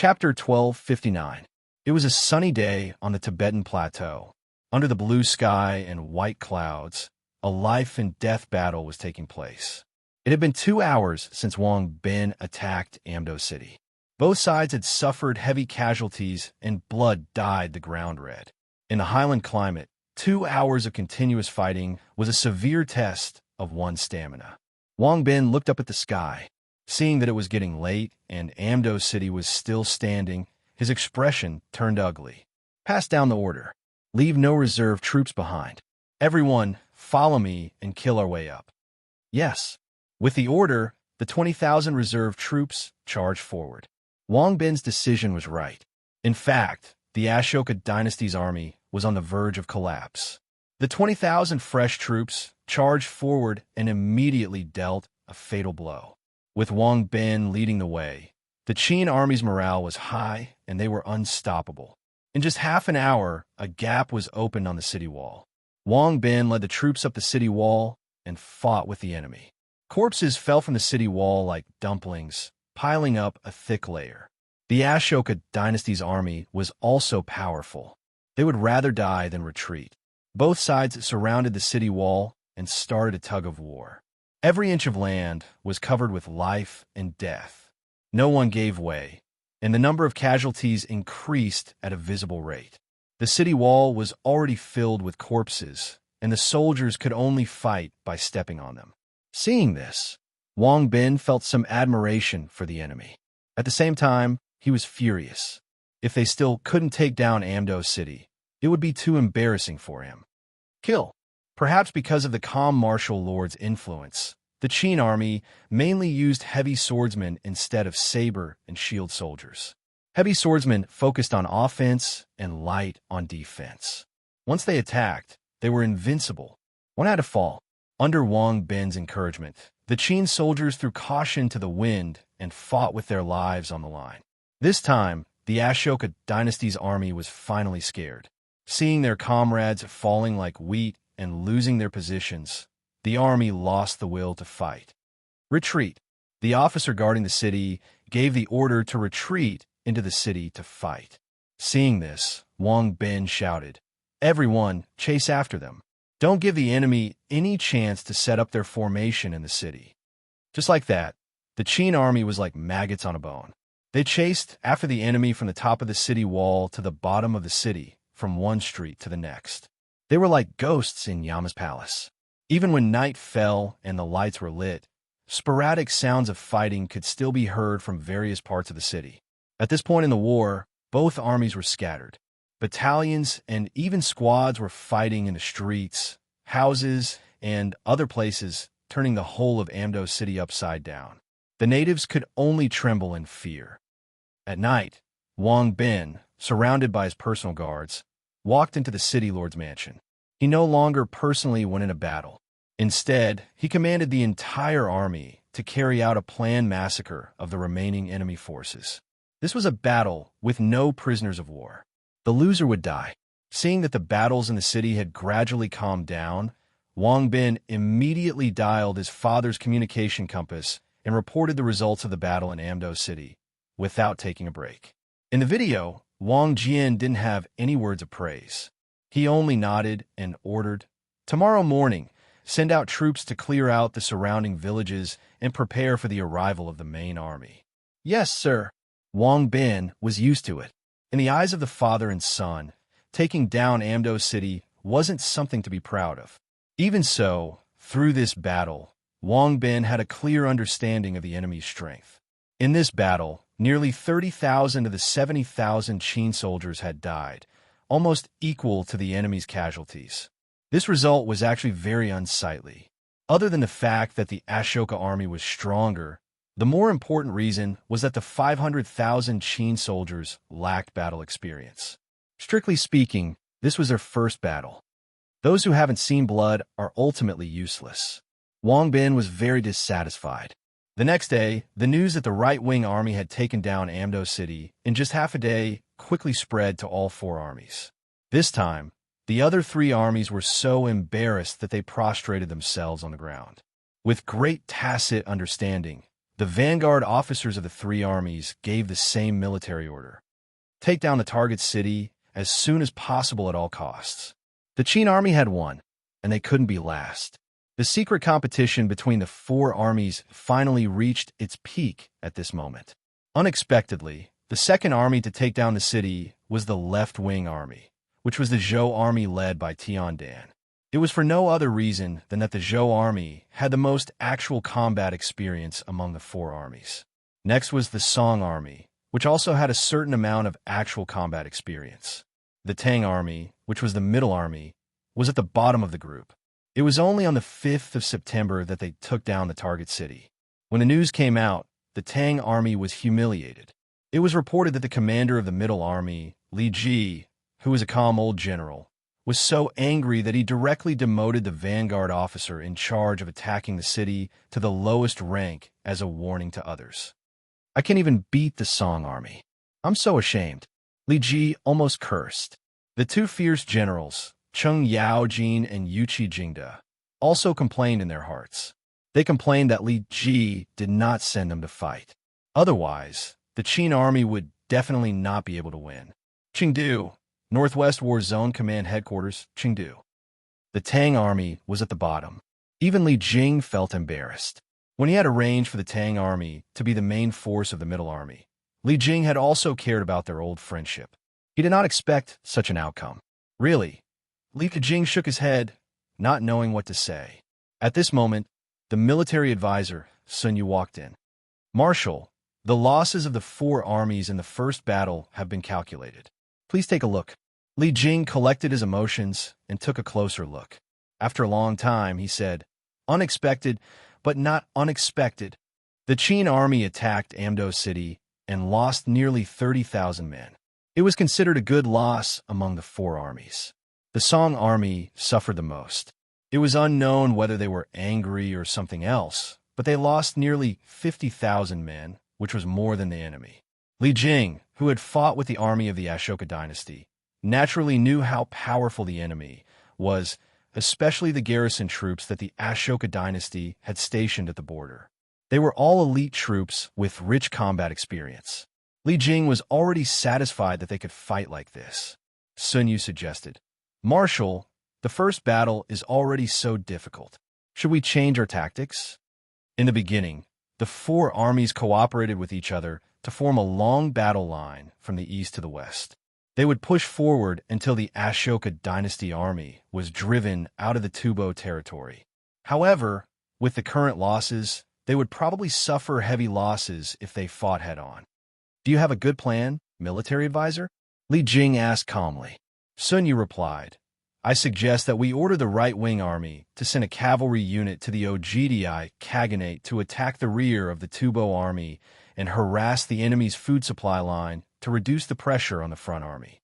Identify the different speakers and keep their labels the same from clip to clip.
Speaker 1: Chapter 1259. It was a sunny day on the Tibetan plateau. Under the blue sky and white clouds, a life-and-death battle was taking place. It had been 2 hours since Wang Bin attacked Amdo City. Both sides had suffered heavy casualties and blood dyed the ground red. In the highland climate, 2 hours of continuous fighting was a severe test of one's stamina. Wang Bin looked up at the sky. Seeing that it was getting late and Amdo City was still standing, his expression turned ugly. Pass down the order. Leave no reserve troops behind. Everyone, follow me and kill our way up. Yes. With the order, the 20,000 reserve troops charged forward. Wang Bin's decision was right. In fact, the Ashoka dynasty's army was on the verge of collapse. The 20,000 fresh troops charged forward and immediately dealt a fatal blow. With Wang Bin leading the way, the Qin army's morale was high and they were unstoppable. In just half an hour, a gap was opened on the city wall. Wang Bin led the troops up the city wall and fought with the enemy. Corpses fell from the city wall like dumplings, piling up a thick layer. The Ashoka dynasty's army was also powerful. They would rather die than retreat. Both sides surrounded the city wall and started a tug-of-war. Every inch of land was covered with life and death. No one gave way, and the number of casualties increased at a visible rate. The city wall was already filled with corpses, and the soldiers could only fight by stepping on them. Seeing this, Wang Bin felt some admiration for the enemy. At the same time, he was furious. If they still couldn't take down Amdo City, it would be too embarrassing for him. Kill. Perhaps because of the calm martial lord's influence, the Qin army mainly used heavy swordsmen instead of saber and shield soldiers. Heavy swordsmen focused on offense and light on defense. Once they attacked, they were invincible. One had to fall. Under Wang Bin's encouragement, the Qin soldiers threw caution to the wind and fought with their lives on the line. This time, the Ashoka dynasty's army was finally scared. Seeing their comrades falling like wheat and losing their positions, the army lost the will to fight. Retreat. The officer guarding the city gave the order to retreat into the city to fight. Seeing this, Wang Bin shouted, "Everyone, chase after them. Don't give the enemy any chance to set up their formation in the city." Just like that, the Qin army was like maggots on a bone. They chased after the enemy from the top of the city wall to the bottom of the city, from one street to the next. They were like ghosts in Yama's palace. Even when night fell and the lights were lit, sporadic sounds of fighting could still be heard from various parts of the city. At this point in the war, both armies were scattered. Battalions and even squads were fighting in the streets, houses, and other places, turning the whole of Amdo City upside down. The natives could only tremble in fear. At night, Wang Bin, surrounded by his personal guards, walked into the city lord's mansion. He no longer personally went in a battle. Instead, he commanded the entire army to carry out a planned massacre of the remaining enemy forces. This was a battle with no prisoners of war. The loser would die. Seeing that the battles in the city had gradually calmed down, Wang Bin immediately dialed his father's communication compass and reported the results of the battle in Amdo City, without taking a break. In the video, Wang Jian didn't have any words of praise. He only nodded and ordered, "Tomorrow morning, send out troops to clear out the surrounding villages and prepare for the arrival of the main army." "Yes, sir." Wang Bin was used to it. In the eyes of the father and son, taking down Amdo City wasn't something to be proud of. Even so, through this battle, Wang Bin had a clear understanding of the enemy's strength. In this battle, nearly 30,000 of the 70,000 Qin soldiers had died, almost equal to the enemy's casualties. This result was actually very unsightly. Other than the fact that the Ashoka army was stronger, the more important reason was that the 500,000 Qin soldiers lacked battle experience. Strictly speaking, this was their first battle. Those who haven't seen blood are ultimately useless. Wang Bin was very dissatisfied. The next day, the news that the right-wing army had taken down Amdo City in just half a day quickly spread to all 4 armies. This time, the other 3 armies were so embarrassed that they prostrated themselves on the ground. With great tacit understanding, The vanguard officers of the three armies gave the same military order: take down the target city as soon as possible at all costs. The Qin army had won, and they couldn't be last. The secret competition between the four armies finally reached its peak at this moment. Unexpectedly, the second army to take down the city was the left-wing army, which was the Zhou army led by Tiandan. It was for no other reason than that the Zhou army had the most actual combat experience among the four armies. Next was the Song army, which also had a certain amount of actual combat experience. The Tang army, which was the middle army, was at the bottom of the group. It was only on the 5th of September that they took down the target city. When the news came out, the Tang army was humiliated. It was reported that the commander of the middle army, Li Ji, who was a calm old general, was so angry that he directly demoted the vanguard officer in charge of attacking the city to the lowest rank as a warning to others. "I can't even beat the Song army. I'm so ashamed," Li Ji almost cursed. The two fierce generals, Cheng Yaojin and Yuqi Jingde, also complained in their hearts. They complained that Li Ji did not send them to fight. Otherwise, the Qin army would definitely not be able to win. Chengdu, Northwest War Zone Command Headquarters, Chengdu. The Tang army was at the bottom. Even Li Jing felt embarrassed. When he had arranged for the Tang army to be the main force of the middle army, Li Jing had also cared about their old friendship. He did not expect such an outcome. Really, Li Jing shook his head, not knowing what to say. At this moment, the military advisor, Sun Yu, walked in. "Marshal, the losses of the four armies in the first battle have been calculated. Please take a look." Li Jing collected his emotions and took a closer look. After a long time, he said, "Unexpected, but not unexpected. The Qin army attacked Amdo City and lost nearly 30,000 men. It was considered a good loss among the four armies. The Song army suffered the most. It was unknown whether they were angry or something else, but they lost nearly 50,000 men, which was more than the enemy." Li Jing, who had fought with the army of the Ashoka dynasty, naturally knew how powerful the enemy was, especially the garrison troops that the Ashoka dynasty had stationed at the border. They were all elite troops with rich combat experience. Li Jing was already satisfied that they could fight like this. Sun Yu suggested, "Marshal, the first battle is already so difficult. Should we change our tactics?" In the beginning, the four armies cooperated with each other to form a long battle line from the east to the west. They would push forward until the Ashoka dynasty army was driven out of the Tubo territory. However, with the current losses, they would probably suffer heavy losses if they fought head-on. "Do you have a good plan, military advisor?" Li Jing asked calmly. Sun Yu replied, "I suggest that we order the right-wing army to send a cavalry unit to the Ogdi Khaganate to attack the rear of the Tubo army and harass the enemy's food supply line to reduce the pressure on the front army."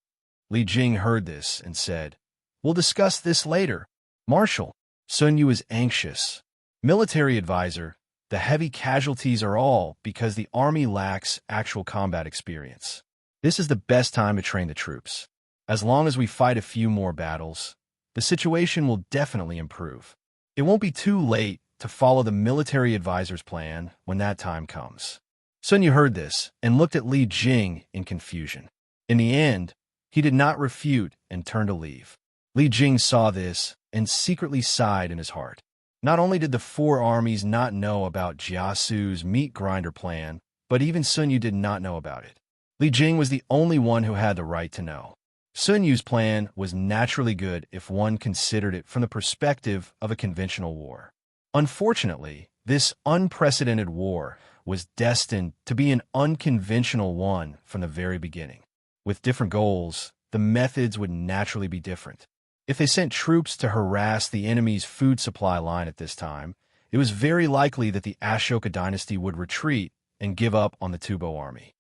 Speaker 1: Li Jing heard this and said, "We'll discuss this later." "Marshal," Sun Yu is anxious. "Military advisor, the heavy casualties are all because the army lacks actual combat experience. This is the best time to train the troops. As long as we fight a few more battles, the situation will definitely improve. It won't be too late to follow the military advisor's plan when that time comes." Sun Yu heard this and looked at Li Jing in confusion. In the end, he did not refute and turned to leave. Li Jing saw this and secretly sighed in his heart. Not only did the four armies not know about Jiasu's meat grinder plan, but even Sun Yu did not know about it. Li Jing was the only one who had the right to know. Sun Yu's plan was naturally good if one considered it from the perspective of a conventional war. Unfortunately, this unprecedented war was destined to be an unconventional one from the very beginning. With different goals, the methods would naturally be different. If they sent troops to harass the enemy's food supply line at this time, it was very likely that the Ashoka dynasty would retreat and give up on the Tubo army.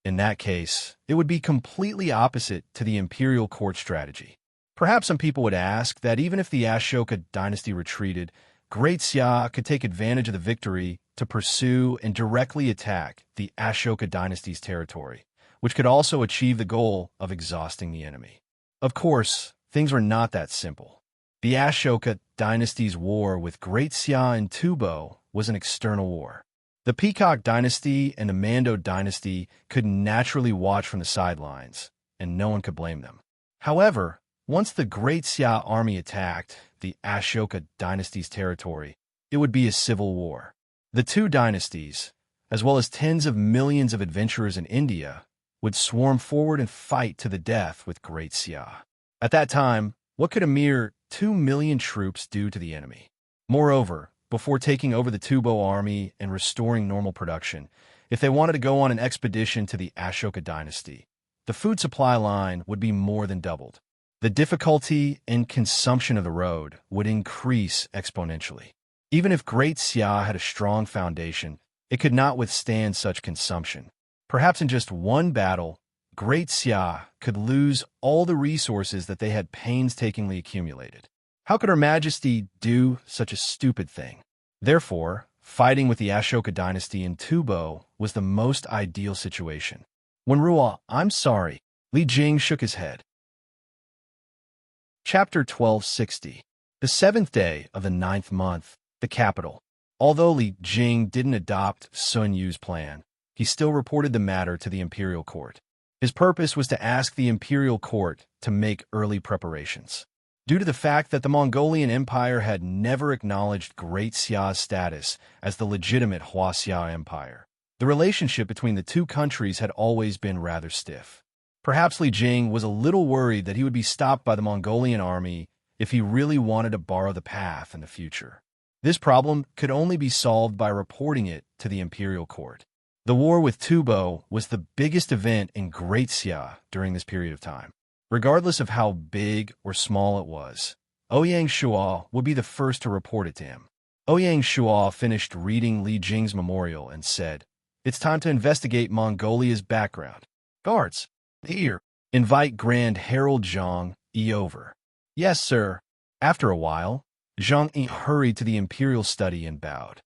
Speaker 1: In that case, it would be completely opposite to the imperial court strategy. Perhaps some people would ask that even if the Ashoka dynasty retreated, Great Xia could take advantage of the victory to pursue and directly attack the Ashoka dynasty's territory, which could also achieve the goal of exhausting the enemy. Of course, things were not that simple. The Ashoka dynasty's war with Great Xia and Tubo was an external war. The Peacock dynasty and the Mando dynasty could naturally watch from the sidelines, and no one could blame them. However, once the Great Xia army attacked the Ashoka dynasty's territory, it would be a civil war. The two dynasties, as well as tens of millions of adventurers in India, would swarm forward and fight to the death with Great Xia. At that time, what could a mere 2 million troops do to the enemy? Moreover, before taking over the Tubo army and restoring normal production, if they wanted to go on an expedition to the Ashoka dynasty, the food supply line would be more than doubled. The difficulty and consumption of the road would increase exponentially. Even if Great Xia had a strong foundation, it could not withstand such consumption. Perhaps in just one battle, Great Xia could lose all the resources that they had painstakingly accumulated. How could Her Majesty do such a stupid thing? Therefore, fighting with the Ashoka dynasty in Tubo was the most ideal situation. When Ruo, I'm sorry, Li Jing shook his head. Chapter 1260. The 7th day of the 9th month, the capital. Although Li Jing didn't adopt Sun Yu's plan, he still reported the matter to the imperial court. His purpose was to ask the imperial court to make early preparations. Due to the fact that the Mongolian Empire had never acknowledged Great Xia's status as the legitimate Huaxia Empire, the relationship between the two countries had always been rather stiff. Perhaps Li Jing was a little worried that he would be stopped by the Mongolian army if he really wanted to borrow the path in the future. This problem could only be solved by reporting it to the imperial court. The war with Tubo was the biggest event in Great Xia during this period of time. Regardless of how big or small it was, Ouyang Shuo would be the first to report it to him. Ouyang Shuo finished reading Li Jing's memorial and said, "It's time to investigate Mongolia's background. Guards, here, invite Grand Herald Zhang Yi over." "Yes, sir." After a while, Zhang Yi hurried to the imperial study and bowed.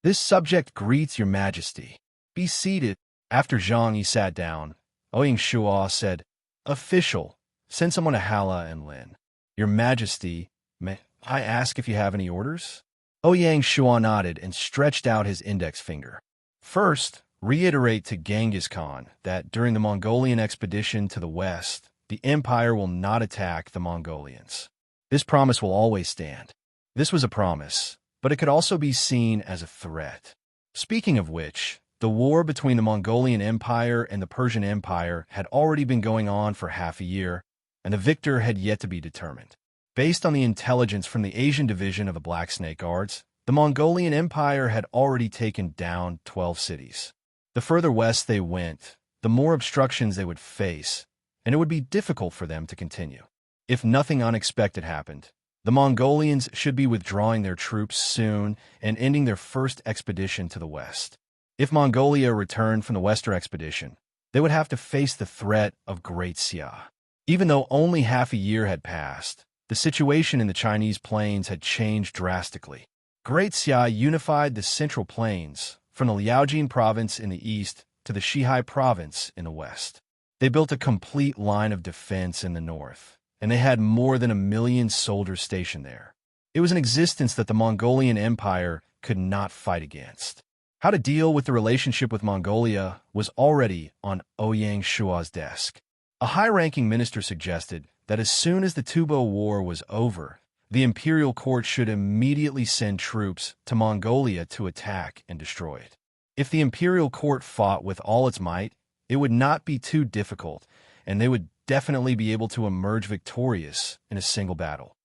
Speaker 1: "This subject greets your majesty. Be seated." After Zhang Yi sat down, Ouyang Shuo said, "Official, send someone to Hala and Lin. Your majesty, may I ask if you have any orders?" Ouyang Shuo nodded and stretched out his index finger. "First, reiterate to Genghis Khan that during the Mongolian expedition to the west, the empire will not attack the Mongolians. This promise will always stand." This was a promise, but it could also be seen as a threat. Speaking of which, the war between the Mongolian Empire and the Persian Empire had already been going on for half a year, and the victor had yet to be determined. Based on the intelligence from the Asian division of the Black Snake Guards, the Mongolian Empire had already taken down 12 cities. The further west they went, the more obstructions they would face, and it would be difficult for them to continue. If nothing unexpected happened, the Mongolians should be withdrawing their troops soon and ending their first expedition to the west. If Mongolia returned from the Western expedition, they would have to face the threat of Great Xia. Even though only half a year had passed, the situation in the Chinese plains had changed drastically. Great Xia unified the Central Plains, from the Liaojin province in the east to the Xihai province in the west. They built a complete line of defense in the north, and they had more than 1 million soldiers stationed there. It was an existence that the Mongolian Empire could not fight against. How to deal with the relationship with Mongolia was already on Ouyang Shuo's desk. A high-ranking minister suggested that as soon as the Tubo War was over, the imperial court should immediately send troops to Mongolia to attack and destroy it. If the imperial court fought with all its might, it would not be too difficult, and they would definitely be able to emerge victorious in a single battle.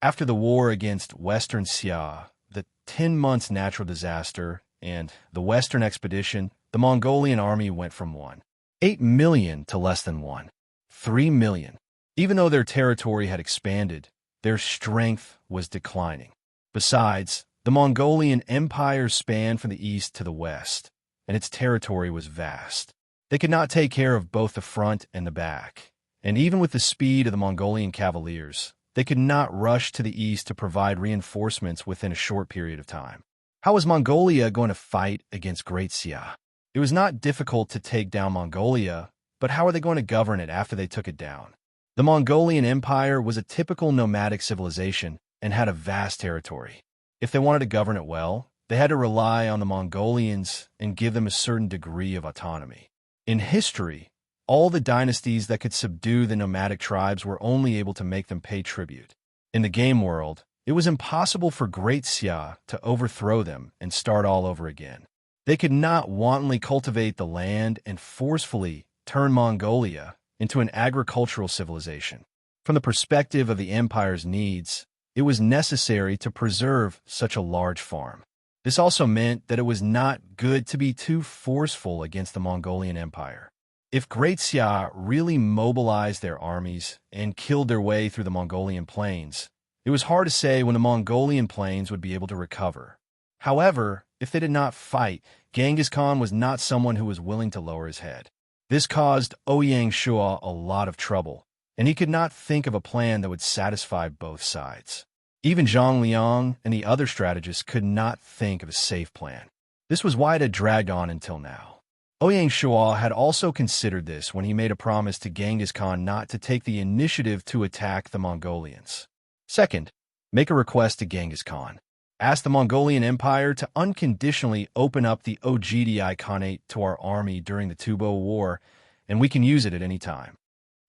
Speaker 1: After the war against Western Xia, the 10 months natural disaster, and the Western expedition, the Mongolian army went from 1.8 million to less than 1.3 million. Even though their territory had expanded, their strength was declining. Besides, the Mongolian Empire spanned from the east to the west, and its territory was vast. They could not take care of both the front and the back, and even with the speed of the Mongolian cavaliers, they could not rush to the east to provide reinforcements within a short period of time. How was Mongolia going to fight against Great Xia? It was not difficult to take down Mongolia, but how are they going to govern it after they took it down? The Mongolian Empire was a typical nomadic civilization and had a vast territory. If they wanted to govern it well, They had to rely on the Mongolians and give them a certain degree of autonomy. In history, all the dynasties that could subdue the nomadic tribes were only able to make them pay tribute. In the game world, it was impossible for Great Xia to overthrow them and start all over again. They could not wantonly cultivate the land and forcefully turn Mongolia into an agricultural civilization. From the perspective of the empire's needs, it was necessary to preserve such a large farm. This also meant that it was not good to be too forceful against the Mongolian Empire. If Great Xia really mobilized their armies and killed their way through the Mongolian plains, it was hard to say when the Mongolian plains would be able to recover. However, if they did not fight, Genghis Khan was not someone who was willing to lower his head. This caused Ouyang Shua a lot of trouble, and he could not think of a plan that would satisfy both sides. Even Zhang Liang and the other strategists could not think of a safe plan. This was why it had dragged on until now. Ouyang Shua had also considered this when he made a promise to Genghis Khan not to take the initiative to attack the Mongolians. Second, make a request to Genghis Khan. Ask the Mongolian Empire to unconditionally open up the Oghidi Khanate to our army during the Tubo War, and we can use it at any time.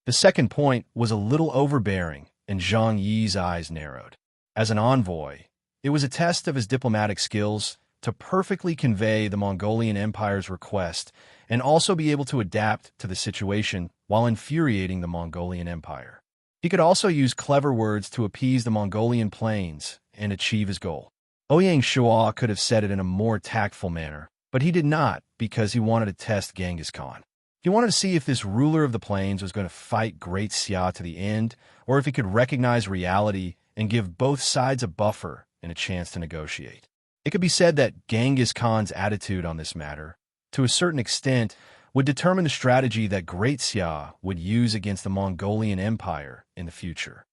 Speaker 1: The second point was a little overbearing, and Zhang Yi's eyes narrowed. As an envoy, it was a test of his diplomatic skills to perfectly convey the Mongolian Empire's request and also be able to adapt to the situation while infuriating the Mongolian Empire. He could also use clever words to appease the Mongolian plains and achieve his goal. Ouyang Shua could have said it in a more tactful manner, but he did not because he wanted to test Genghis Khan. He wanted to see if this ruler of the plains was going to fight Great Xia to the end, or if he could recognize reality and give both sides a buffer and a chance to negotiate. It could be said that Genghis Khan's attitude on this matter, to a certain extent, would determine the strategy that Great Xia would use against the Mongolian Empire in the future.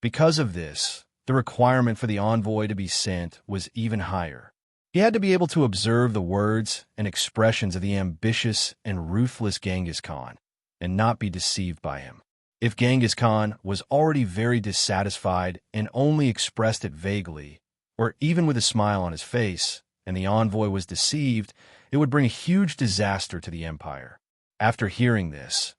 Speaker 1: Because of this, the requirement for the envoy to be sent was even higher. He had to be able to observe the words and expressions of the ambitious and ruthless Genghis Khan and not be deceived by him. If Genghis Khan was already very dissatisfied and only expressed it vaguely, or even with a smile on his face, and the envoy was deceived, it would bring a huge disaster to the empire. After hearing this,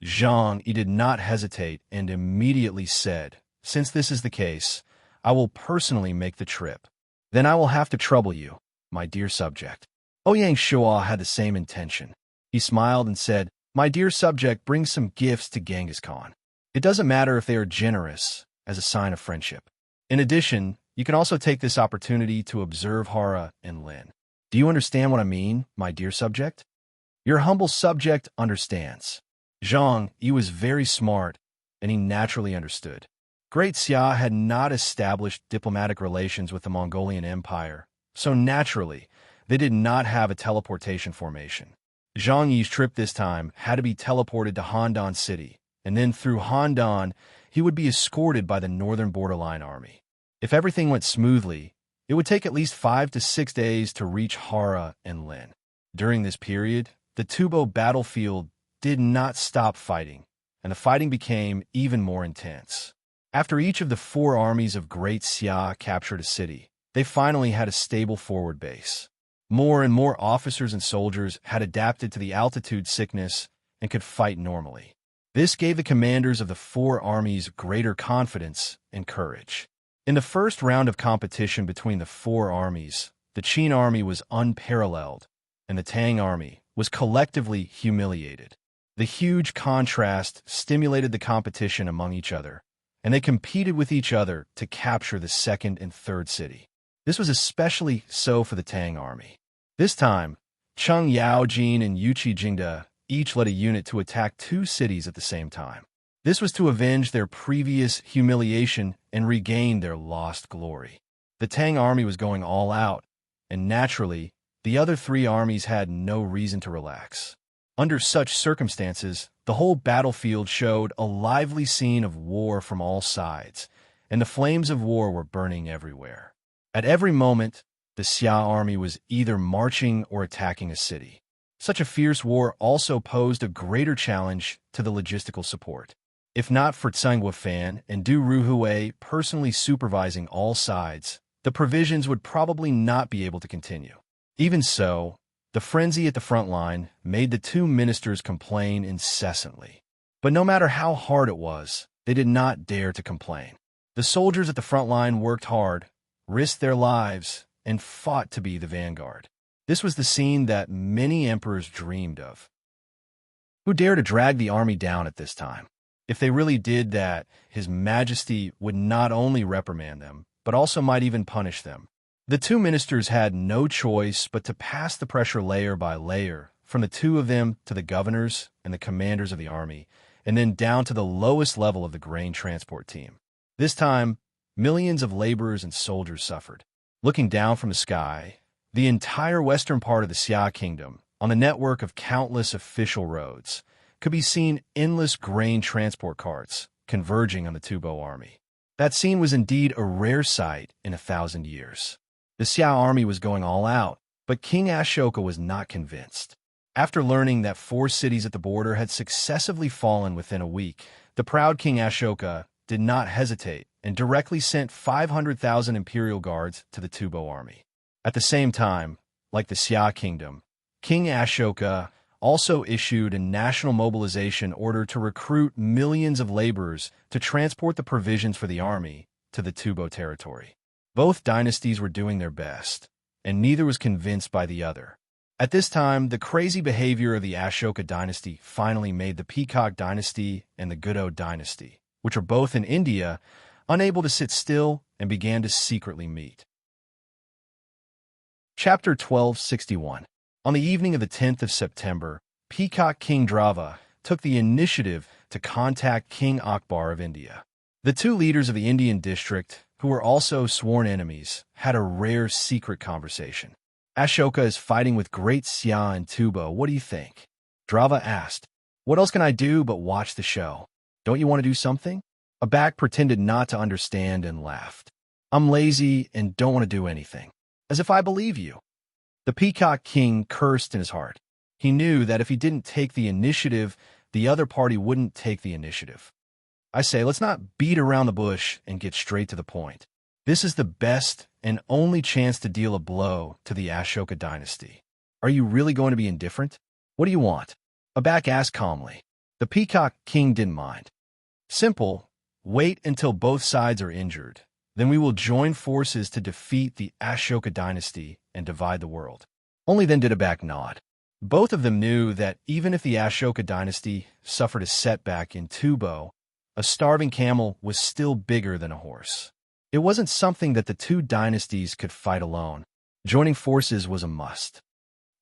Speaker 1: Zhang Yi did not hesitate and immediately said, "Since this is the case, I will personally make the trip. Then I will have to trouble you, my dear subject." Ouyang Shua had the same intention. He smiled and said, "My dear subject, bring some gifts to Genghis Khan. It doesn't matter if they are generous, as a sign of friendship. In addition, you can also take this opportunity to observe Hara and Lin. Do you understand what I mean, my dear subject?" Your humble subject understands. Zhang Yi was very smart, and he naturally understood. Great Xia had not established diplomatic relations with the Mongolian Empire, so naturally, they did not have a teleportation formation. Zhang Yi's trip this time had to be teleported to Handan City, and then through Handan, he would be escorted by the Northern Borderline Army. If everything went smoothly, it would take at least 5 to 6 days to reach Hara and Lin. During this period, the Tubo battlefield did not stop fighting, and the fighting became even more intense. After each of the 4 armies of Great Xia captured a city, they finally had a stable forward base. More and more officers and soldiers had adapted to the altitude sickness and could fight normally. This gave the commanders of the 4 armies greater confidence and courage. In the first round of competition between the 4 armies, the Qin army was unparalleled, and the Tang army was collectively humiliated. The huge contrast stimulated the competition among each other, and they competed with each other to capture the 2nd and 3rd city. This was especially so for the Tang army. This time, Cheng Yaojin and Yuqi Jingde each led a unit to attack 2 cities at the same time. This was to avenge their previous humiliation and regain their lost glory. The Tang army was going all out, and naturally, the other 3 armies had no reason to relax. Under such circumstances, the whole battlefield showed a lively scene of war from all sides, and the flames of war were burning everywhere. At every moment, the Xia army was either marching or attacking a city. Such a fierce war also posed a greater challenge to the logistical support. If not for Tsang Fan and Du Ruhui personally supervising all sides, the provisions would probably not be able to continue. Even so, the frenzy at the front line made the two ministers complain incessantly. But no matter how hard it was, they did not dare to complain. The soldiers at the front line worked hard, risked their lives, and fought to be the vanguard. This was the scene that many emperors dreamed of. Who dare to drag the army down at this time? If they really did that, His Majesty would not only reprimand them, but also might even punish them. The two ministers had no choice but to pass the pressure layer by layer, from the two of them to the governors and the commanders of the army, and then down to the lowest level of the grain transport team. This time, millions of laborers and soldiers suffered. Looking down from the sky, the entire western part of the Xia kingdom, on the network of countless official roads, could be seen endless grain transport carts converging on the Tubo army. That scene was indeed a rare sight in 1,000 years. The Xia army was going all out, but King Ashoka was not convinced. After learning that 4 cities at the border had successively fallen within a week, the proud King Ashoka did not hesitate and directly sent 500,000 imperial guards to the Tubo army. At the same time, like the Xia kingdom, King Ashoka also issued a national mobilization order to recruit millions of laborers to transport the provisions for the army to the Tubo territory. Both dynasties were doing their best, and neither was convinced by the other. At this time, the crazy behavior of the Ashoka dynasty finally made the Peacock dynasty and the Gudod dynasty, which are both in India, unable to sit still and began to secretly meet. Chapter 1261. On the evening of the 10th of September, Peacock King Drava took the initiative to contact King Akbar of India. The two leaders of the Indian district, who were also sworn enemies, had a rare secret conversation. Ashoka is fighting with Great Xia and Tubo. What do you think? Drava asked. What else can I do but watch the show? Don't you want to do something? Abak pretended not to understand and laughed. I'm lazy and don't want to do anything. As if I believe you. The Peacock King cursed in his heart. He knew that if he didn't take the initiative, the other party wouldn't take the initiative. I say, let's not beat around the bush and get straight to the point. This is the best and only chance to deal a blow to the Ashoka dynasty. Are you really going to be indifferent? What do you want? Abak asked calmly. The Peacock King didn't mind. Simple. Wait until both sides are injured. Then we will join forces to defeat the Ashoka dynasty and divide the world. Only then did Abak nod. Both of them knew that even if the Ashoka dynasty suffered a setback in Tubo, a starving camel was still bigger than a horse. It wasn't something that the two dynasties could fight alone. Joining forces was a must.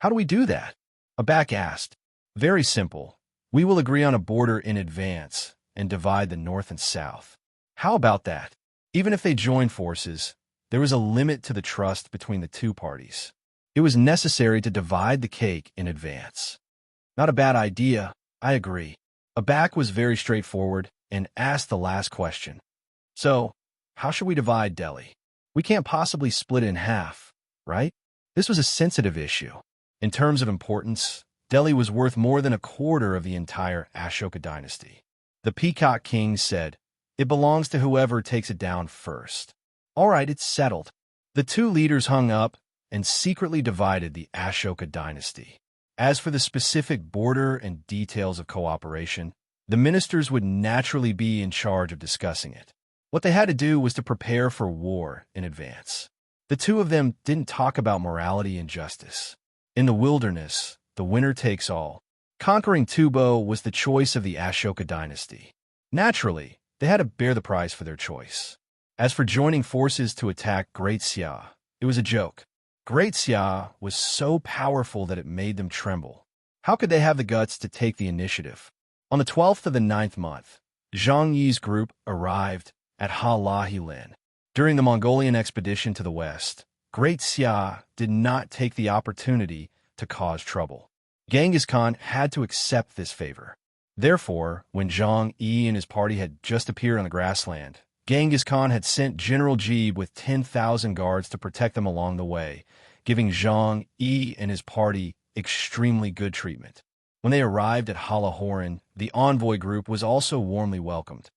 Speaker 1: How do we do that? Abak asked. Very simple. We will agree on a border in advance and divide the north and south. How about that? Even if they join forces, there was a limit to the trust between the two parties. It was necessary to divide the cake in advance. Not a bad idea, I agree. Abak was very straightforward and asked the last question. So, how should we divide Delhi? We can't possibly split it in half, right? This was a sensitive issue. In terms of importance, Delhi was worth more than a quarter of the entire Ashoka dynasty. The Peacock King said, it belongs to whoever takes it down first. All right, it's settled. The two leaders hung up and secretly divided the Ashoka dynasty. As for the specific border and details of cooperation, the ministers would naturally be in charge of discussing it. What they had to do was to prepare for war in advance. The two of them didn't talk about morality and justice. In the wilderness, the winner takes all. Conquering Tubo was the choice of the Ashoka dynasty. Naturally, they had to bear the price for their choice. As for joining forces to attack Great Xia, it was a joke. Great Xia was so powerful that it made them tremble. How could they have the guts to take the initiative? On the 12th of the 9th month, Zhang Yi's group arrived at Ha Lahilin. During the Mongolian expedition to the west, Great Xia did not take the opportunity to cause trouble. Genghis Khan had to accept this favor. Therefore, when Zhang Yi and his party had just appeared on the grassland, Genghis Khan had sent General Jeeb with 10,000 guards to protect them along the way, giving Zhang Yi and his party extremely good treatment. When they arrived at Halahoran, the envoy group was also warmly welcomed.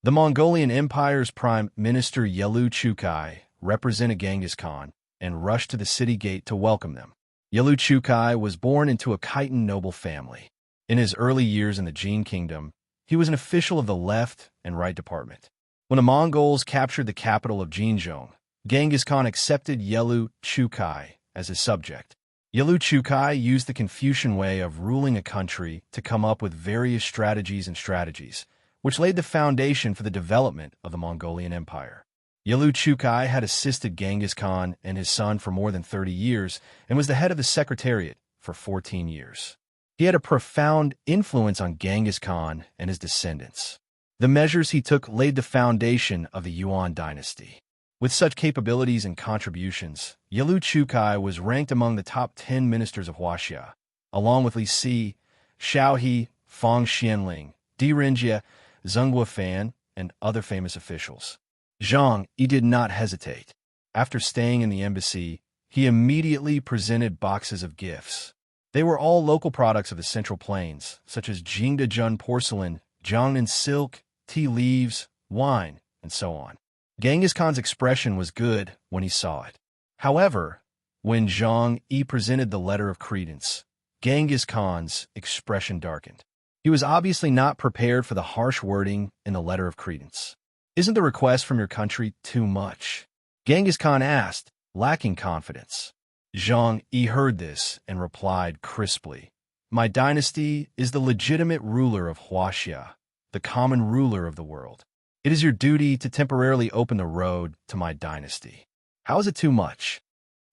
Speaker 1: The Mongolian Empire's Prime Minister Yelu Chukai represented Genghis Khan and rushed to the city gate to welcome them. Yalu Chukai was born into a Khitan noble family. In his early years in the Jin kingdom, he was an official of the left and right department. When the Mongols captured the capital of Jinzhong, Genghis Khan accepted Yalu Chukai as his subject. Yalu Chukai used the Confucian way of ruling a country to come up with various strategies, which laid the foundation for the development of the Mongolian Empire. Yalu Chukai had assisted Genghis Khan and his son for more than 30 years and was the head of the Secretariat for 14 years. He had a profound influence on Genghis Khan and his descendants. The measures he took laid the foundation of the Yuan dynasty. With such capabilities and contributions, Yalu Chukai was ranked among the top 10 ministers of Huaxia, along with Li Si, Xiao He, Fang Xianling, Di Renjie, Zheng Guofan, and other famous officials. Zhang Yi did not hesitate. After staying in the embassy, he immediately presented boxes of gifts. They were all local products of the Central Plains, such as Jingdezhen porcelain, Jiangnan silk, tea leaves, wine, and so on. Genghis Khan's expression was good when he saw it. However, when Zhang Yi presented the letter of credence, Genghis Khan's expression darkened. He was obviously not prepared for the harsh wording in the letter of credence. "Isn't the request from your country too much?" Genghis Khan asked, lacking confidence. Zhang Yi heard this and replied crisply, "My dynasty is the legitimate ruler of Huaxia, the common ruler of the world. It is your duty to temporarily open the road to my dynasty." "How is it too much?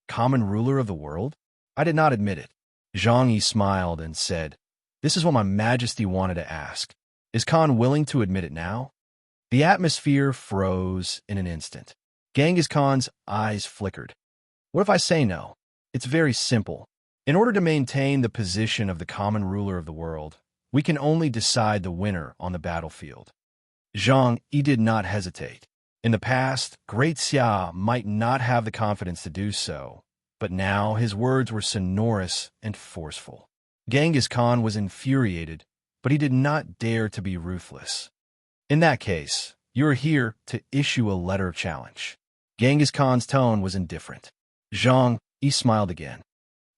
Speaker 1: Common ruler of the world?" "I did not admit it." Zhang Yi smiled and said, "This is what my majesty wanted to ask. Is Khan willing to admit it now?" The atmosphere froze in an instant. Genghis Khan's eyes flickered. "What if I say no?" "It's very simple. In order to maintain the position of the common ruler of the world, we can only decide the winner on the battlefield." Zhang Yi did not hesitate. In the past, Great Xia might not have the confidence to do so, but now his words were sonorous and forceful. Genghis Khan was infuriated, but he did not dare to be ruthless. "In that case, you are here to issue a letter of challenge." Genghis Khan's tone was indifferent. Zhang Yi smiled again.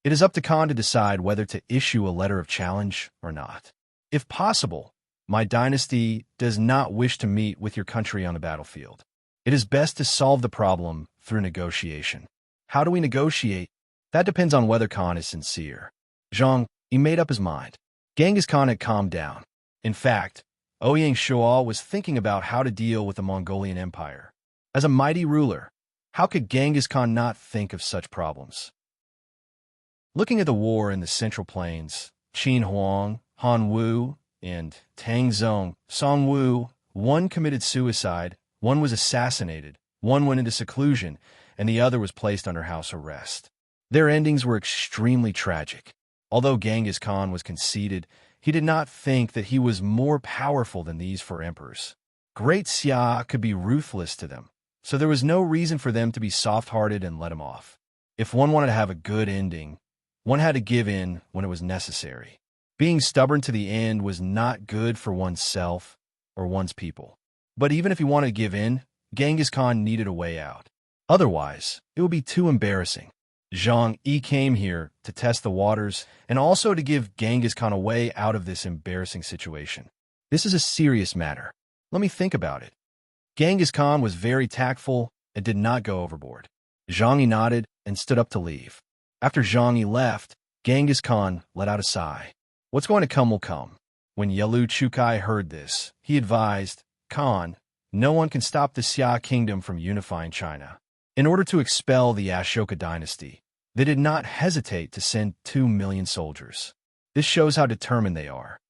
Speaker 1: "It is up to Khan to decide whether to issue a letter of challenge or not. If possible, my dynasty does not wish to meet with your country on the battlefield. It is best to solve the problem through negotiation." "How do we negotiate?" "That depends on whether Khan is sincere." Zhang Yi made up his mind. Genghis Khan had calmed down. In fact, Ouyang Shuo was thinking about how to deal with the Mongolian Empire. As a mighty ruler, how could Genghis Khan not think of such problems? Looking at the war in the Central Plains, Qin Huang, Han Wu, and Tang Zong, Song Wu, one committed suicide, one was assassinated, one went into seclusion, and the other was placed under house arrest. Their endings were extremely tragic. Although Genghis Khan was conceited, he did not think that he was more powerful than these four emperors. Great Xia could be ruthless to them, so there was no reason for them to be soft-hearted and let him off. If one wanted to have a good ending, one had to give in when it was necessary. Being stubborn to the end was not good for oneself or one's people. But even if he wanted to give in, Genghis Khan needed a way out. Otherwise, it would be too embarrassing. Zhang Yi came here to test the waters and also to give Genghis Khan a way out of this embarrassing situation. "This is a serious matter. Let me think about it." Genghis Khan was very tactful and did not go overboard. Zhang Yi nodded and stood up to leave. After Zhang Yi left, Genghis Khan let out a sigh. What's going to come will come. When Yalu Chukai heard this, he advised, "Khan, no one can stop the Xia kingdom from unifying China." In order to expel the Ashoka dynasty, they did not hesitate to send 2 million soldiers. This shows how determined they are.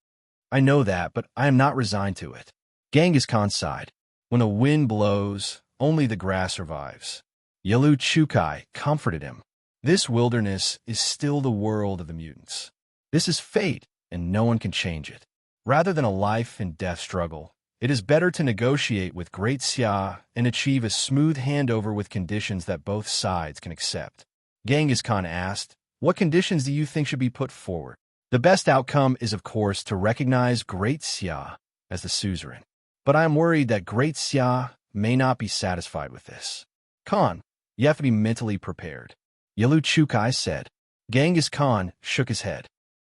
Speaker 1: "I know that, but I am not resigned to it." Genghis Khan sighed. "When the wind blows, only the grass survives." Yalu Chukai comforted him. "This wilderness is still the world of the mutants. This is fate, and no one can change it. Rather than a life and death struggle, it is better to negotiate with Great Xia and achieve a smooth handover with conditions that both sides can accept." Genghis Khan asked, "What conditions do you think should be put forward?" "The best outcome is, of course, to recognize Great Xia as the suzerain. But I am worried that Great Xia may not be satisfied with this." "Khan, You have to be mentally prepared. Yalu Chukai said. Genghis Khan shook his head.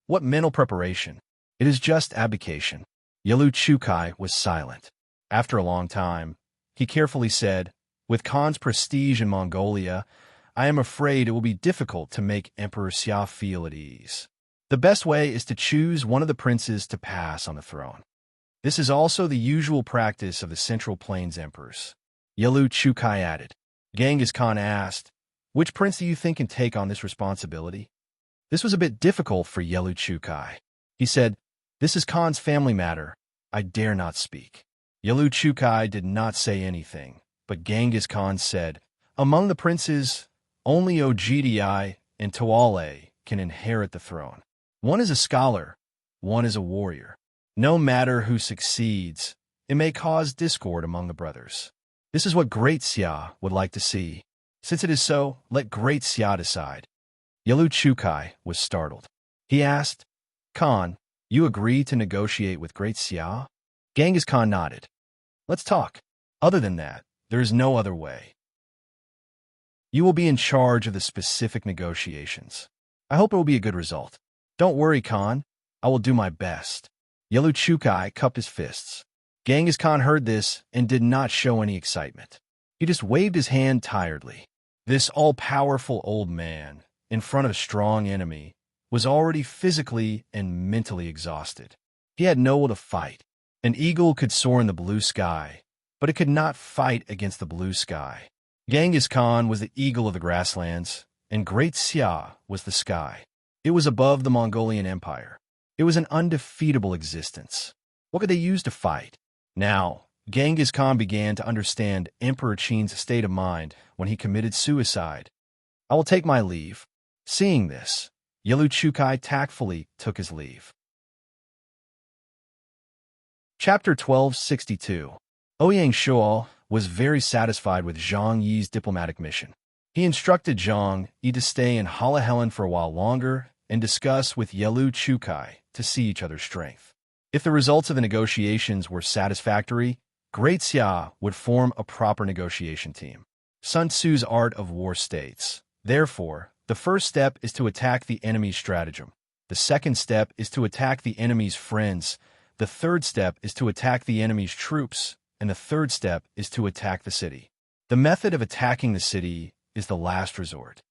Speaker 1: What mental preparation? It is just abdication. Yalu Chukai was silent. After a long time, he carefully said, with Khan's prestige in Mongolia, I am afraid it will be difficult to make Emperor Xia feel at ease. The best way is to choose one of the princes to pass on the throne. This is also the usual practice of the Central Plains emperors. Yalu Chukai added. Genghis Khan asked, which prince do you think can take on this responsibility? This was a bit difficult for Yalu Chukai. He said, this is Khan's family matter. I dare not speak. Yalu Chukai did not say anything, but Genghis Khan said, among the princes, only Ogdi and Toale can inherit the throne. One is a scholar, one is a warrior. No matter who succeeds, it may cause discord among the brothers. This is what Great Xia would like to see. Since it is so, let Great Xia decide. Yalu Chukai was startled. He asked, Khan, you agree to negotiate with Great Xia? Genghis Khan nodded. Let's talk. Other than that, there is no other way. You will be in charge of the specific negotiations. I hope it will be a good result. Don't worry, Khan. I will do my best. Yalu Chukai cupped his fists. Genghis Khan heard this and did not show any excitement. He just waved his hand tiredly. This all-powerful old man, in front of a strong enemy, was already physically and mentally exhausted. He had no will to fight. An eagle could soar in the blue sky, but it could not fight against the blue sky. Genghis Khan was the eagle of the grasslands, and Great Xia was the sky. It was above the Mongolian Empire. It was an undefeatable existence. What could they use to fight? Now, Genghis Khan began to understand Emperor Qin's state of mind when he committed suicide. I will take my leave. Seeing this, Yalu Chukai tactfully took his leave. Chapter 1262. Ouyang Shuo was very satisfied with Zhang Yi's diplomatic mission. He instructed Zhang Yi to stay in Halahelin for a while longer and discuss with Yalu Chukai to see each other's strength. If the results of the negotiations were satisfactory, Great Xia would form a proper negotiation team. Sun Tzu's art of war states, therefore, the first step is to attack the enemy's stratagem. The second step is to attack the enemy's friends. The third step is to attack the enemy's troops. And the third step is to attack the city. The method of attacking the city is the last resort.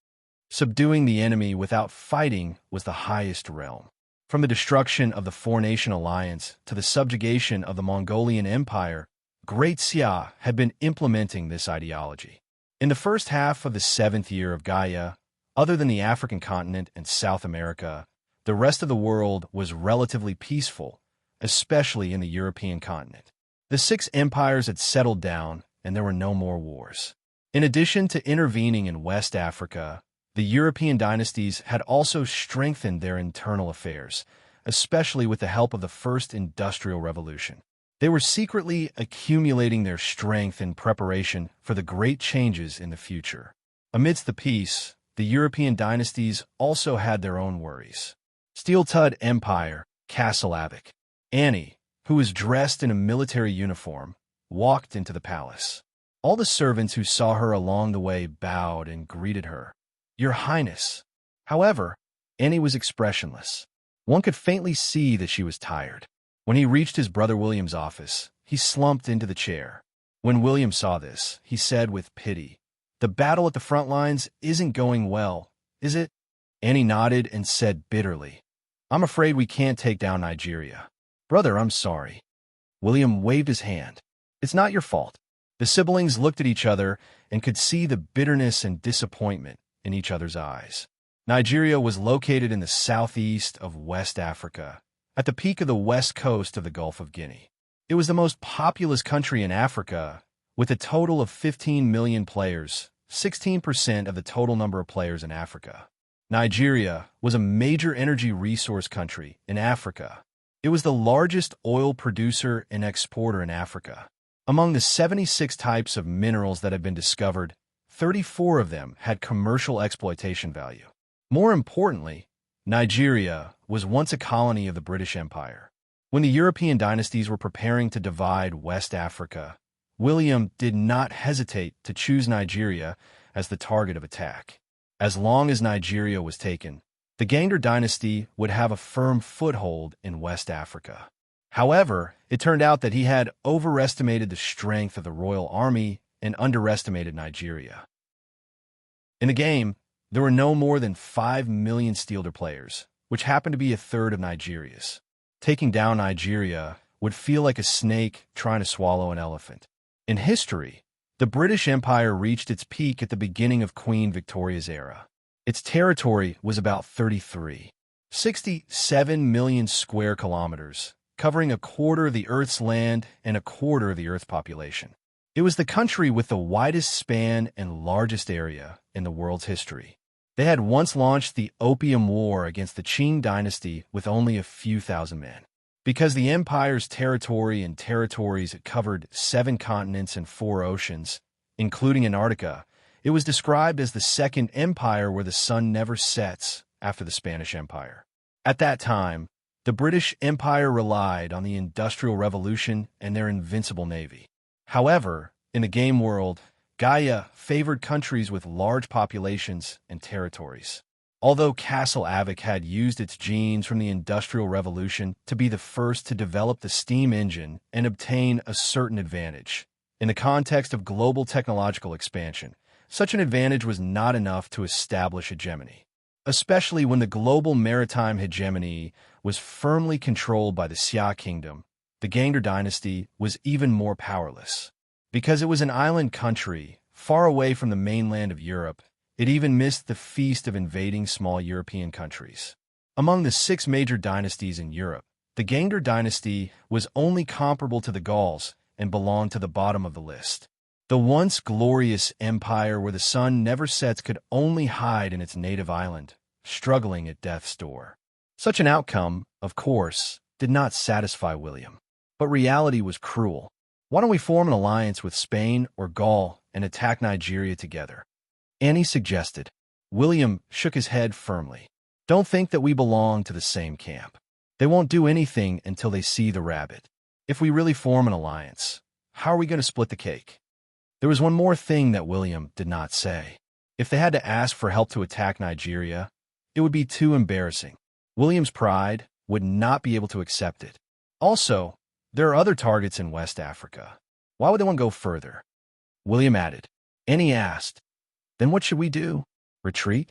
Speaker 1: Subduing the enemy without fighting was the highest realm. From the destruction of the four-nation alliance to the subjugation of the Mongolian Empire, Great Xia had been implementing this ideology. In the first half of the 7th year of Gaia, other than the African continent and South America, the rest of the world was relatively peaceful, especially in the European continent. The 6 empires had settled down, and there were no more wars. In addition to intervening in West Africa, the European dynasties had also strengthened their internal affairs, especially with the help of the First Industrial Revolution. They were secretly accumulating their strength in preparation for the great changes in the future. Amidst the peace, the European dynasties also had their own worries. Steel-Tud Empire, Castle-Avic. Annie, who was dressed in a military uniform, walked into the palace. All the servants who saw her along the way bowed and greeted her. Your Highness. However, Annie was expressionless. One could faintly see that she was tired. When he reached his brother William's office, he slumped into the chair. When William saw this, he said with pity, the battle at the front lines isn't going well, is it? Annie nodded and said bitterly, I'm afraid we can't take down Nigeria. Brother, I'm sorry. William waved his hand. It's not your fault. The siblings looked at each other and could see the bitterness and disappointment in each other's eyes. Nigeria was located in the southeast of West Africa, at the peak of the west coast of the Gulf of Guinea. It was the most populous country in Africa, with a total of 15 million players, 16% of the total number of players in Africa. Nigeria was a major energy resource country in Africa. It was the largest oil producer and exporter in Africa. Among the 76 types of minerals that had been discovered, 34 of them had commercial exploitation value. More importantly, Nigeria was once a colony of the British Empire. When the European dynasties were preparing to divide West Africa, William did not hesitate to choose Nigeria as the target of attack. As long as Nigeria was taken, the Ganger dynasty would have a firm foothold in West Africa. However, it turned out that he had overestimated the strength of the royal army and underestimated Nigeria. In the game, there were no more than 5 million Steelder players, which happened to be a third of Nigeria's. Taking down Nigeria would feel like a snake trying to swallow an elephant. In history, the British Empire reached its peak at the beginning of Queen Victoria's era. Its territory was about 67 million square kilometers, covering a quarter of the Earth's land and a quarter of the Earth's population. It was the country with the widest span and largest area in the world's history. They had once launched the Opium War against the Qing dynasty with only a few thousand men. Because the empire's territory and territories covered 7 continents and 4 oceans, including Antarctica, it was described as the second empire where the sun never sets after the Spanish Empire. At that time, the British Empire relied on the Industrial Revolution and their invincible navy. However, in the game world, Gaia favored countries with large populations and territories. Although Castle Avic had used its genes from the Industrial Revolution to be the first to develop the steam engine and obtain a certain advantage, in the context of global technological expansion, such an advantage was not enough to establish hegemony, especially when the global maritime hegemony was firmly controlled by the Xia Kingdom. The Ganger dynasty was even more powerless. Because it was an island country, far away from the mainland of Europe, it even missed the feast of invading small European countries. Among the 6 major dynasties in Europe, the Ganger dynasty was only comparable to the Gauls and belonged to the bottom of the list. The once glorious empire where the sun never sets could only hide in its native island, struggling at death's door. Such an outcome, of course, did not satisfy William. But reality was cruel. Why don't we form an alliance with Spain or Gaul and attack Nigeria together? Annie suggested. William shook his head firmly. Don't think that we belong to the same camp. They won't do anything until they see the rabbit. If we really form an alliance, how are we going to split the cake? There was one more thing that William did not say. If they had to ask for help to attack Nigeria, it would be too embarrassing. William's pride would not be able to accept it. Also, there are other targets in West Africa. Why would they want to go further? William added. Annie asked, then what should we do? Retreat?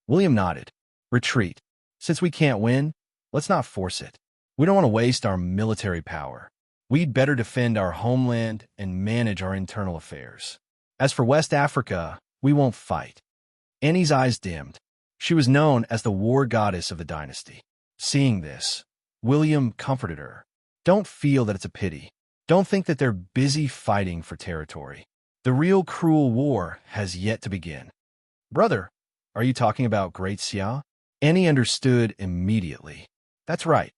Speaker 1: William nodded. Retreat. Since we can't win, let's not force it. We don't want to waste our military power. We'd better defend our homeland and manage our internal affairs. As for West Africa, we won't fight. Annie's eyes dimmed. She was known as the war goddess of the dynasty. Seeing this, William comforted her. Don't feel that it's a pity. Don't think that they're busy fighting for territory. The real cruel war has yet to begin. Brother, are you talking about Great Xia? Annie understood immediately. That's right.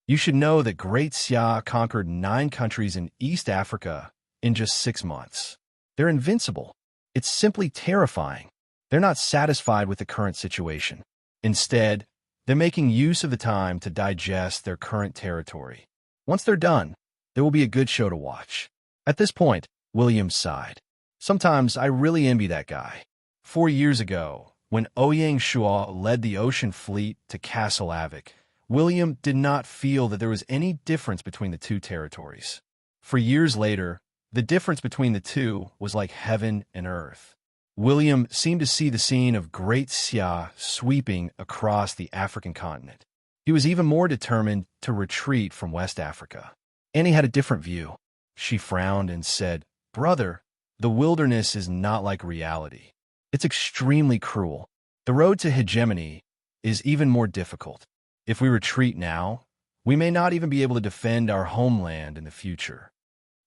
Speaker 1: You should know that Great Xia conquered 9 countries in East Africa in just 6 months. They're invincible. It's simply terrifying. They're not satisfied with the current situation. Instead, they're making use of the time to digest their current territory. Once they're done, there will be a good show to watch. At this point, William sighed. Sometimes I really envy that guy. 4 years ago, when Ouyang Shua led the ocean fleet to Castle Avic, William did not feel that there was any difference between the 2 territories. For years later, the difference between the 2 was like heaven and earth. William seemed to see the scene of Great Xia sweeping across the African continent. He was even more determined to retreat from West Africa. Annie had a different view. She frowned and said, Brother, the wilderness is not like reality. It's extremely cruel. The road to hegemony is even more difficult. If we retreat now, we may not even be able to defend our homeland in the future.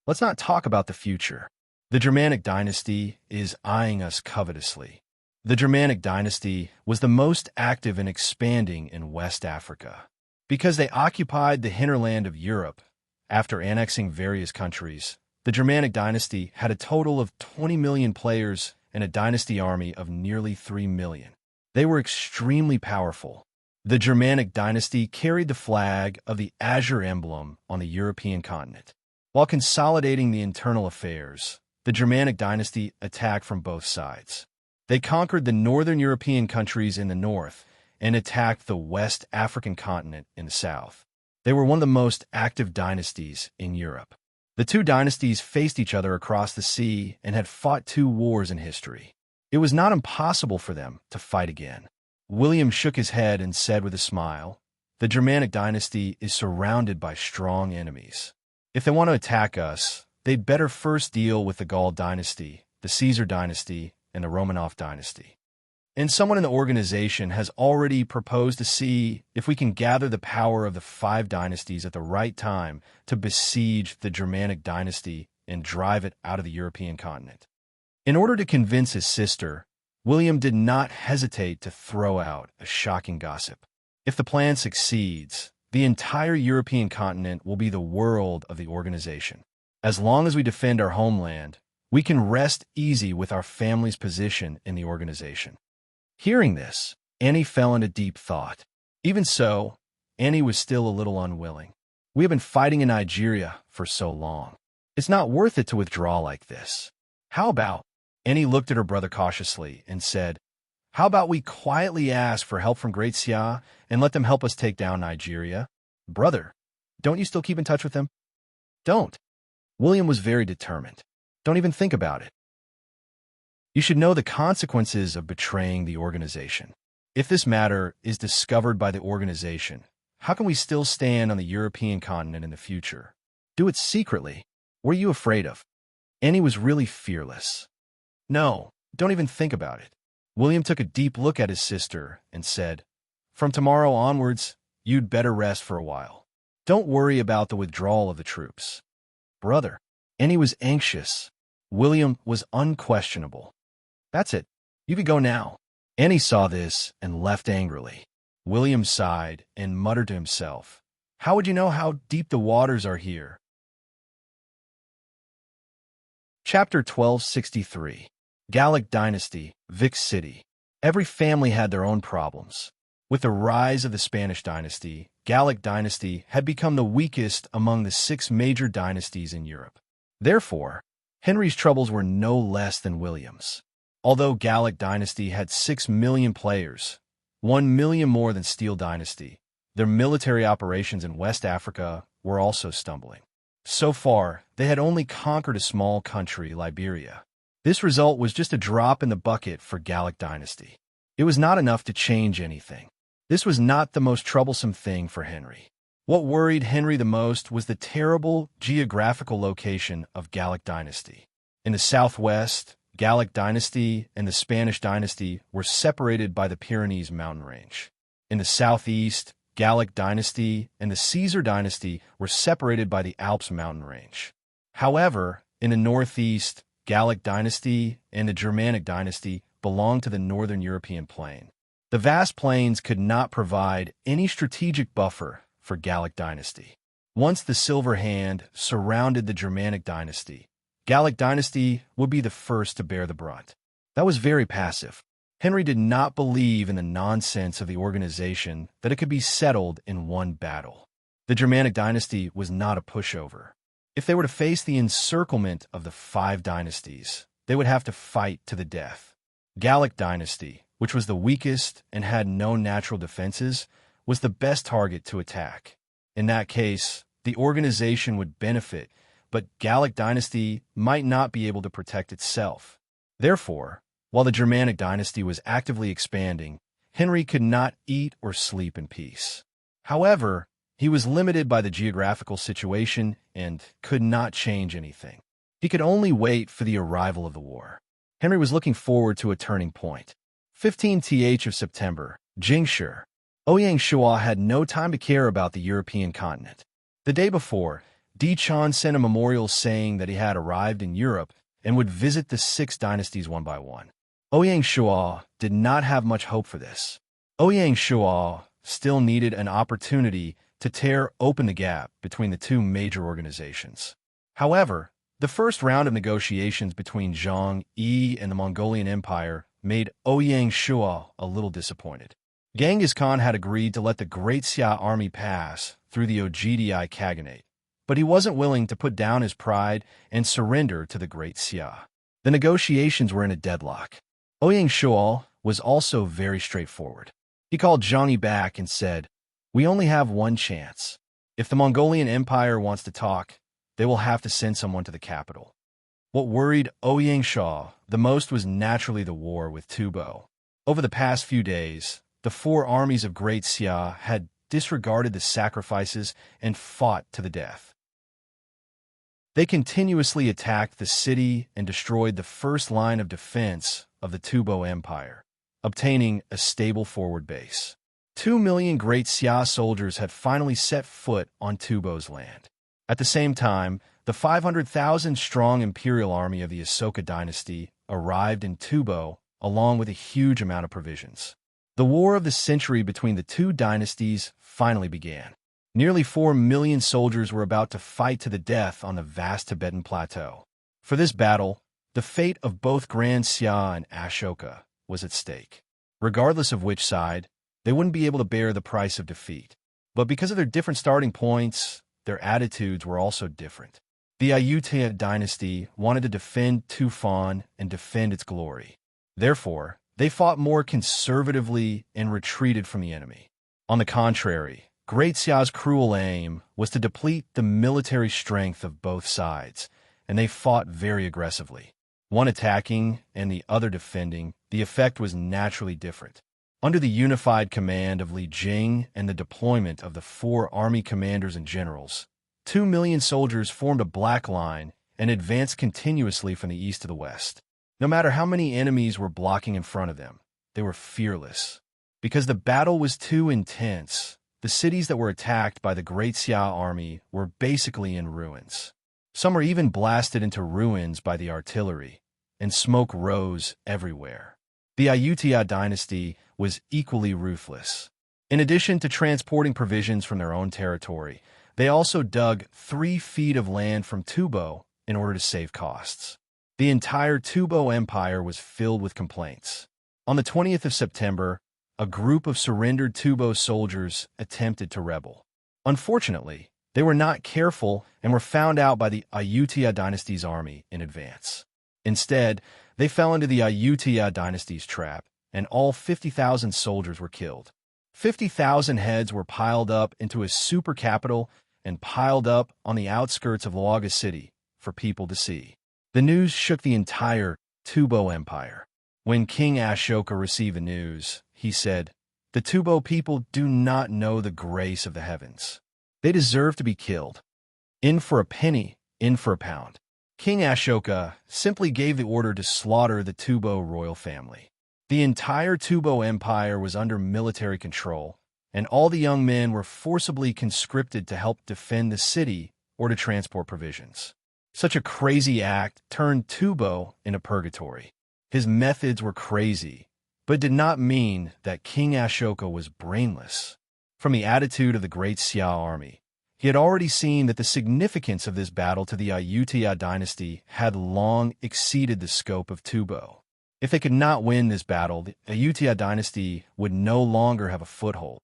Speaker 1: Let's not talk about the future. The Germanic dynasty is eyeing us covetously. The Germanic dynasty was the most active and expanding in West Africa. Because they occupied the hinterland of Europe, after annexing various countries, the Germanic dynasty had a total of 20 million players and a dynasty army of nearly 3 million. They were extremely powerful. The Germanic dynasty carried the flag of the azure emblem on the European continent. While consolidating the internal affairs, the Germanic dynasty attacked from both sides. They conquered the northern European countries in the north and attacked the West African continent in the south. They were one of the most active dynasties in Europe. The two dynasties faced each other across the sea and had fought 2 wars in history. It was not impossible for them to fight again. William shook his head and said with a smile, "The Germanic dynasty is surrounded by strong enemies. If they want to attack us, they'd better first deal with the Gaul dynasty, the Caesar dynasty, and the Romanov dynasty. And someone in the organization has already proposed to see if we can gather the power of the 5 dynasties at the right time to besiege the Germanic dynasty and drive it out of the European continent." In order to convince his sister, William did not hesitate to throw out a shocking gossip. If the plan succeeds, the entire European continent will be the world of the organization. As long as we defend our homeland, we can rest easy with our family's position in the organization. Hearing this, Annie fell into deep thought. Even so, Annie was still a little unwilling. "We have been fighting in Nigeria for so long. It's not worth it to withdraw like this. How about—" Annie looked at her brother cautiously and said, "How about we quietly ask for help from Great Xia and let them help us take down Nigeria?" "Brother, don't you still keep in touch with them?" "Don't." William was very determined. "Don't even think about it. You should know the consequences of betraying the organization. If this matter is discovered by the organization, how can we still stand on the European continent in the future? Do it secretly. What are you afraid of?" Annie was really fearless. "No, don't even think about it." William took a deep look at his sister and said, "From tomorrow onwards, you'd better rest for a while. Don't worry about the withdrawal of the troops." "Brother." Annie was anxious. William was unquestionable. "That's it. You can go now." Annie saw this and left angrily. William sighed and muttered to himself, "How would you know how deep the waters are here?" Chapter 1263. Gallic Dynasty, Vic City. Every family had their own problems. With the rise of the Spanish dynasty, Gallic dynasty had become the weakest among the 6 major dynasties in Europe. Therefore, Henry's troubles were no less than William's. Although Gallic dynasty had 6 million players, 1 million more than Steel dynasty, their military operations in West Africa were also stumbling. So far, they had only conquered a small country, Liberia. This result was just a drop in the bucket for Gallic dynasty. It was not enough to change anything. This was not the most troublesome thing for Henry. What worried Henry the most was the terrible geographical location of Gallic dynasty. In the southwest, Gallic dynasty and the Spanish dynasty were separated by the Pyrenees mountain range. In the southeast, Gallic dynasty and the Caesar dynasty were separated by the Alps mountain range. However, in the northeast, Gallic dynasty and the Germanic dynasty belonged to the northern European plain. The vast plains could not provide any strategic buffer for Gallic dynasty. Once the Silver Hand surrounded the Germanic dynasty, Gallic dynasty would be the first to bear the brunt. That was very passive. Henry did not believe in the nonsense of the organization that it could be settled in one battle. The Germanic dynasty was not a pushover. If they were to face the encirclement of the 5 dynasties, they would have to fight to the death. Gallic dynasty, which was the weakest and had no natural defenses, was the best target to attack. In that case, the organization would benefit, but Gallic dynasty might not be able to protect itself. Therefore, while the Germanic dynasty was actively expanding, Henry could not eat or sleep in peace. However, he was limited by the geographical situation and could not change anything. He could only wait for the arrival of the war. Henry was looking forward to a turning point. 15th of September, Jingshi. Ouyang Shua had no time to care about the European continent. The day before, Di Chan sent a memorial saying that he had arrived in Europe and would visit the 6 dynasties one by one. Ouyang Shua did not have much hope for this. Ouyang Shua still needed an opportunity to tear open the gap between the 2 major organizations. However, the first round of negotiations between Zhang Yi and the Mongolian Empire made Ouyang Shua a little disappointed. Genghis Khan had agreed to let the Great Xia army pass through the Oghidi Khaganate, but he wasn't willing to put down his pride and surrender to the Great Xia. The negotiations were in a deadlock. Ouyang Shual was also very straightforward. He called Zhang Yi back and said, "We only have one chance. If the Mongolian Empire wants to talk, they will have to send someone to the capital." What worried Ouyang Shual the most was naturally the war with Tubo. Over the past few days, the four armies of Great Xia had disregarded the sacrifices and fought to the death. They continuously attacked the city and destroyed the first line of defense of the Tubo Empire, obtaining a stable forward base. 2 million Great Xia soldiers had finally set foot on Tubo's land. At the same time, the 500,000-strong imperial army of the Asoka dynasty arrived in Tubo along with a huge amount of provisions. The war of the century between the two dynasties finally began. Nearly 4 million soldiers were about to fight to the death on the vast Tibetan plateau. For this battle, the fate of both Grand Xia and Ashoka was at stake. Regardless of which side, they wouldn't be able to bear the price of defeat. But because of their different starting points, their attitudes were also different. The Ayutthaya dynasty wanted to defend Tufan and defend its glory. Therefore, they fought more conservatively and retreated from the enemy. On the contrary, Great Xia's cruel aim was to deplete the military strength of both sides, and they fought very aggressively. One attacking and the other defending, the effect was naturally different. Under the unified command of Li Jing and the deployment of the 4 army commanders and generals, 2 million soldiers formed a black line and advanced continuously from the east to the west. No matter how many enemies were blocking in front of them, they were fearless. Because the battle was too intense, the cities that were attacked by the Great Xia army were basically in ruins. Some were even blasted into ruins by the artillery, and smoke rose everywhere. The Ayutthaya dynasty was equally ruthless. In addition to transporting provisions from their own territory, they also dug 3 feet of land from Tubo in order to save costs. The entire Tubo Empire was filled with complaints. On the 20th of September, a group of surrendered Tubo soldiers attempted to rebel. Unfortunately, they were not careful and were found out by the Ayutthaya dynasty's army in advance. Instead, they fell into the Ayutthaya dynasty's trap, and all 50,000 soldiers were killed. 50,000 heads were piled up into a super capital and piled up on the outskirts of Luoga City for people to see. The news shook the entire Tubo Empire. When King Ashoka received the news, he said, "The Tubo people do not know the grace of the heavens. They deserve to be killed. In for a penny, in for a pound." King Ashoka simply gave the order to slaughter the Tubo royal family. The entire Tubo Empire was under military control, and all the young men were forcibly conscripted to help defend the city or to transport provisions. Such a crazy act turned Tubo into purgatory. His methods were crazy, but did not mean that King Ashoka was brainless. From the attitude of the Great Xia army, he had already seen that the significance of this battle to the Ayutthaya dynasty had long exceeded the scope of Tubo. If they could not win this battle, the Ayutthaya dynasty would no longer have a foothold.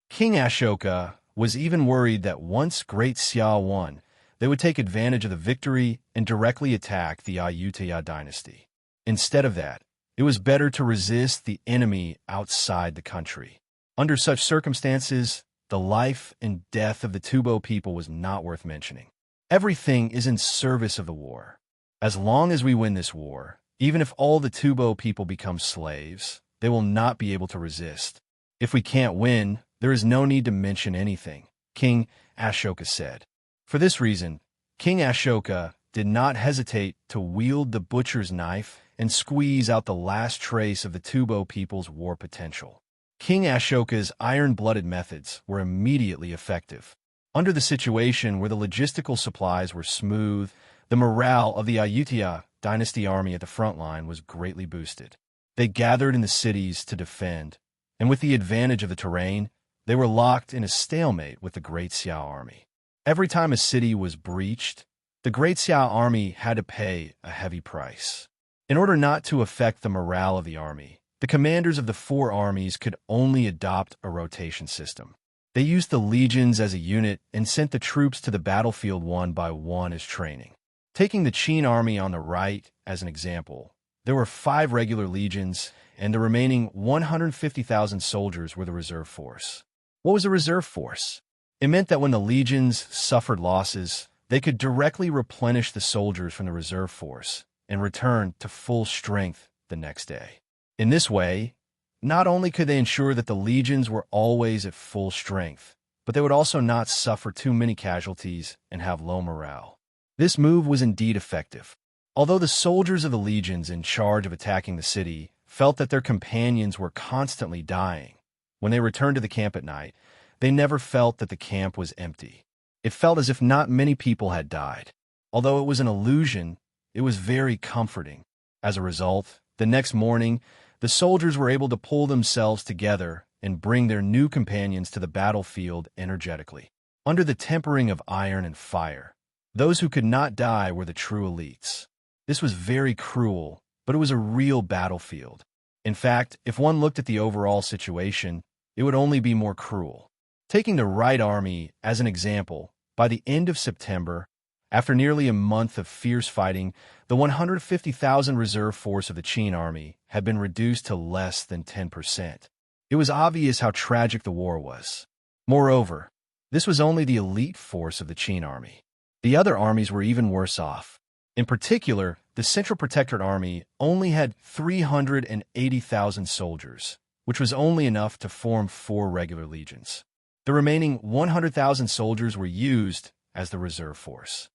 Speaker 1: King Ashoka was even worried that once Great Xia won, they would take advantage of the victory and directly attack the Ayutthaya dynasty. Instead of that, it was better to resist the enemy outside the country. Under such circumstances, the life and death of the Tubo people was not worth mentioning. Everything is in service of the war. As long as we win this war, even if all the Tubo people become slaves, they will not be able to resist. If we can't win, there is no need to mention anything, King Ashoka said. For this reason, King Ashoka did not hesitate to wield the butcher's knife and squeeze out the last trace of the Tubo people's war potential. King Ashoka's iron-blooded methods were immediately effective. Under the situation where the logistical supplies were smooth, the morale of the Ayutthaya dynasty army at the front line was greatly boosted. They gathered in the cities to defend, and with the advantage of the terrain, they were locked in a stalemate with the Great Xia army. Every time a city was breached, the Great Xia army had to pay a heavy price. In order not to affect the morale of the army, the commanders of the 4 armies could only adopt a rotation system. They used the legions as a unit and sent the troops to the battlefield one by one as training. Taking the Qin army on the right as an example, there were 5 regular legions, and the remaining 150,000 soldiers were the reserve force. What was a reserve force? It meant that when the legions suffered losses, they could directly replenish the soldiers from the reserve force and return to full strength the next day. In this way, not only could they ensure that the legions were always at full strength, but they would also not suffer too many casualties and have low morale. This move was indeed effective. Although the soldiers of the legions in charge of attacking the city felt that their companions were constantly dying, when they returned to the camp at night, they never felt that the camp was empty. It felt as if not many people had died. Although it was an illusion, it was very comforting. As a result, the next morning, the soldiers were able to pull themselves together and bring their new companions to the battlefield energetically. Under the tempering of iron and fire, those who could not die were the true elites. This was very cruel, but it was a real battlefield. In fact, if one looked at the overall situation, it would only be more cruel. Taking the Right Army as an example, by the end of September, after nearly a month of fierce fighting, the 150,000 reserve force of the Qin army had been reduced to less than 10%. It was obvious how tragic the war was. Moreover, this was only the elite force of the Qin army. The other armies were even worse off. In particular, the Central Protectorate Army only had 380,000 soldiers, which was only enough to form 4 regular legions. The remaining 100,000 soldiers were used as the reserve force.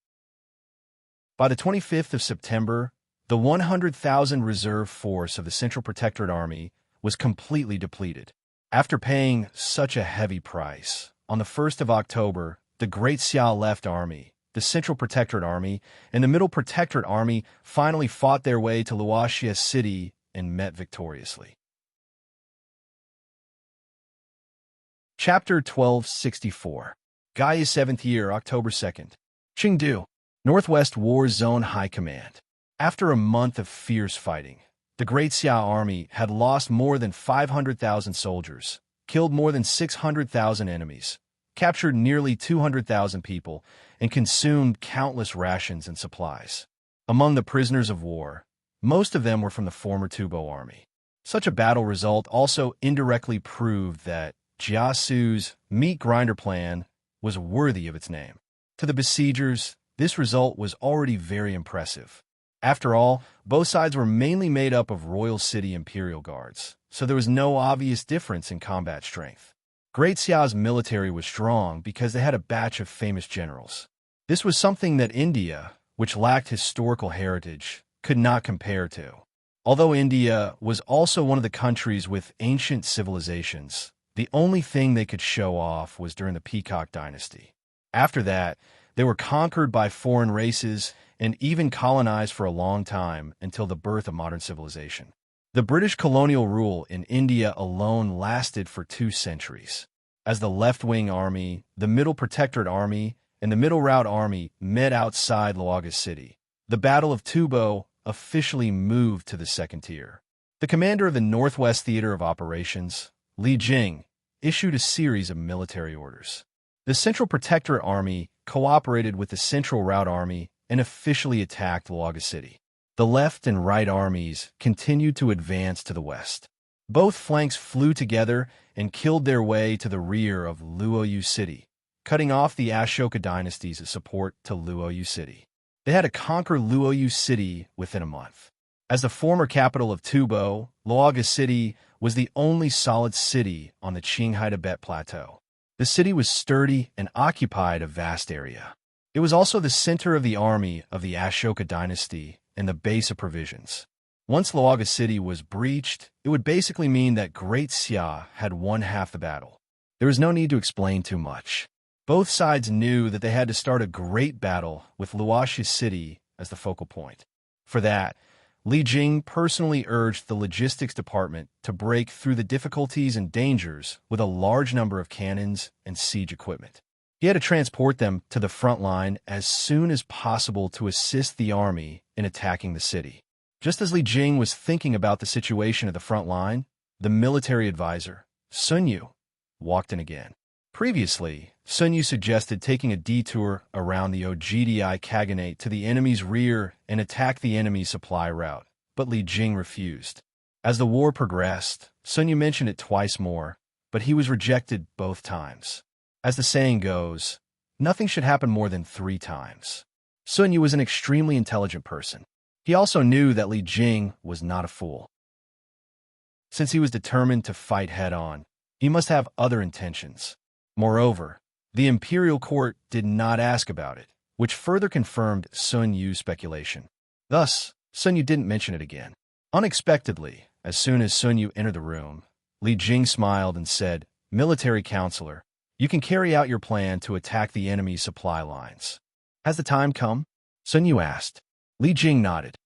Speaker 1: By the 25th of September, the 100,000 reserve force of the Central Protectorate Army was completely depleted. After paying such a heavy price, on the 1st of October, the Great Xia Left Army, the Central Protectorate Army, and the Middle Protectorate Army finally fought their way to Luoxia City and met victoriously. Chapter 1264. Gaia's 7th Year, October 2nd. Chengdu, Northwest War Zone High Command. After a month of fierce fighting, the Great Xia Army had lost more than 500,000 soldiers, killed more than 600,000 enemies, captured nearly 200,000 people, and consumed countless rations and supplies. Among the prisoners of war, most of them were from the former Tubo army. Such a battle result also indirectly proved that Jiasu's meat grinder plan was worthy of its name. To the besiegers, this result was already very impressive. After all, both sides were mainly made up of Royal City Imperial Guards, so there was no obvious difference in combat strength. Great Xia's military was strong because they had a batch of famous generals. This was something that India, which lacked historical heritage, could not compare to. Although India was also one of the countries with ancient civilizations, the only thing they could show off was during the Peacock Dynasty. After that, they were conquered by foreign races and even colonized for a long time until the birth of modern civilization. The British colonial rule in India alone lasted for 2 centuries. As the left-wing army, the Middle Protectorate Army, and the Middle Route Army met outside Luoxia City, the Battle of Tubo officially moved to the 2nd tier. The commander of the Northwest Theater of Operations, Li Jing, issued a series of military orders. The Central Protectorate Army cooperated with the Central Route Army and officially attacked Luoxia City. The left and right armies continued to advance to the west. Both flanks flew together and killed their way to the rear of Luoyu City, cutting off the Ashoka dynasty's support to Luoyu City. They had to conquer Luoyu City within a month. As the former capital of Tubo, Luoxia City was the only solid city on the Qinghai Tibet Plateau. The city was sturdy and occupied a vast area. It was also the center of the army of the Ashoka dynasty and the base of provisions. Once Luoxia City was breached, it would basically mean that Great Xia had won half the battle. There was no need to explain too much. Both sides knew that they had to start a great battle with Luoxia City as the focal point. For that, Li Jing personally urged the logistics department to break through the difficulties and dangers with a large number of cannons and siege equipment. He had to transport them to the front line as soon as possible to assist the army in attacking the city. Just as Li Jing was thinking about the situation at the front line, the military advisor, Sun Yu, walked in again. Previously, Sun Yu suggested taking a detour around the Ogdi Khaganate to the enemy's rear and attack the enemy supply route, but Li Jing refused. As the war progressed, Sun Yu mentioned it twice more, but he was rejected both times. As the saying goes, nothing should happen more than 3 times. Sun Yu was an extremely intelligent person. He also knew that Li Jing was not a fool. Since he was determined to fight head-on, he must have other intentions. Moreover, the imperial court did not ask about it, which further confirmed Sun Yu's speculation. Thus, Sun Yu didn't mention it again. Unexpectedly, as soon as Sun Yu entered the room, Li Jing smiled and said, "Military counselor, you can carry out your plan to attack the enemy's supply lines. Has the time come?" Sun Yu asked. Li Jing nodded.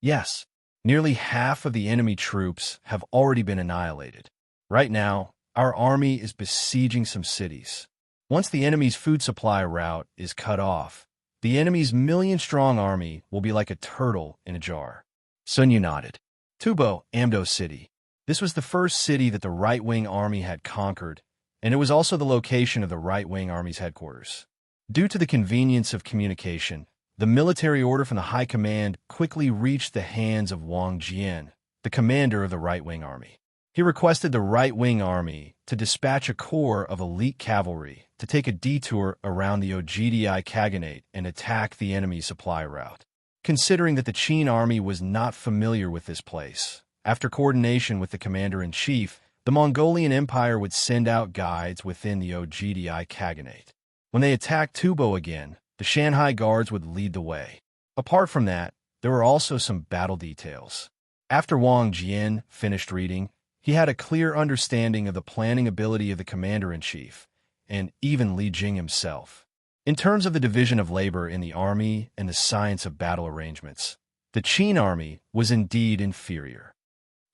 Speaker 1: Yes, nearly half of the enemy troops have already been annihilated. Right now, our army is besieging some cities. Once the enemy's food supply route is cut off, the enemy's million-strong army will be like a turtle in a jar. Sun Yu nodded. Tubo, Amdo City. This was the first city that the right-wing army had conquered, and it was also the location of the right-wing army's headquarters. Due to the convenience of communication, the military order from the High Command quickly reached the hands of Wang Jian, the commander of the right-wing army. He requested the right-wing army to dispatch a corps of elite cavalry to take a detour around the Ogdi Khaganate and attack the enemy supply route. Considering that the Qin army was not familiar with this place, after coordination with the commander-in-chief, the Mongolian Empire would send out guides within the Ogdi Khaganate. When they attacked Tubo again, the Shanghai Guards would lead the way. Apart from that, there were also some battle details. After Wang Jian finished reading, he had a clear understanding of the planning ability of the commander-in-chief, and even Li Jing himself. In terms of the division of labor in the army and the science of battle arrangements, the Qin army was indeed inferior.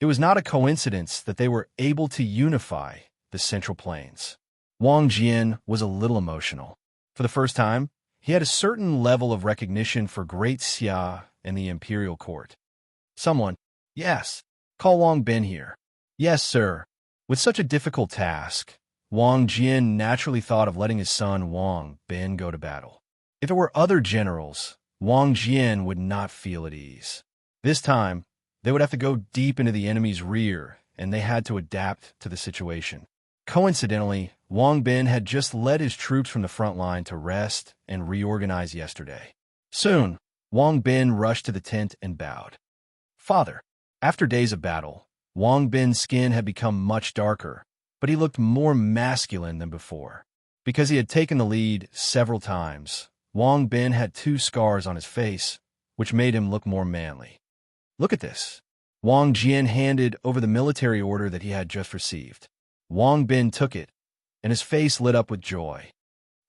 Speaker 1: It was not a coincidence that they were able to unify the Central Plains. Wang Jian was a little emotional. For the first time, he had a certain level of recognition for Great Xia and the imperial court. Someone, yes, call Wang Bin here. Yes, sir. With such a difficult task, Wang Jian naturally thought of letting his son Wang Bin go to battle. If it were other generals, Wang Jian would not feel at ease. This time, they would have to go deep into the enemy's rear, and they had to adapt to the situation. Coincidentally, Wang Bin had just led his troops from the front line to rest and reorganize yesterday. Soon, Wang Bin rushed to the tent and bowed. Father. After days of battle, Wang Bin's skin had become much darker, but he looked more masculine than before. Because he had taken the lead several times, Wang Bin had 2 scars on his face, which made him look more manly. Look at this. Wang Jian handed over the military order that he had just received. Wang Bin took it, and his face lit up with joy.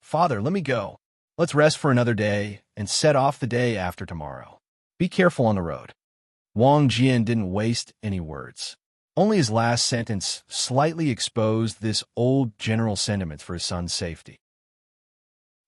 Speaker 1: Father, let me go. Let's rest for another day and set off the day after tomorrow. Be careful on the road. Wang Jian didn't waste any words. Only his last sentence slightly exposed this old general's sentiments for his son's safety.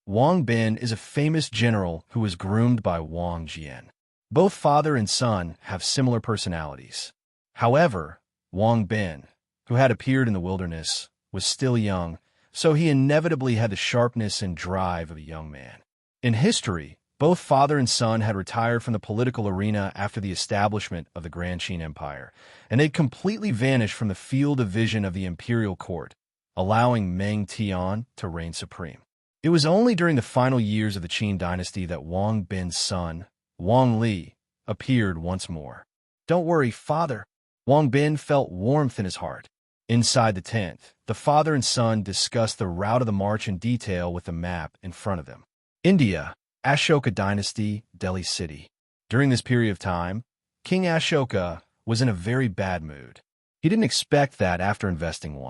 Speaker 1: Wang Bin is a famous general who was groomed by Wang Jian. Both father and son have similar personalities. However, Wang Bin, who had appeared in the wilderness, was still young, so he inevitably had the sharpness and drive of a young man. In history, both father and son had retired from the political arena after the establishment of the Grand Qin Empire, and they'd completely vanished from the field of vision of the imperial court, allowing Meng Tian to reign supreme. It was only during the final years of the Qin dynasty that Wang Bin's son, Wang Li, appeared once more. Don't worry, father. Wang Bin felt warmth in his heart. Inside the tent, the father and son discussed the route of the march in detail with the map in front of them. India, Ashoka Dynasty, Delhi City. During this period of time, King Ashoka was in a very bad mood. He didn't expect that after investing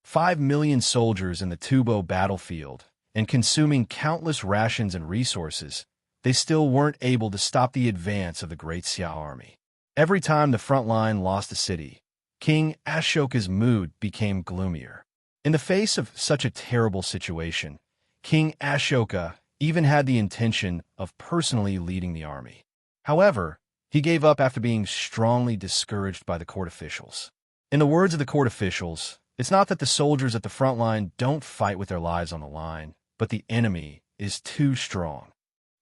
Speaker 1: 5 million soldiers in the Tubo battlefield and consuming countless rations and resources, they still weren't able to stop the advance of the Great Xia army. Every time the front line lost a city, King Ashoka's mood became gloomier. In the face of such a terrible situation, King Ashoka even had the intention of personally leading the army. However, he gave up after being strongly discouraged by the court officials. In the words of the court officials, It's not that the soldiers at the front line don't fight with their lives on the line, but the enemy is too strong.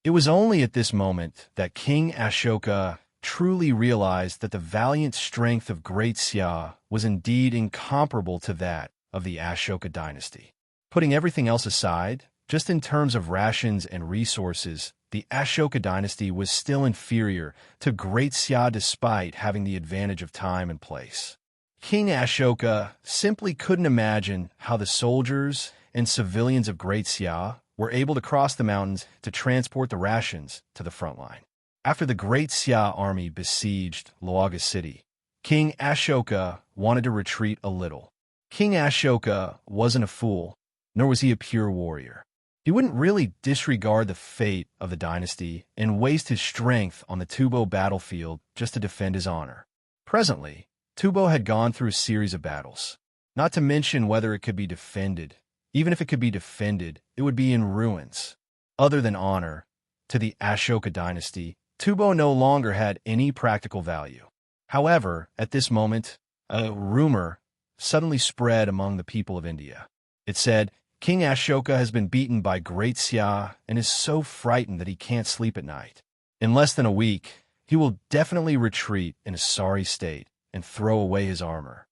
Speaker 1: It was only at this moment that King Ashoka truly realized that the valiant strength of Great Xia was indeed incomparable to that of the Ashoka dynasty. Putting everything else aside, just in terms of rations and resources, the Ashoka dynasty was still inferior to Great Xia despite having the advantage of time and place. King Ashoka simply couldn't imagine how the soldiers and civilians of Great Xia were able to cross the mountains to transport the rations to the front line. After the Great Xia army besieged Luoga city, King Ashoka wanted to retreat a little. King Ashoka wasn't a fool, nor was he a pure warrior. He wouldn't really disregard the fate of the dynasty and waste his strength on the Tubo battlefield just to defend his honor. Presently, Tubo had gone through a series of battles, not to mention whether it could be defended. Even if it could be defended, it would be in ruins. Other than honor, to the Ashoka dynasty, Tubo no longer had any practical value. However, at this moment, a rumor suddenly spread among the people of India. It said, King Ashoka has been beaten by Great Xia and is so frightened that he can't sleep at night. In less than a week, he will definitely retreat in a sorry state and throw away his armor.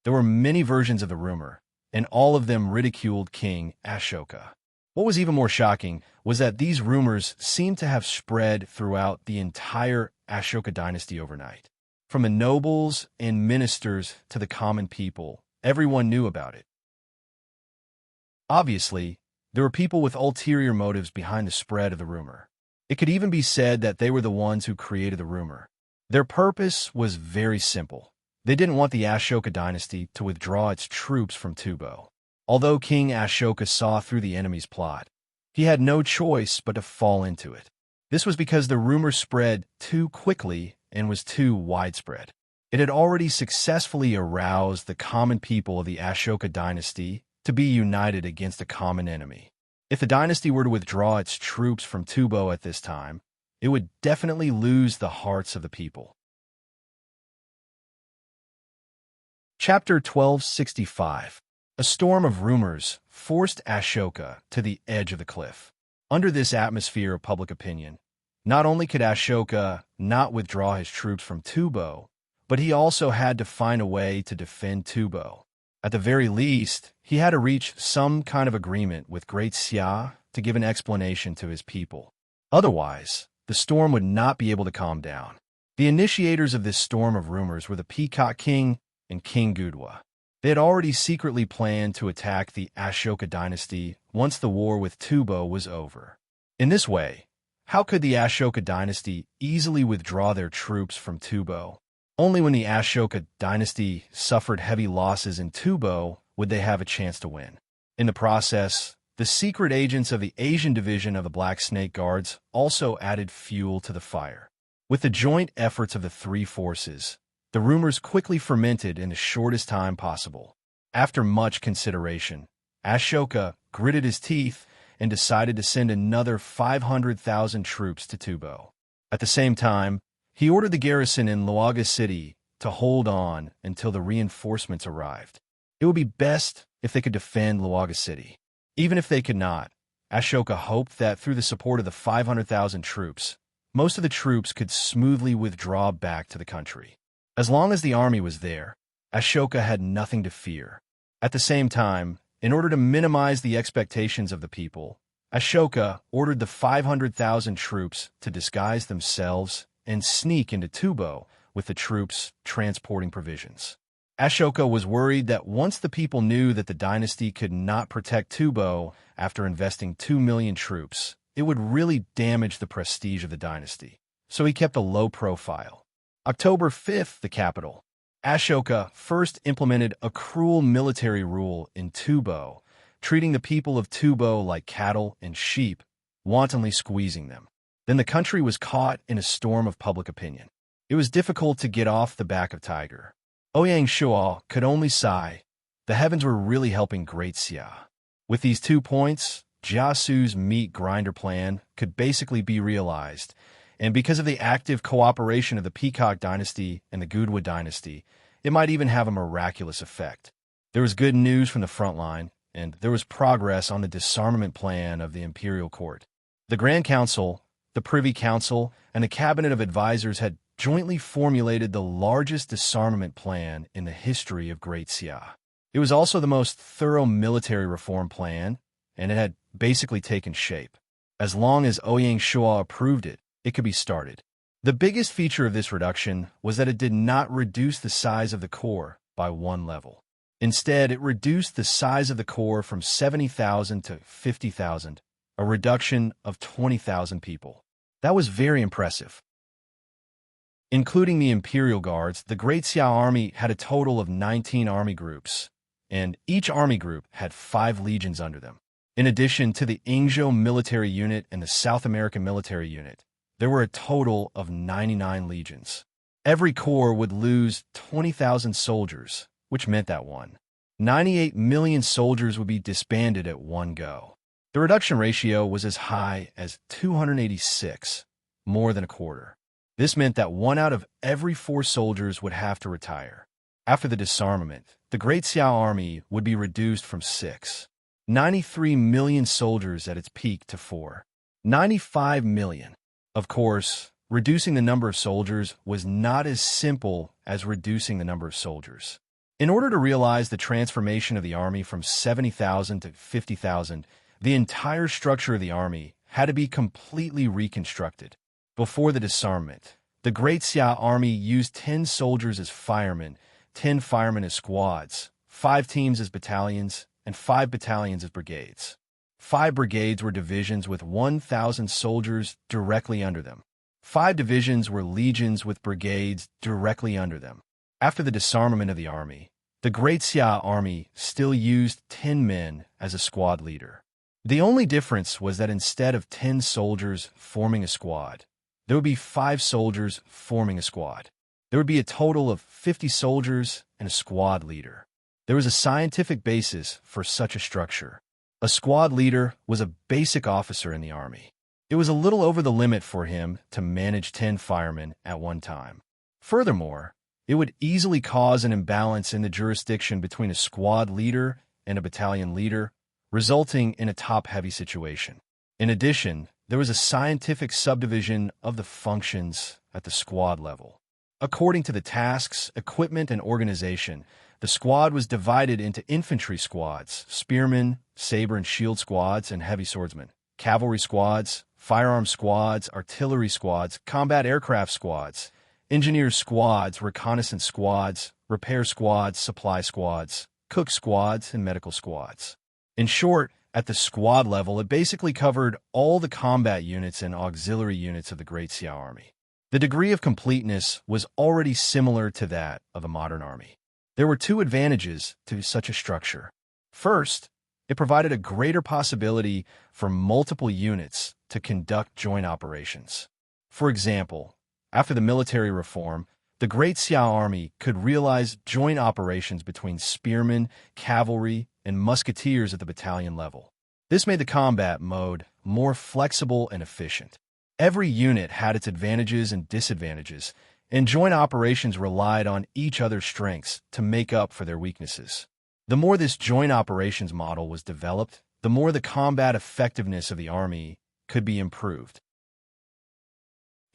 Speaker 1: There were many versions of the rumor, and all of them ridiculed King Ashoka. What was even more shocking was that these rumors seemed to have spread throughout the entire Ashoka dynasty overnight. From the nobles and ministers to the common people, everyone knew about it. Obviously, there were people with ulterior motives behind the spread of the rumor. It could even be said that they were the ones who created the rumor. Their purpose was very simple. They didn't want the Ashoka dynasty to withdraw its troops from Tubo. Although King Ashoka saw through the enemy's plot, he had no choice but to fall into it. This was because the rumor spread too quickly and was too widespread. It had already successfully aroused the common people of the Ashoka dynasty to be united against a common enemy. If the dynasty were to withdraw its troops from Tubo at this time, it would definitely lose the hearts of the people. Chapter 1265. A storm of rumors forced Ashoka to the edge of the cliff. Under this atmosphere of public opinion, not only could Ashoka not withdraw his troops from Tubo, but he also had to find a way to defend Tubo. At the very least, he had to reach some kind of agreement with Great Xia to give an explanation to his people. Otherwise, the storm would not be able to calm down. The initiators of this storm of rumors were the Peacock King and King Gudwa. They had already secretly planned to attack the Ashoka dynasty once the war with Tubo was over. In this way, how could the Ashoka dynasty easily withdraw their troops from Tubo? Only when the Ashoka dynasty suffered heavy losses in Tubo would they have a chance to win. In the process, the secret agents of the Asian division of the Black Snake Guards also added fuel to the fire. With the joint efforts of the three forces, the rumors quickly fermented in the shortest time possible. After much consideration, Ashoka gritted his teeth and decided to send another 500,000 troops to Tubo. At the same time, he ordered the garrison in Luoga city to hold on until the reinforcements arrived. It would be best if they could defend Luoga city. Even if they could not, Ashoka hoped that through the support of the 500,000 troops, most of the troops could smoothly withdraw back to the country. As long as the army was there, Ashoka had nothing to fear. At the same time, in order to minimize the expectations of the people, Ashoka ordered the 500,000 troops to disguise themselves and sneak into Tubo with the troops transporting provisions. Ashoka was worried that once the people knew that the dynasty could not protect Tubo after investing 2 million troops, it would really damage the prestige of the dynasty. So he kept a low profile. October 5th, the capital. Ashoka first implemented a cruel military rule in Tubo, treating the people of Tubo like cattle and sheep, wantonly squeezing them. Then the country was caught in a storm of public opinion. It was difficult to get off the back of Tiger. Ouyang Shuo could only sigh. The heavens were really helping Great Xia. With these 2 points, Jiasu's meat grinder plan could basically be realized, and because of the active cooperation of the Peacock dynasty and the Gudwa dynasty, it might even have a miraculous effect. There was good news from the front line, and there was progress on the disarmament plan of the imperial court. The Grand Council, the Privy Council, and the Cabinet of Advisors had jointly formulated the largest disarmament plan in the history of Great Xia. It was also the most thorough military reform plan, and it had basically taken shape. As long as Ouyang Shua approved it, it could be started. The biggest feature of this reduction was that it did not reduce the size of the corps by one level. Instead, it reduced the size of the corps from 70,000 to 50,000, a reduction of 20,000 people. That was very impressive. Including the Imperial Guards, the Great Xia Army had a total of 19 army groups, and each army group had 5 legions under them. In addition to the Ingzhou military unit and the South American military unit, there were a total of 99 legions. Every corps would lose 20,000 soldiers, which meant that 98 million soldiers would be disbanded at one go. The reduction ratio was as high as 286, more than a quarter. This meant that 1 out of every 4 soldiers would have to retire. After the disarmament, the Great Xia Army would be reduced from 93 million soldiers at its peak to 95 million. Of course, reducing the number of soldiers was not as simple as reducing the number of soldiers. In order to realize the transformation of the army from 70,000 to 50,000, the entire structure of the army had to be completely reconstructed. Before the disarmament, the Great Xia Army used 10 soldiers as firemen, 10 firemen as squads, 5 teams as battalions, and 5 battalions as brigades. 5 brigades were divisions with 1,000 soldiers directly under them. 5 divisions were legions with brigades directly under them. After the disarmament of the army, the Great Xia Army still used 10 men as a squad leader. The only difference was that instead of 10 soldiers forming a squad, there would be 5 soldiers forming a squad. There would be a total of 50 soldiers and a squad leader. There was a scientific basis for such a structure. A squad leader was a basic officer in the army. It was a little over the limit for him to manage 10 firemen at one time. Furthermore, it would easily cause an imbalance in the jurisdiction between a squad leader and a battalion leader, resulting in a top-heavy situation. In addition, there was a scientific subdivision of the functions at the squad level. According to the tasks, equipment, and organization, the squad was divided into infantry squads, spearmen, saber and shield squads, and heavy swordsmen, cavalry squads, firearm squads, artillery squads, combat aircraft squads, engineers squads, reconnaissance squads, repair squads, supply squads, cook squads, and medical squads. In short, at the squad level, it basically covered all the combat units and auxiliary units of the Great Xia Army. The degree of completeness was already similar to that of a modern army. There were 2 advantages to such a structure. First, it provided a greater possibility for multiple units to conduct joint operations. For example, after the military reform, the Great Xia Army could realize joint operations between spearmen, cavalry, and musketeers at the battalion level. This made the combat mode more flexible and efficient. Every unit had its advantages and disadvantages, and joint operations relied on each other's strengths to make up for their weaknesses. The more this joint operations model was developed, the more the combat effectiveness of the army could be improved.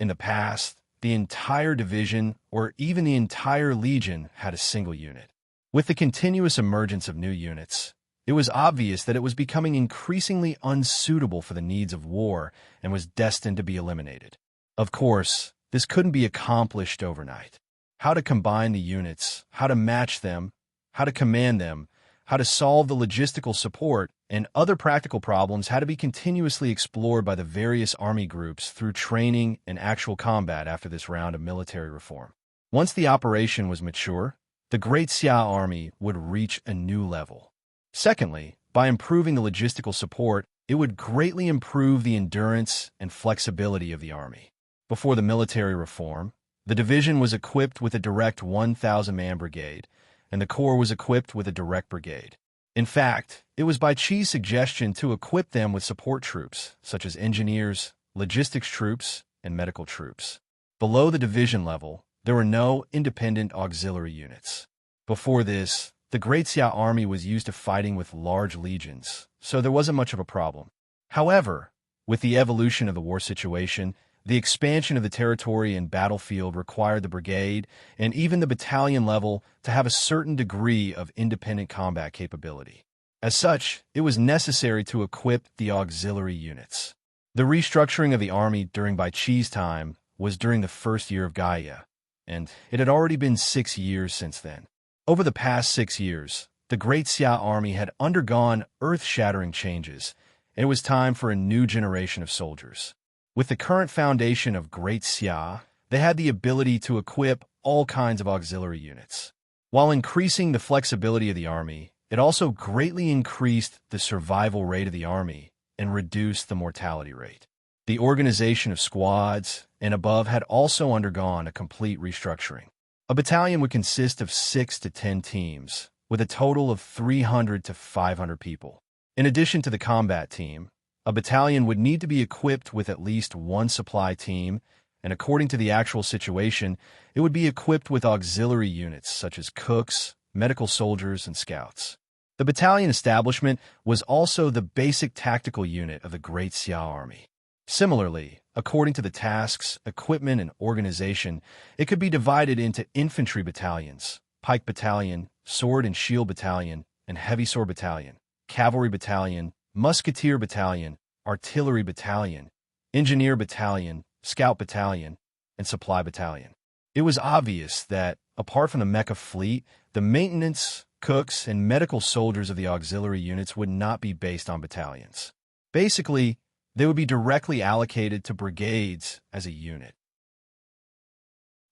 Speaker 1: In the past, the entire division or even the entire legion had a single unit. With the continuous emergence of new units, it was obvious that it was becoming increasingly unsuitable for the needs of war and was destined to be eliminated. Of course, this couldn't be accomplished overnight. How to combine the units, how to match them, how to command them, how to solve the logistical support, and other practical problems had to be continuously explored by the various army groups through training and actual combat after this round of military reform. Once the operation was mature, the Great Xia Army would reach a new level. Secondly, by improving the logistical support, it would greatly improve the endurance and flexibility of the army. Before the military reform, the division was equipped with a direct 1,000-man brigade, and the corps was equipped with a direct brigade. In fact, it was by Qi's suggestion to equip them with support troops, such as engineers, logistics troops, and medical troops. Below the division level, there were no independent auxiliary units. Before this, the Great Xia army was used to fighting with large legions, so there wasn't much of a problem. However, with the evolution of the war situation, the expansion of the territory and battlefield required the brigade and even the battalion level to have a certain degree of independent combat capability. As such, it was necessary to equip the auxiliary units. The restructuring of the army during Bai Qi's time was during the first year of Gaia, and it had already been 6 years since then. Over the past 6 years, the Great Xia army had undergone earth-shattering changes, and it was time for a new generation of soldiers. With the current foundation of Great Xia, they had the ability to equip all kinds of auxiliary units. While increasing the flexibility of the army, it also greatly increased the survival rate of the army and reduced the mortality rate. The organization of squads and above had also undergone a complete restructuring. A battalion would consist of 6 to 10 teams, with a total of 300 to 500 people. In addition to the combat team, a battalion would need to be equipped with at least one supply team, and according to the actual situation, it would be equipped with auxiliary units such as cooks, medical soldiers, and scouts. The battalion establishment was also the basic tactical unit of the Great Xia army. Similarly, according to the tasks, equipment, and organization, it could be divided into infantry battalions, pike battalion, sword and shield battalion, and heavy sword battalion, cavalry battalion, musketeer battalion, artillery battalion, engineer battalion, scout battalion, and supply battalion. It was obvious that, apart from the mecha fleet, the maintenance, cooks, and medical soldiers of the auxiliary units would not be based on battalions. Basically, they would be directly allocated to brigades as a unit.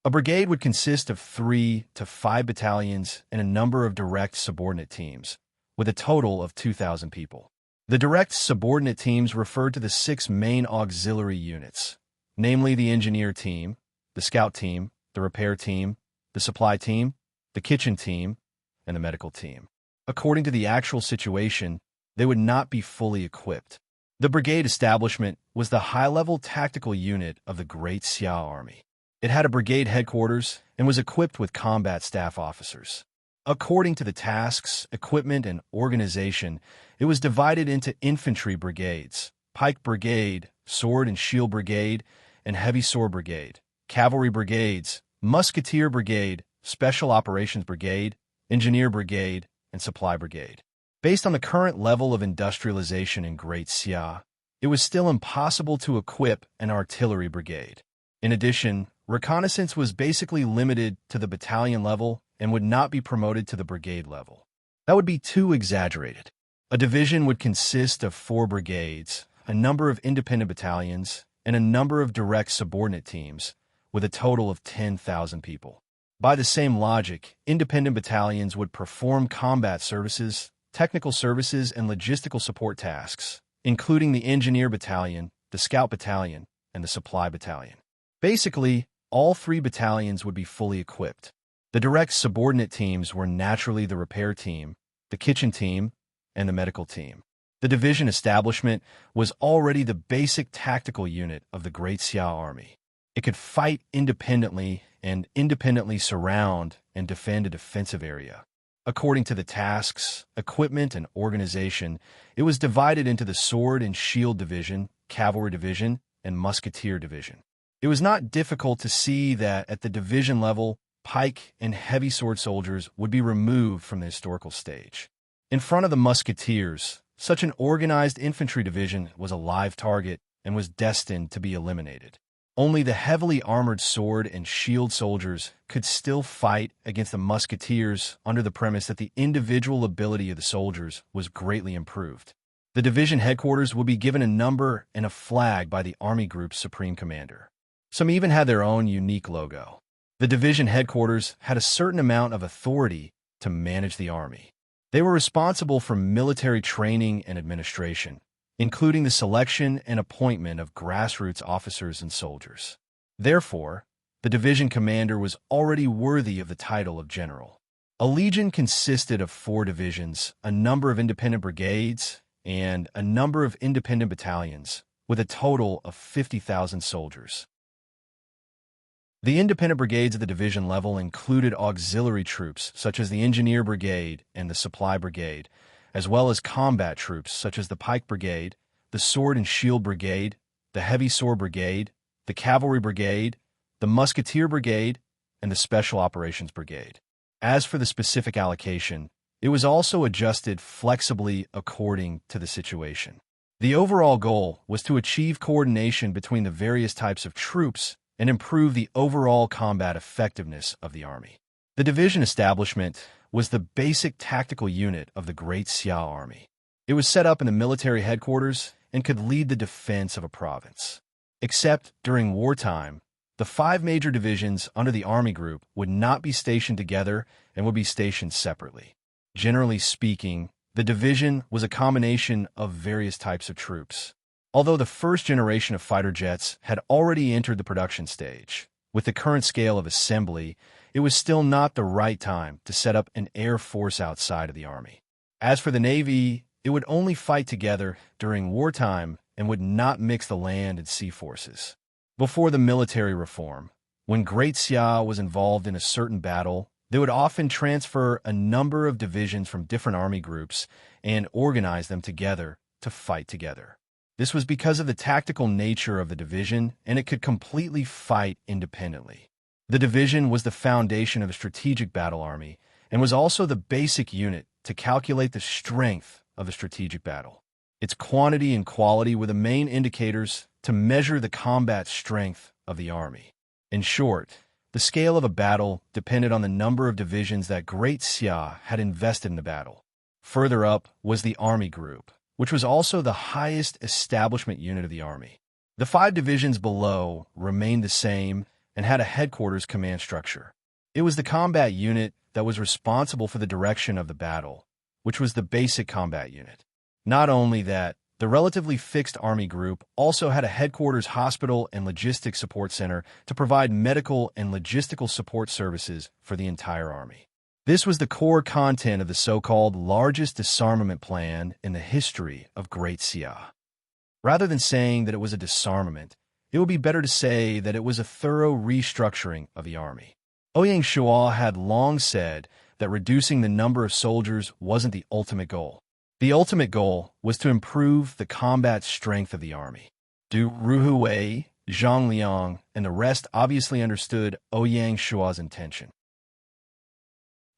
Speaker 1: A brigade would consist of 3 to 5 battalions and a number of direct subordinate teams, with a total of 2,000 people. The direct subordinate teams referred to the 6 main auxiliary units, namely the engineer team, the scout team, the repair team, the supply team, the kitchen team, and the medical team. According to the actual situation, they would not be fully equipped. The brigade establishment was the high-level tactical unit of the Great Xia army. It had a brigade headquarters and was equipped with combat staff officers. According to the tasks, equipment, and organization, it was divided into infantry brigades, pike brigade, sword and shield brigade, and heavy sword brigade, cavalry brigades, musketeer brigade, special operations brigade, engineer brigade, and supply brigade. Based on the current level of industrialization in Great Xia, it was still impossible to equip an artillery brigade. In addition, reconnaissance was basically limited to the battalion level and would not be promoted to the brigade level. That would be too exaggerated. A division would consist of 4 brigades, a number of independent battalions, and a number of direct subordinate teams, with a total of 10,000 people. By the same logic, independent battalions would perform combat services, technical services, and logistical support tasks, including the engineer battalion, the scout battalion, and the supply battalion. Basically, all 3 battalions would be fully equipped. The direct subordinate teams were naturally the repair team, the kitchen team, and the medical team. The division establishment was already the basic tactical unit of the Great Xia army. It could fight independently and independently surround and defend a defensive area. According to the tasks, equipment, and organization, it was divided into the sword and shield division, cavalry division, and musketeer division. It was not difficult to see that at the division level, pike and heavy sword soldiers would be removed from the historical stage. In front of the musketeers, such an organized infantry division was a live target and was destined to be eliminated. Only the heavily armored sword and shield soldiers could still fight against the musketeers under the premise that the individual ability of the soldiers was greatly improved. The division headquarters would be given a number and a flag by the army group's supreme commander. Some even had their own unique logo. The division headquarters had a certain amount of authority to manage the army. They were responsible for military training and administration, including the selection and appointment of grassroots officers and soldiers. Therefore, the division commander was already worthy of the title of general. A legion consisted of 4 divisions, a number of independent brigades, and a number of independent battalions, with a total of 50,000 soldiers. The independent brigades at the division level included auxiliary troops such as the Engineer Brigade and the Supply Brigade, as well as combat troops such as the Pike Brigade, the Sword and Shield Brigade, the Heavy Sword Brigade, the Cavalry Brigade, the Musketeer Brigade, and the Special Operations Brigade. As for the specific allocation, it was also adjusted flexibly according to the situation. The overall goal was to achieve coordination between the various types of troops and improve the overall combat effectiveness of the army. The division establishment was the basic tactical unit of the Great Xia Army. It was set up in the military headquarters and could lead the defense of a province. Except during wartime, the 5 major divisions under the army group would not be stationed together and would be stationed separately. Generally speaking, the division was a combination of various types of troops. Although the first generation of fighter jets had already entered the production stage, with the current scale of assembly, it was still not the right time to set up an air force outside of the army. As for the Navy, it would only fight together during wartime and would not mix the land and sea forces. Before the military reform, when Great Xia was involved in a certain battle, they would often transfer a number of divisions from different army groups and organize them together to fight together. This was because of the tactical nature of the division, and it could completely fight independently. The division was the foundation of a strategic battle army and was also the basic unit to calculate the strength of a strategic battle. Its quantity and quality were the main indicators to measure the combat strength of the army. In short, the scale of a battle depended on the number of divisions that Great Xia had invested in the battle. Further up was the army group, which was also the highest establishment unit of the army. The 5 divisions below remained the same and had a headquarters command structure. It was the combat unit that was responsible for the direction of the battle, which was the basic combat unit. Not only that, the relatively fixed army group also had a headquarters hospital and logistics support center to provide medical and logistical support services for the entire army. This was the core content of the so-called largest disarmament plan in the history of Great Xia. Rather than saying that it was a disarmament, it would be better to say that it was a thorough restructuring of the army. Ouyang Shua had long said that reducing the number of soldiers wasn't the ultimate goal. The ultimate goal was to improve the combat strength of the army. Du Ruhui, Zhang Liang, and the rest obviously understood Ouyang Shua's intention.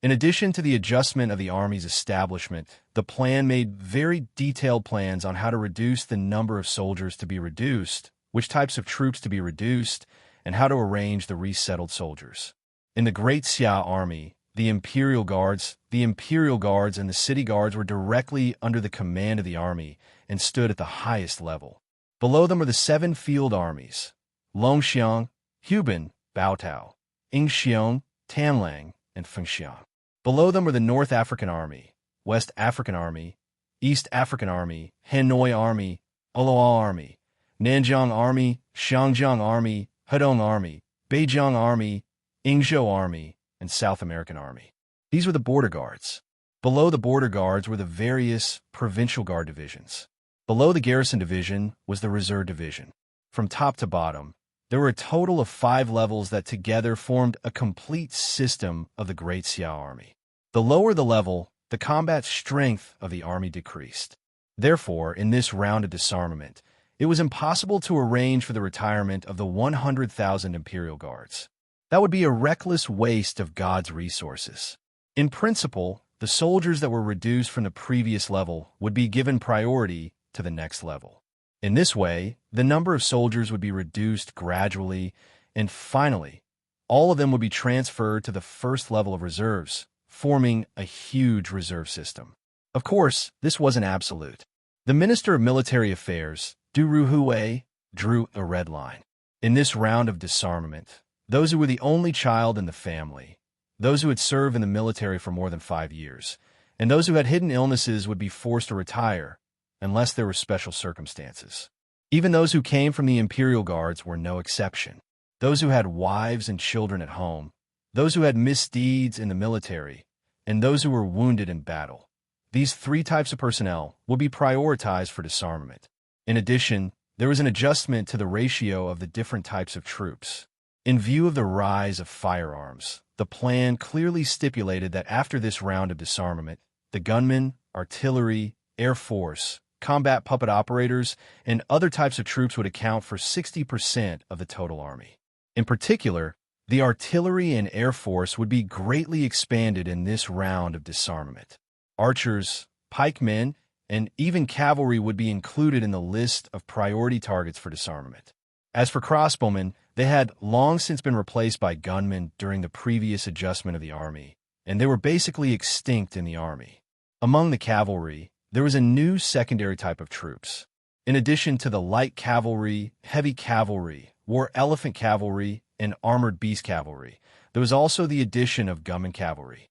Speaker 1: In addition to the adjustment of the army's establishment, the plan made very detailed plans on how to reduce the number of soldiers to be reduced, which types of troops to be reduced, and how to arrange the resettled soldiers. In the Great Xia Army, the Imperial Guards, and the City Guards were directly under the command of the army and stood at the highest level. Below them were the 7 field armies: Longxiang, Hubin, Baotao, Yingxiong, Tanlang, and Fengxiang. Below them were the North African Army, West African Army, East African Army, Hanoi Army, Oloa Army, Nanjiang Army, Xiangjiang Army, Hedong Army, Beijing Army, Yingzhou Army, and South American Army. These were the border guards. Below the border guards were the various provincial guard divisions. Below the garrison division was the reserve division. From top to bottom, there were a total of 5 levels that together formed a complete system of the Great Xia Army. The lower the level, the combat strength of the army decreased. Therefore, in this round of disarmament, it was impossible to arrange for the retirement of the 100,000 Imperial Guards. That would be a reckless waste of God's resources. In principle, the soldiers that were reduced from the previous level would be given priority to the next level. In this way, the number of soldiers would be reduced gradually, and finally, all of them would be transferred to the first level of reserves, forming a huge reserve system. Of course, this wasn't absolute. The Minister of Military Affairs, Du Ruhui, drew a red line. In this round of disarmament, those who were the only child in the family, those who had served in the military for more than 5 years, and those who had hidden illnesses would be forced to retire, unless there were special circumstances. Even those who came from the Imperial Guards were no exception. Those who had wives and children at home, those who had misdeeds in the military, and those who were wounded in battle. These 3 types of personnel would be prioritized for disarmament. In addition, there was an adjustment to the ratio of the different types of troops. In view of the rise of firearms, the plan clearly stipulated that after this round of disarmament, the gunmen, artillery, air force, combat puppet operators, and other types of troops would account for 60% of the total army. In particular, the artillery and air force would be greatly expanded in this round of disarmament. Archers, pikemen, and even cavalry would be included in the list of priority targets for disarmament. As for crossbowmen, they had long since been replaced by gunmen during the previous adjustment of the army, and they were basically extinct in the army. Among the cavalry, there was a new secondary type of troops. In addition to the light cavalry, heavy cavalry, war elephant cavalry, and armored beast cavalry, there was also the addition of gunman cavalry.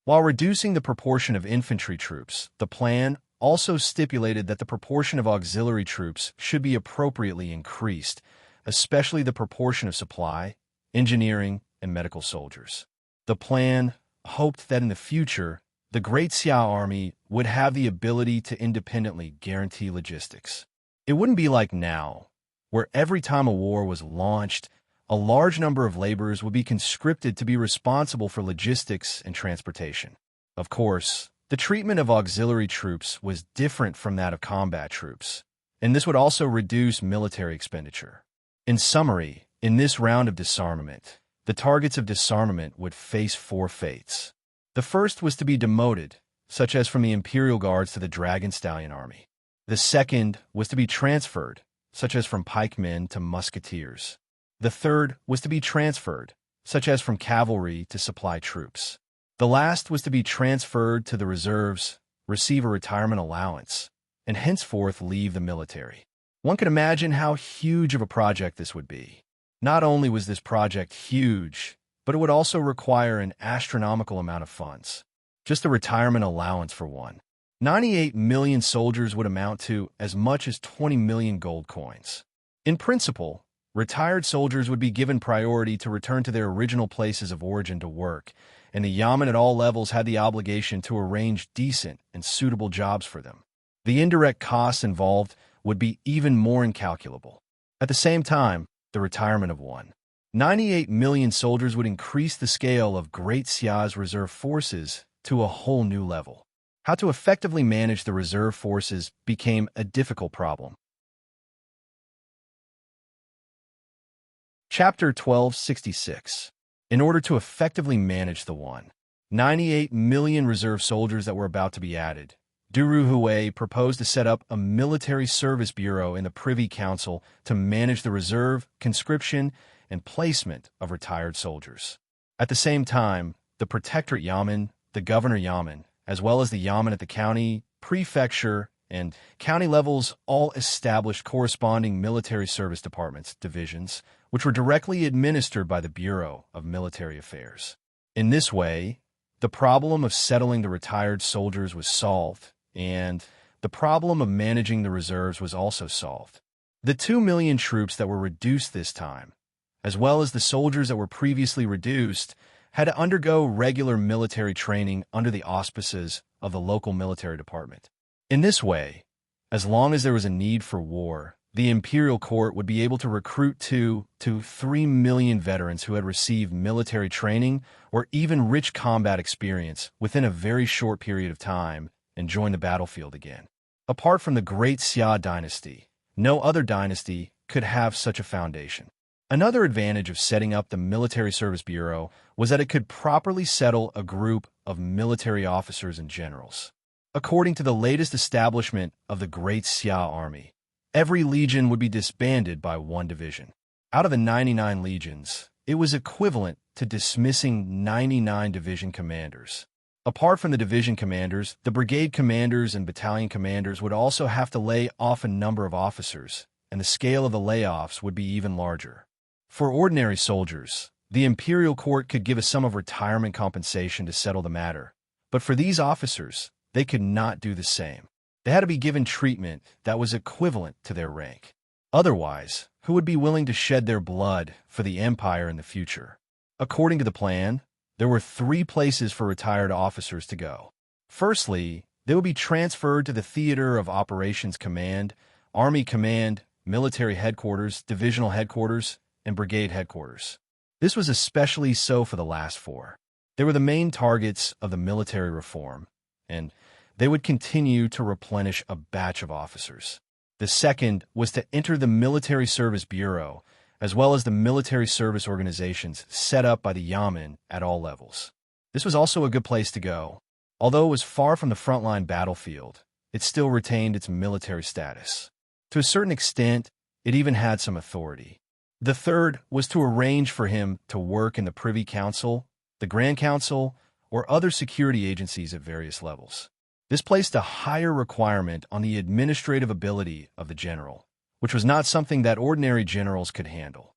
Speaker 1: While reducing the proportion of infantry troops, the plan also stipulated that the proportion of auxiliary troops should be appropriately increased, especially the proportion of supply, engineering, and medical soldiers. The plan hoped that in the future, the Great Xia Army would have the ability to independently guarantee logistics. It wouldn't be like now, where every time a war was launched, a large number of laborers would be conscripted to be responsible for logistics and transportation. Of course, the treatment of auxiliary troops was different from that of combat troops, and this would also reduce military expenditure. In summary, in this round of disarmament, the targets of disarmament would face 4 fates. The first was to be demoted, such as from the Imperial Guards to the Dragon Stallion Army. The second was to be transferred, such as from pikemen to musketeers. The third was to be transferred, such as from cavalry to supply troops. The last was to be transferred to the reserves, receive a retirement allowance, and henceforth leave the military. One can imagine how huge of a project this would be. Not only was this project huge, but it would also require an astronomical amount of funds. Just a retirement allowance for one. 98 million soldiers would amount to as much as 20 million gold coins. In principle, retired soldiers would be given priority to return to their original places of origin to work, and the yamen at all levels had the obligation to arrange decent and suitable jobs for them. The indirect costs involved would be even more incalculable. At the same time, the retirement of 98 million soldiers would increase the scale of Great Xia's reserve forces to a whole new level. How to effectively manage the reserve forces became a difficult problem. Chapter 1266. In order to effectively manage the 98 million reserve soldiers that were about to be added, Duru Hui proposed to set up a military service bureau in the Privy Council to manage the reserve, conscription, and placement of retired soldiers. At the same time, the Protectorate Yamen, the Governor Yamen, as well as the Yamen at the county, prefecture, and county levels all established corresponding military service departments, divisions, which were directly administered by the Bureau of Military Affairs. In this way, the problem of settling the retired soldiers was solved, and the problem of managing the reserves was also solved. The 2 million troops that were reduced this time, as well as the soldiers that were previously reduced, had to undergo regular military training under the auspices of the local military department. In this way, as long as there was a need for war, the imperial court would be able to recruit 2 to 3 million veterans who had received military training or even rich combat experience within a very short period of time and join the battlefield again. Apart from the Great Xia dynasty, no other dynasty could have such a foundation. Another advantage of setting up the Military Service Bureau was that it could properly settle a group of military officers and generals. According to the latest establishment of the Great Xia Army, every legion would be disbanded by 1 division. Out of the 99 legions, it was equivalent to dismissing 99 division commanders. Apart from the division commanders, the brigade commanders and battalion commanders would also have to lay off a number of officers, and the scale of the layoffs would be even larger. For ordinary soldiers, the imperial court could give a sum of retirement compensation to settle the matter, but for these officers, they could not do the same. They had to be given treatment that was equivalent to their rank. Otherwise, who would be willing to shed their blood for the empire in the future? According to the plan, there were 3 places for retired officers to go. Firstly, they would be transferred to the Theater of Operations Command, Army Command, Military Headquarters, Divisional Headquarters, and brigade headquarters. This was especially so for the last four. They were the main targets of the military reform, and they would continue to replenish a batch of officers. The second was to enter the Military Service Bureau, as well as the military service organizations set up by the Yamen at all levels. This was also a good place to go. Although it was far from the frontline battlefield, it still retained its military status. To a certain extent, it even had some authority. The third was to arrange for him to work in the Privy Council, the Grand Council, or other security agencies at various levels. This placed a higher requirement on the administrative ability of the general, which was not something that ordinary generals could handle.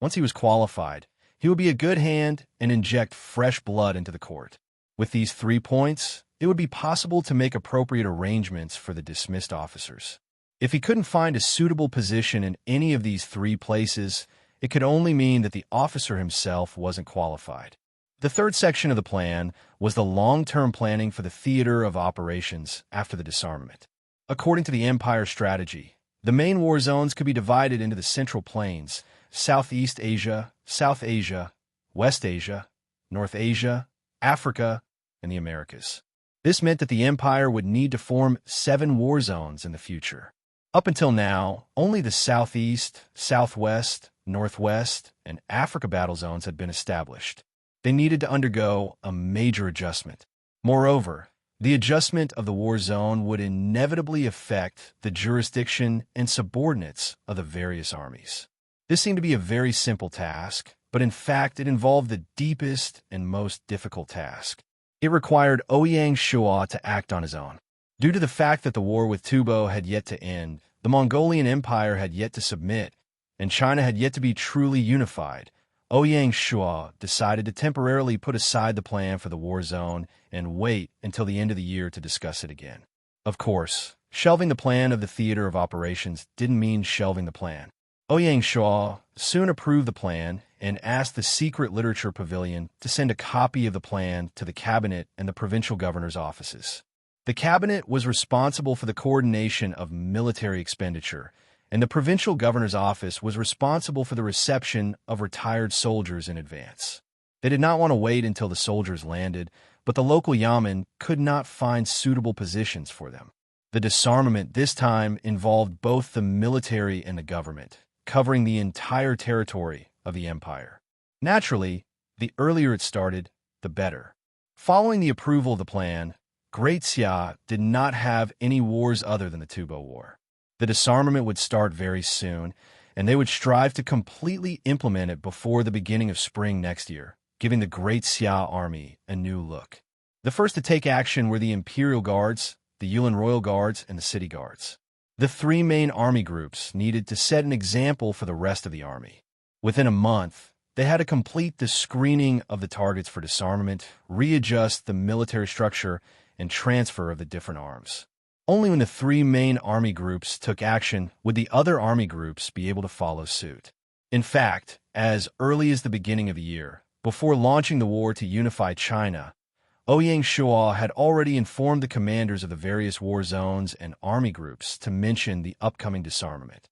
Speaker 1: Once he was qualified, he would be a good hand and inject fresh blood into the court. With these 3 points, it would be possible to make appropriate arrangements for the dismissed officers. If he couldn't find a suitable position in any of these 3 places, it could only mean that the officer himself wasn't qualified. The third section of the plan was the long-term planning for the theater of operations after the disarmament. According to the Empire strategy, the main war zones could be divided into the Central Plains, Southeast Asia, South Asia, West Asia, North Asia, Africa, and the Americas. This meant that the Empire would need to form 7 war zones in the future. Up until now, only the Southeast, Southwest, Northwest, and Africa battle zones had been established. They needed to undergo a major adjustment. Moreover, the adjustment of the war zone would inevitably affect the jurisdiction and subordinates of the various armies. This seemed to be a very simple task, but in fact it involved the deepest and most difficult task. It required Ouyang Shua to act on his own. Due to the fact that the war with Tubo had yet to end, the Mongolian Empire had yet to submit, and China had yet to be truly unified, Ouyang Shua decided to temporarily put aside the plan for the war zone and wait until the end of the year to discuss it again. Of course, shelving the plan of the theater of operations didn't mean shelving the plan. Ouyang Shua soon approved the plan and asked the Secret Literature Pavilion to send a copy of the plan to the cabinet and the provincial governor's offices. The cabinet was responsible for the coordination of military expenditure, and the provincial governor's office was responsible for the reception of retired soldiers in advance. They did not want to wait until the soldiers landed, but the local yamen could not find suitable positions for them. The disarmament this time involved both the military and the government, covering the entire territory of the empire. Naturally, the earlier it started, the better. Following the approval of the plan, Great Xia did not have any wars other than the Tubo War. The disarmament would start very soon, and they would strive to completely implement it before the beginning of spring next year, giving the Great Xia army a new look. The first to take action were the Imperial Guards, the Yulin Royal Guards, and the City Guards. The 3 main army groups needed to set an example for the rest of the army. Within a month, they had to complete the screening of the targets for disarmament, readjust the military structure, and transfer of the different arms. Only when the 3 main army groups took action would the other army groups be able to follow suit. In fact, as early as the beginning of the year, before launching the war to unify China, Ouyang Shua had already informed the commanders of the various war zones and army groups to mention the upcoming disarmament.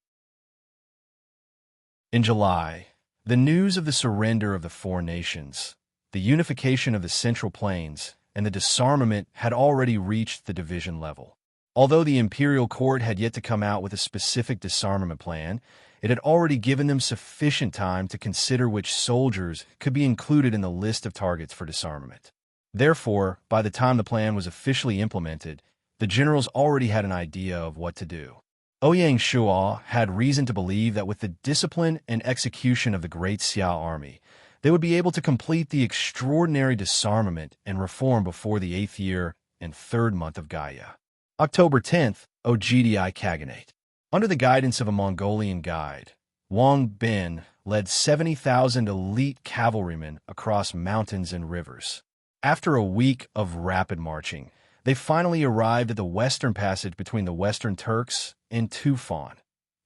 Speaker 1: In July, the news of the surrender of the 4 nations, the unification of the Central Plains, and the disarmament had already reached the division level. Although the imperial court had yet to come out with a specific disarmament plan, it had already given them sufficient time to consider which soldiers could be included in the list of targets for disarmament. Therefore, by the time the plan was officially implemented, the generals already had an idea of what to do. Ouyang Shua had reason to believe that with the discipline and execution of the Great Xia army, they would be able to complete the extraordinary disarmament and reform before the 8th year and 3rd month of Gaia. October 10th, OGDI Khaganate. Under the guidance of a Mongolian guide, Wang Bin led 70,000 elite cavalrymen across mountains and rivers. After a week of rapid marching, they finally arrived at the western passage between the Western Turks and Tufan,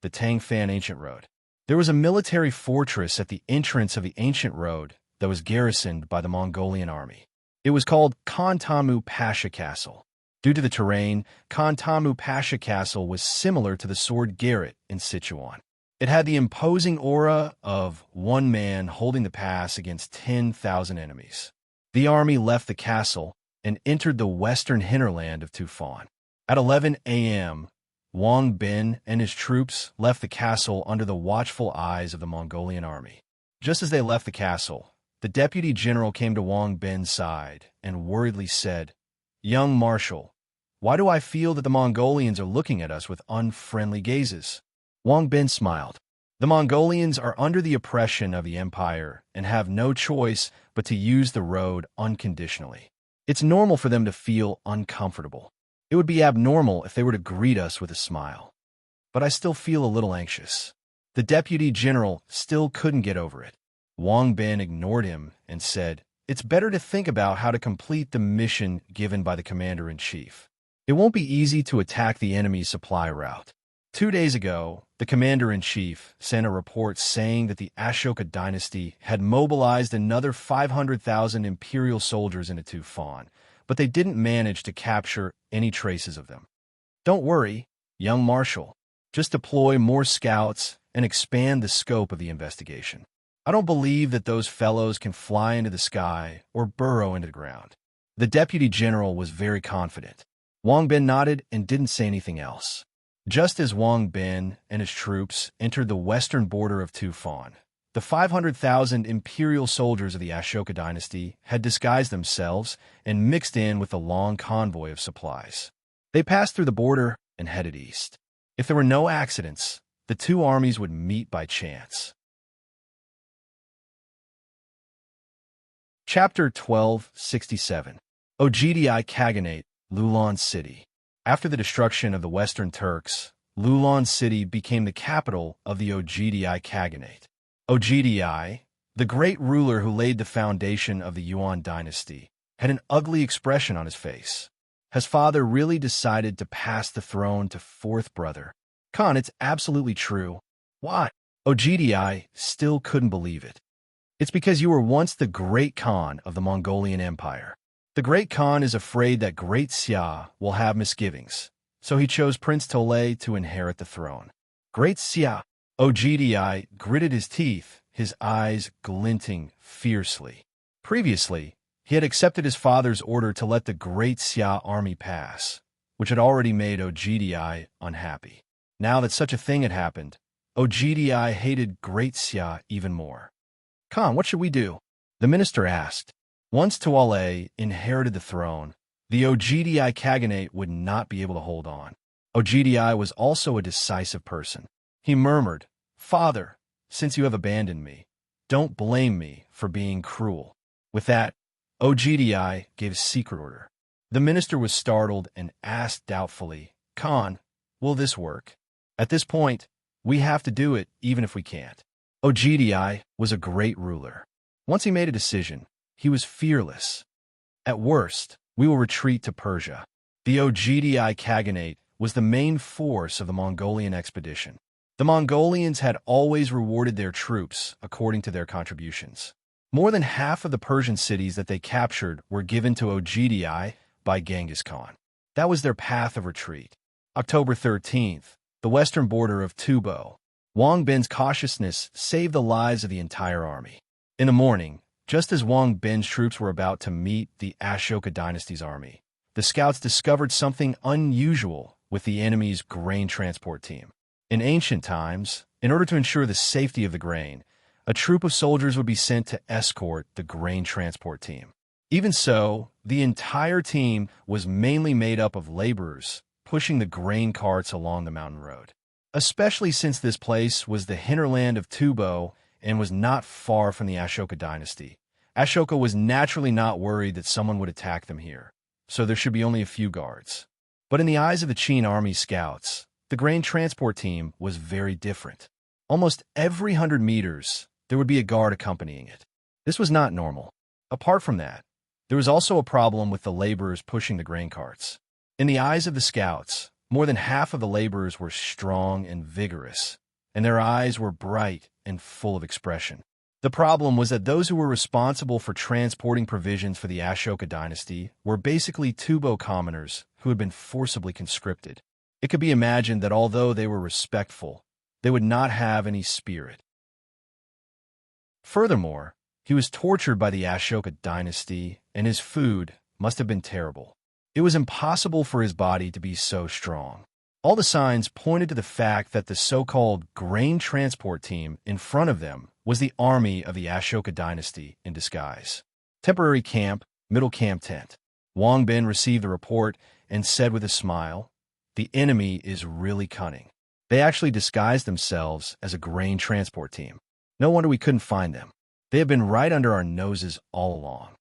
Speaker 1: the Tangfan Ancient Road. There was a military fortress at the entrance of the Ancient Road that was garrisoned by the Mongolian army. It was called Khan Tamu Pasha Castle. Due to the terrain, Khan Tamu Pasha Castle was similar to the Sword Garret in Sichuan. It had the imposing aura of one man holding the pass against 10,000 enemies. The army left the castle and entered the western hinterland of Tufan. At 11 a.m., Wang Bin and his troops left the castle under the watchful eyes of the Mongolian army. Just as they left the castle, the deputy general came to Wang Bin's side and worriedly said, "Young Marshal, why do I feel that the Mongolians are looking at us with unfriendly gazes?" Wang Bin smiled. The Mongolians are under the oppression of the empire and have no choice but to use the road unconditionally. It's normal for them to feel uncomfortable. It would be abnormal if they were to greet us with a smile. But I still feel a little anxious. The deputy general still couldn't get over it. Wang Bin ignored him and said, "It's better to think about how to complete the mission given by the commander-in-chief. It won't be easy to attack the enemy's supply route." 2 days ago, the commander-in-chief sent a report saying that the Ashoka dynasty had mobilized another 500,000 imperial soldiers into Tufan, but they didn't manage to capture any traces of them. "Don't worry, young marshal. Just deploy more scouts and expand the scope of the investigation. I don't believe that those fellows can fly into the sky or burrow into the ground." The deputy general was very confident. Wang Bin nodded and didn't say anything else. Just as Wang Bin and his troops entered the western border of Tufan, the 500,000 imperial soldiers of the Ashoka dynasty had disguised themselves and mixed in with the long convoy of supplies. They passed through the border and headed east. If there were no accidents, the two armies would meet by chance. Chapter 1267. Ogdi Khaganate, Lulan City. After the destruction of the Western Turks, Lulan City became the capital of the Ogdi Khaganate. Ogdi, the great ruler who laid the foundation of the Yuan dynasty, had an ugly expression on his face. His father really decided to pass the throne to fourth brother. "Khan, it's absolutely true." "What?" Ogdi still couldn't believe it. "It's because you were once the great Khan of the Mongolian Empire. The great Khan is afraid that great Xia will have misgivings, so he chose Prince Tolei to inherit the throne." "Great Xia?" Ogdi gritted his teeth, his eyes glinting fiercely. Previously, he had accepted his father's order to let the great Xia army pass, which had already made Ogdi unhappy. Now that such a thing had happened, Ogdi hated great Xia even more. "Khan, what should we do?" the minister asked. Once Tolei inherited the throne, the Ogdi Khaganate would not be able to hold on. Ogdi was also a decisive person. He murmured, "Father, since you have abandoned me, don't blame me for being cruel." With that, Ogdi gave a secret order. The minister was startled and asked doubtfully, "Khan, will this work?" At this point, we have to do it even if we can't. Ogdi was a great ruler. Once he made a decision, he was fearless. "At worst, we will retreat to Persia." The Ogdi Khaganate was the main force of the Mongolian expedition. The Mongolians had always rewarded their troops according to their contributions. More than half of the Persian cities that they captured were given to Ogdi by Genghis Khan. That was their path of retreat. October 13th, the western border of Tubo. Wang Bin's cautiousness saved the lives of the entire army. In the morning, just as Wang Bin's troops were about to meet the Ashoka dynasty's army, the scouts discovered something unusual with the enemy's grain transport team. In ancient times, in order to ensure the safety of the grain, a troop of soldiers would be sent to escort the grain transport team. Even so, the entire team was mainly made up of laborers pushing the grain carts along the mountain road. Especially since this place was the hinterland of Tubo and was not far from the Ashoka dynasty, Ashoka was naturally not worried that someone would attack them here, so there should be only a few guards. But in the eyes of the Qin army scouts, the grain transport team was very different. Almost every 100 meters, there would be a guard accompanying it. This was not normal. Apart from that, there was also a problem with the laborers pushing the grain carts. In the eyes of the scouts, more than half of the laborers were strong and vigorous, and their eyes were bright and full of expression. The problem was that those who were responsible for transporting provisions for the Ashoka dynasty were basically Tubo commoners who had been forcibly conscripted. It could be imagined that although they were respectful, they would not have any spirit. Furthermore, he was tortured by the Ashoka dynasty, and his food must have been terrible. It was impossible for his body to be so strong. All the signs pointed to the fact that the so-called grain transport team in front of them was the army of the Ashoka dynasty in disguise. Temporary camp, middle camp tent. Wang Bin received the report and said with a smile, "The enemy is really cunning. They actually disguised themselves as a grain transport team. No wonder we couldn't find them. They have been right under our noses all along."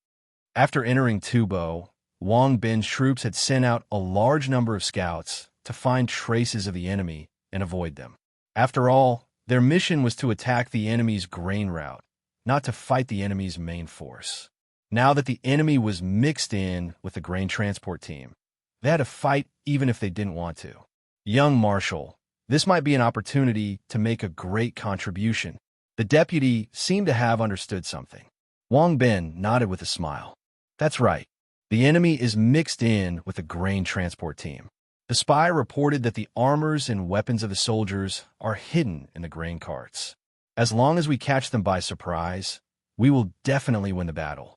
Speaker 1: After entering Tubo, Wang Bin's troops had sent out a large number of scouts to find traces of the enemy and avoid them. After all, their mission was to attack the enemy's grain route, not to fight the enemy's main force. Now that the enemy was mixed in with the grain transport team, they had to fight even if they didn't want to. Young Marshal, this might be an opportunity to make a great contribution. The deputy seemed to have understood something. Wang Bin nodded with a smile. That's right. The enemy is mixed in with the grain transport team. The spy reported that the armors and weapons of the soldiers are hidden in the grain carts. As long as we catch them by surprise, we will definitely win the battle.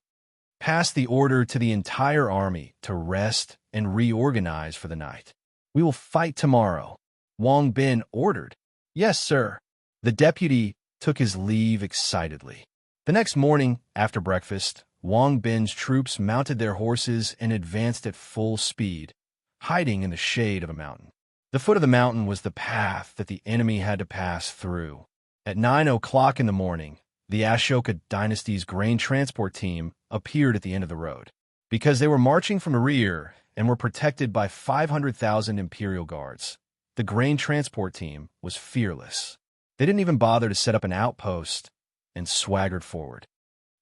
Speaker 1: Pass the order to the entire army to rest and reorganize for the night. We will fight tomorrow, Wang Bin ordered. Yes, sir. The deputy took his leave excitedly. The next morning, after breakfast, Wang Bin's troops mounted their horses and advanced at full speed, hiding in the shade of a mountain. The foot of the mountain was the path that the enemy had to pass through. At 9 o'clock in the morning, the Ashoka dynasty's grain transport team appeared at the end of the road. Because they were marching from the rear and were protected by 500,000 imperial guards, the grain transport team was fearless. They didn't even bother to set up an outpost and swaggered forward.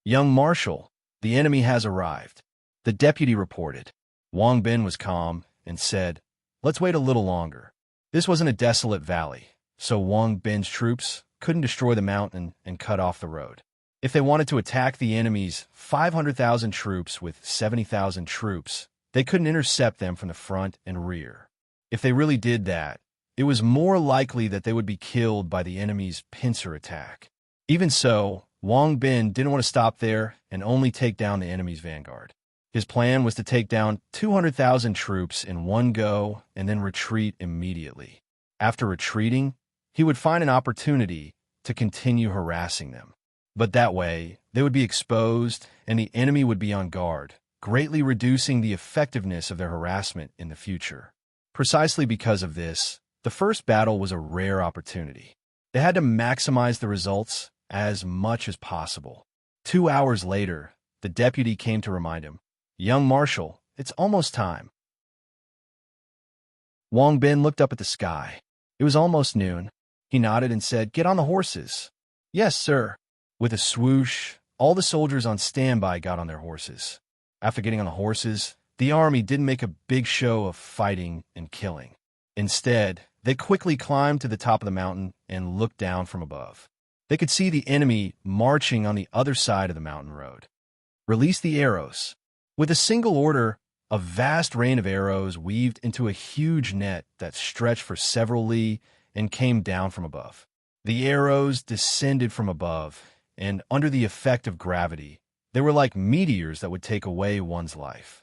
Speaker 1: Young Marshal, the enemy has arrived, the deputy reported. Wang Bin was calm and said, let's wait a little longer. This wasn't a desolate valley, so Wang Bin's troops couldn't destroy the mountain and cut off the road. If they wanted to attack the enemy's 500,000 troops with 70,000 troops, they couldn't intercept them from the front and rear. If they really did that, it was more likely that they would be killed by the enemy's pincer attack. Even so, Wang Bin didn't want to stop there and only take down the enemy's vanguard. His plan was to take down 200,000 troops in one go and then retreat immediately. After retreating, he would find an opportunity to continue harassing them. But that way, they would be exposed and the enemy would be on guard, greatly reducing the effectiveness of their harassment in the future. Precisely because of this, the first battle was a rare opportunity. They had to maximize the results as much as possible. 2 hours later, the deputy came to remind him, Young Marshal, it's almost time. Wang Bin looked up at the sky. It was almost noon. He nodded and said, get on the horses. Yes, sir. With a swoosh, all the soldiers on standby got on their horses. After getting on the horses, the army didn't make a big show of fighting and killing. Instead, they quickly climbed to the top of the mountain and looked down from above. They could see the enemy marching on the other side of the mountain road. Release the arrows. With a single order, a vast rain of arrows weaved into a huge net that stretched for several li and came down from above. The arrows descended from above, and under the effect of gravity, they were like meteors that would take away one's life.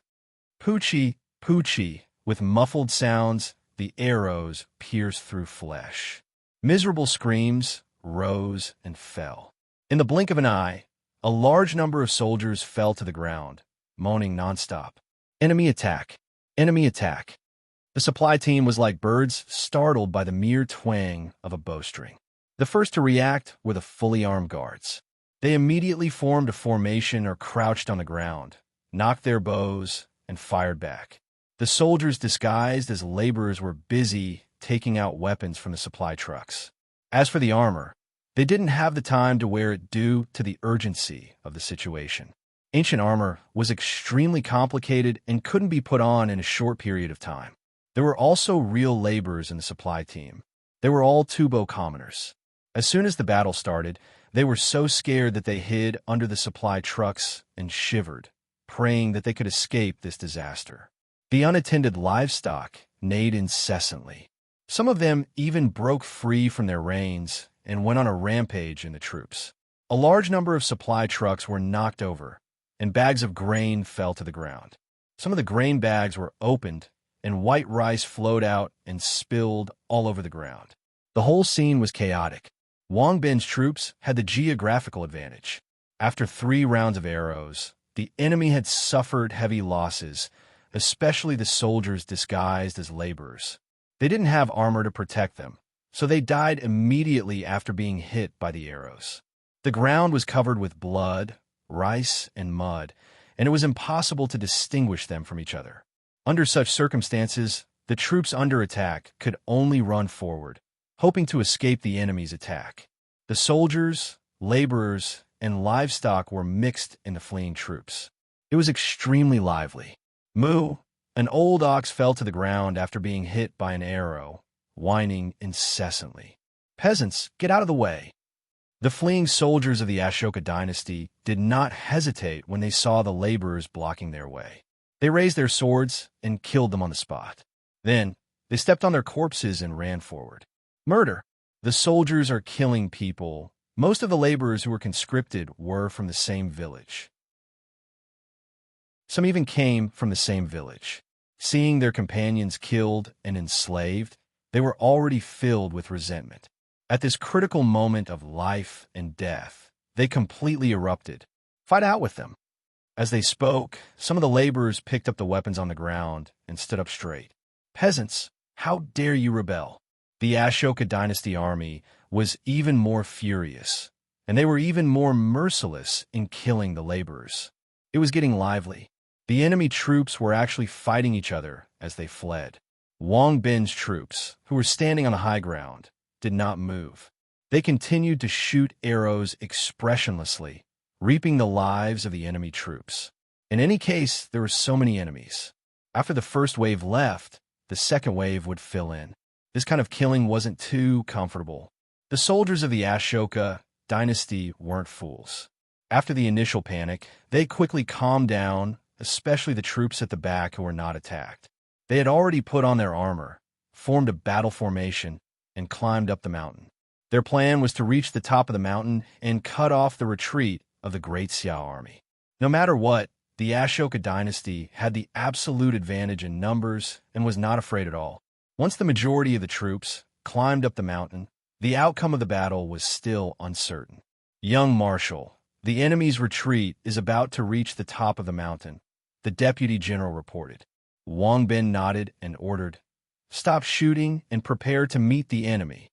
Speaker 1: Poochie, poochie, with muffled sounds, the arrows pierced through flesh. Miserable screams rose and fell. In the blink of an eye, a large number of soldiers fell to the ground, moaning nonstop. Enemy attack! Enemy attack! The supply team was like birds startled by the mere twang of a bowstring. The first to react were the fully armed guards. They immediately formed a formation or crouched on the ground, knocked their bows, and fired back. The soldiers disguised as laborers were busy taking out weapons from the supply trucks. As for the armor, they didn't have the time to wear it due to the urgency of the situation. Ancient armor was extremely complicated and couldn't be put on in a short period of time. There were also real laborers in the supply team. They were all Tubo commoners. As soon as the battle started, they were so scared that they hid under the supply trucks and shivered, praying that they could escape this disaster. The unattended livestock neighed incessantly. Some of them even broke free from their reins and went on a rampage in the troops. A large number of supply trucks were knocked over, and bags of grain fell to the ground. Some of the grain bags were opened, and white rice flowed out and spilled all over the ground. The whole scene was chaotic. Wang Bin's troops had the geographical advantage. After 3 rounds of arrows, the enemy had suffered heavy losses, especially the soldiers disguised as laborers. They didn't have armor to protect them, so they died immediately after being hit by the arrows. The ground was covered with blood, rice, and mud, and it was impossible to distinguish them from each other. Under such circumstances, the troops under attack could only run forward, hoping to escape the enemy's attack. The soldiers, laborers, and livestock were mixed in the fleeing troops. It was extremely lively. Moo, an old ox, fell to the ground after being hit by an arrow, whining incessantly. Peasants, get out of the way. The fleeing soldiers of the Ashoka dynasty did not hesitate when they saw the laborers blocking their way. They raised their swords and killed them on the spot. Then, they stepped on their corpses and ran forward. Murder. The soldiers are killing people. Most of the laborers who were conscripted were from the same village. Some even came from the same village. Seeing their companions killed and enslaved, they were already filled with resentment. At this critical moment of life and death, they completely erupted. Fight out with them. As they spoke, some of the laborers picked up the weapons on the ground and stood up straight. Peasants, how dare you rebel? The Ashoka dynasty army was even more furious, and they were even more merciless in killing the laborers. It was getting lively. The enemy troops were actually fighting each other as they fled. Wang Bin's troops, who were standing on the high ground, did not move. They continued to shoot arrows expressionlessly, reaping the lives of the enemy troops. In any case, there were so many enemies. After the first wave left, the second wave would fill in. This kind of killing wasn't too comfortable. The soldiers of the Ashoka dynasty weren't fools. After the initial panic, they quickly calmed down, especially the troops at the back who were not attacked. They had already put on their armor, formed a battle formation, and climbed up the mountain. Their plan was to reach the top of the mountain and cut off the retreat of the Great Xiao army. No matter what, the Ashoka dynasty had the absolute advantage in numbers and was not afraid at all. Once the majority of the troops climbed up the mountain, the outcome of the battle was still uncertain. Young Marshal, the enemy's retreat is about to reach the top of the mountain, the deputy general reported. Wang Bin nodded and ordered, "Stop shooting and prepare to meet the enemy."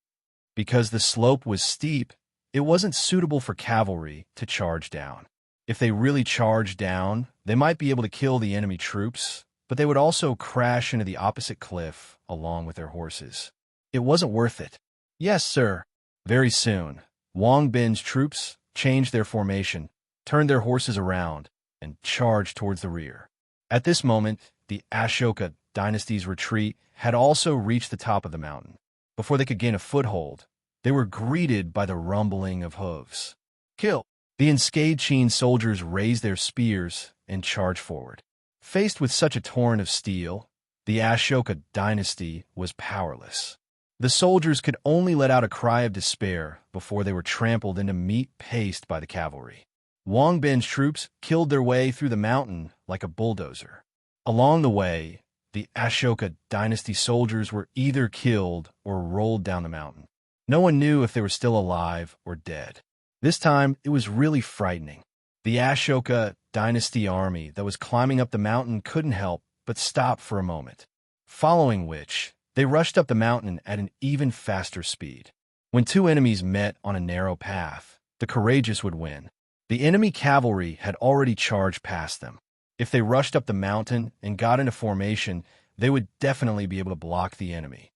Speaker 1: Because the slope was steep, it wasn't suitable for cavalry to charge down. If they really charged down, they might be able to kill the enemy troops, but they would also crash into the opposite cliff along with their horses. It wasn't worth it. Yes, sir. Very soon, Wang Bin's troops changed their formation, turned their horses around, and charged towards the rear. At this moment, the Ashoka dynasty's retreat had also reached the top of the mountain. Before they could gain a foothold, they were greeted by the rumbling of hooves. Kill! The Enskade soldiers raised their spears and charged forward. Faced with such a torrent of steel, the Ashoka dynasty was powerless. The soldiers could only let out a cry of despair before they were trampled into meat paste by the cavalry. Wang Bin's troops killed their way through the mountain like a bulldozer. Along the way, the Ashoka dynasty soldiers were either killed or rolled down the mountain. No one knew if they were still alive or dead. This time, it was really frightening. The Ashoka dynasty army that was climbing up the mountain couldn't help but stop for a moment, following which they rushed up the mountain at an even faster speed. When two enemies met on a narrow path, the courageous would win. The enemy cavalry had already charged past them. If they rushed up the mountain and got into formation, they would definitely be able to block the enemy.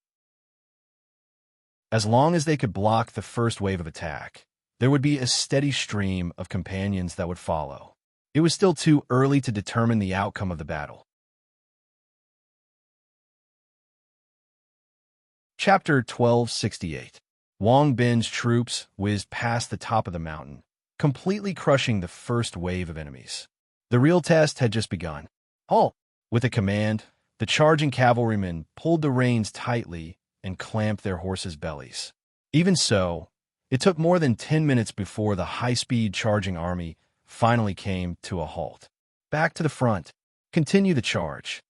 Speaker 1: As long as they could block the first wave of attack, there would be a steady stream of companions that would follow. It was still too early to determine the outcome of the battle. Chapter 1268. Wang Bin's troops whizzed past the top of the mountain, completely crushing the first wave of enemies. The real test had just begun. Halt! With a command, the charging cavalrymen pulled the reins tightly and clamped their horses' bellies. Even so, it took more than 10 minutes before the high-speed charging army finally came to a halt. Back to the front. Continue the charge.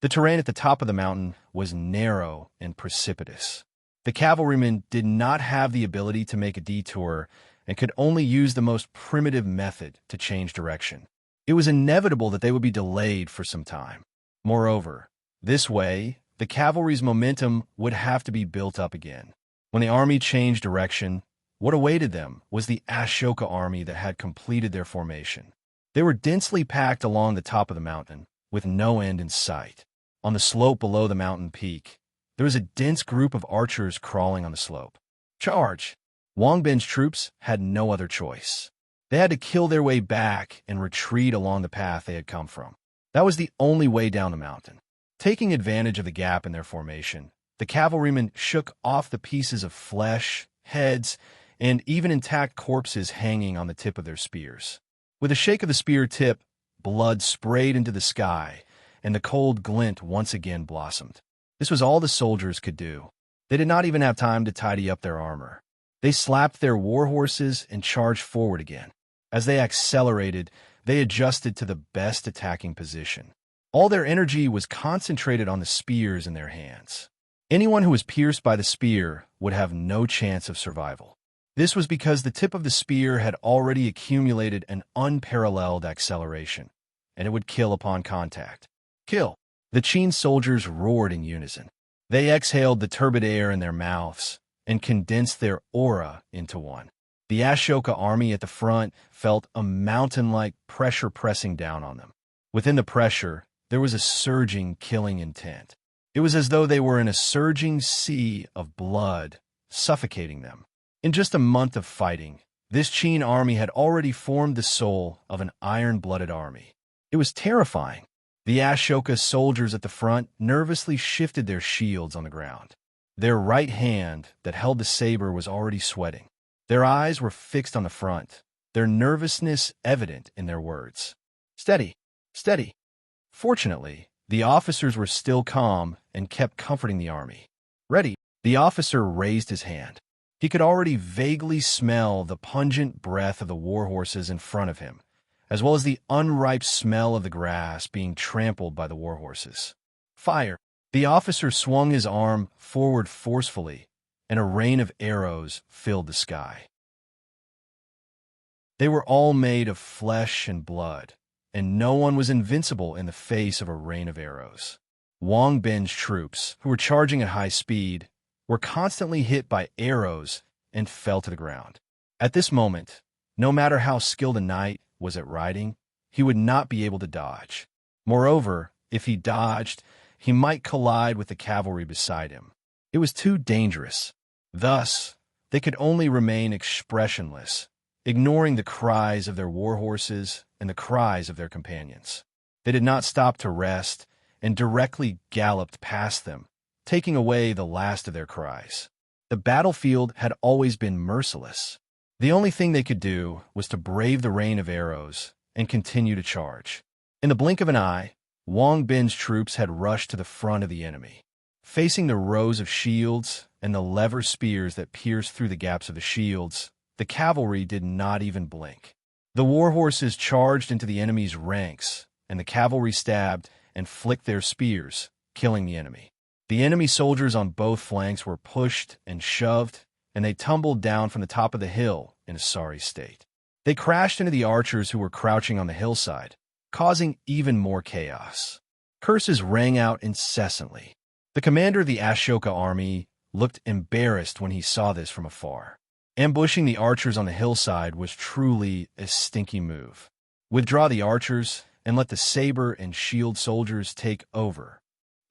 Speaker 1: The terrain at the top of the mountain was narrow and precipitous. The cavalrymen did not have the ability to make a detour and could only use the most primitive method to change direction. It was inevitable that they would be delayed for some time. Moreover, this way, the cavalry's momentum would have to be built up again. When the army changed direction, what awaited them was the Ashoka army that had completed their formation. They were densely packed along the top of the mountain, with no end in sight. On the slope below the mountain peak, there was a dense group of archers crawling on the slope. Charge! Wang Bin's troops had no other choice. They had to kill their way back and retreat along the path they had come from. That was the only way down the mountain. Taking advantage of the gap in their formation, the cavalrymen shook off the pieces of flesh, heads, and even intact corpses hanging on the tip of their spears. With a shake of the spear tip, blood sprayed into the sky, and the cold glint once again blossomed. This was all the soldiers could do. They did not even have time to tidy up their armor. They slapped their war horses and charged forward again. As they accelerated, they adjusted to the best attacking position. All their energy was concentrated on the spears in their hands. Anyone who was pierced by the spear would have no chance of survival. This was because the tip of the spear had already accumulated an unparalleled acceleration, and it would kill upon contact. Kill! The Qin soldiers roared in unison. They exhaled the turbid air in their mouths and condensed their aura into one. The Ashoka army at the front felt a mountain-like pressure pressing down on them. Within the pressure, there was a surging, killing intent. It was as though they were in a surging sea of blood, suffocating them. In just a month of fighting, this Qin army had already formed the soul of an iron-blooded army. It was terrifying. The Ashoka soldiers at the front nervously shifted their shields on the ground. Their right hand that held the saber was already sweating. Their eyes were fixed on the front, their nervousness evident in their words. Steady, steady. Fortunately, the officers were still calm and kept comforting the army. Ready, the officer raised his hand. He could already vaguely smell the pungent breath of the war horses in front of him, as well as the unripe smell of the grass being trampled by the war horses. Fire! The officer swung his arm forward forcefully, and a rain of arrows filled the sky. They were all made of flesh and blood, and no one was invincible in the face of a rain of arrows. Wang Bin's troops, who were charging at high speed, were constantly hit by arrows and fell to the ground. At this moment, no matter how skilled a knight was at riding, he would not be able to dodge. Moreover, if he dodged, he might collide with the cavalry beside him. It was too dangerous. Thus, they could only remain expressionless, ignoring the cries of their war horses and the cries of their companions. They did not stop to rest and directly galloped past them, taking away the last of their cries. The battlefield had always been merciless. The only thing they could do was to brave the rain of arrows and continue to charge. In the blink of an eye, Wang Bin's troops had rushed to the front of the enemy. Facing the rows of shields and the lever spears that pierced through the gaps of the shields, the cavalry did not even blink. The war horses charged into the enemy's ranks, and the cavalry stabbed and flicked their spears, killing the enemy. The enemy soldiers on both flanks were pushed and shoved, and they tumbled down from the top of the hill in a sorry state. They crashed into the archers who were crouching on the hillside, causing even more chaos. Curses rang out incessantly. The commander of the Ashoka army looked embarrassed when he saw this from afar. Ambushing the archers on the hillside was truly a stinky move. Withdraw the archers and let the saber and shield soldiers take over,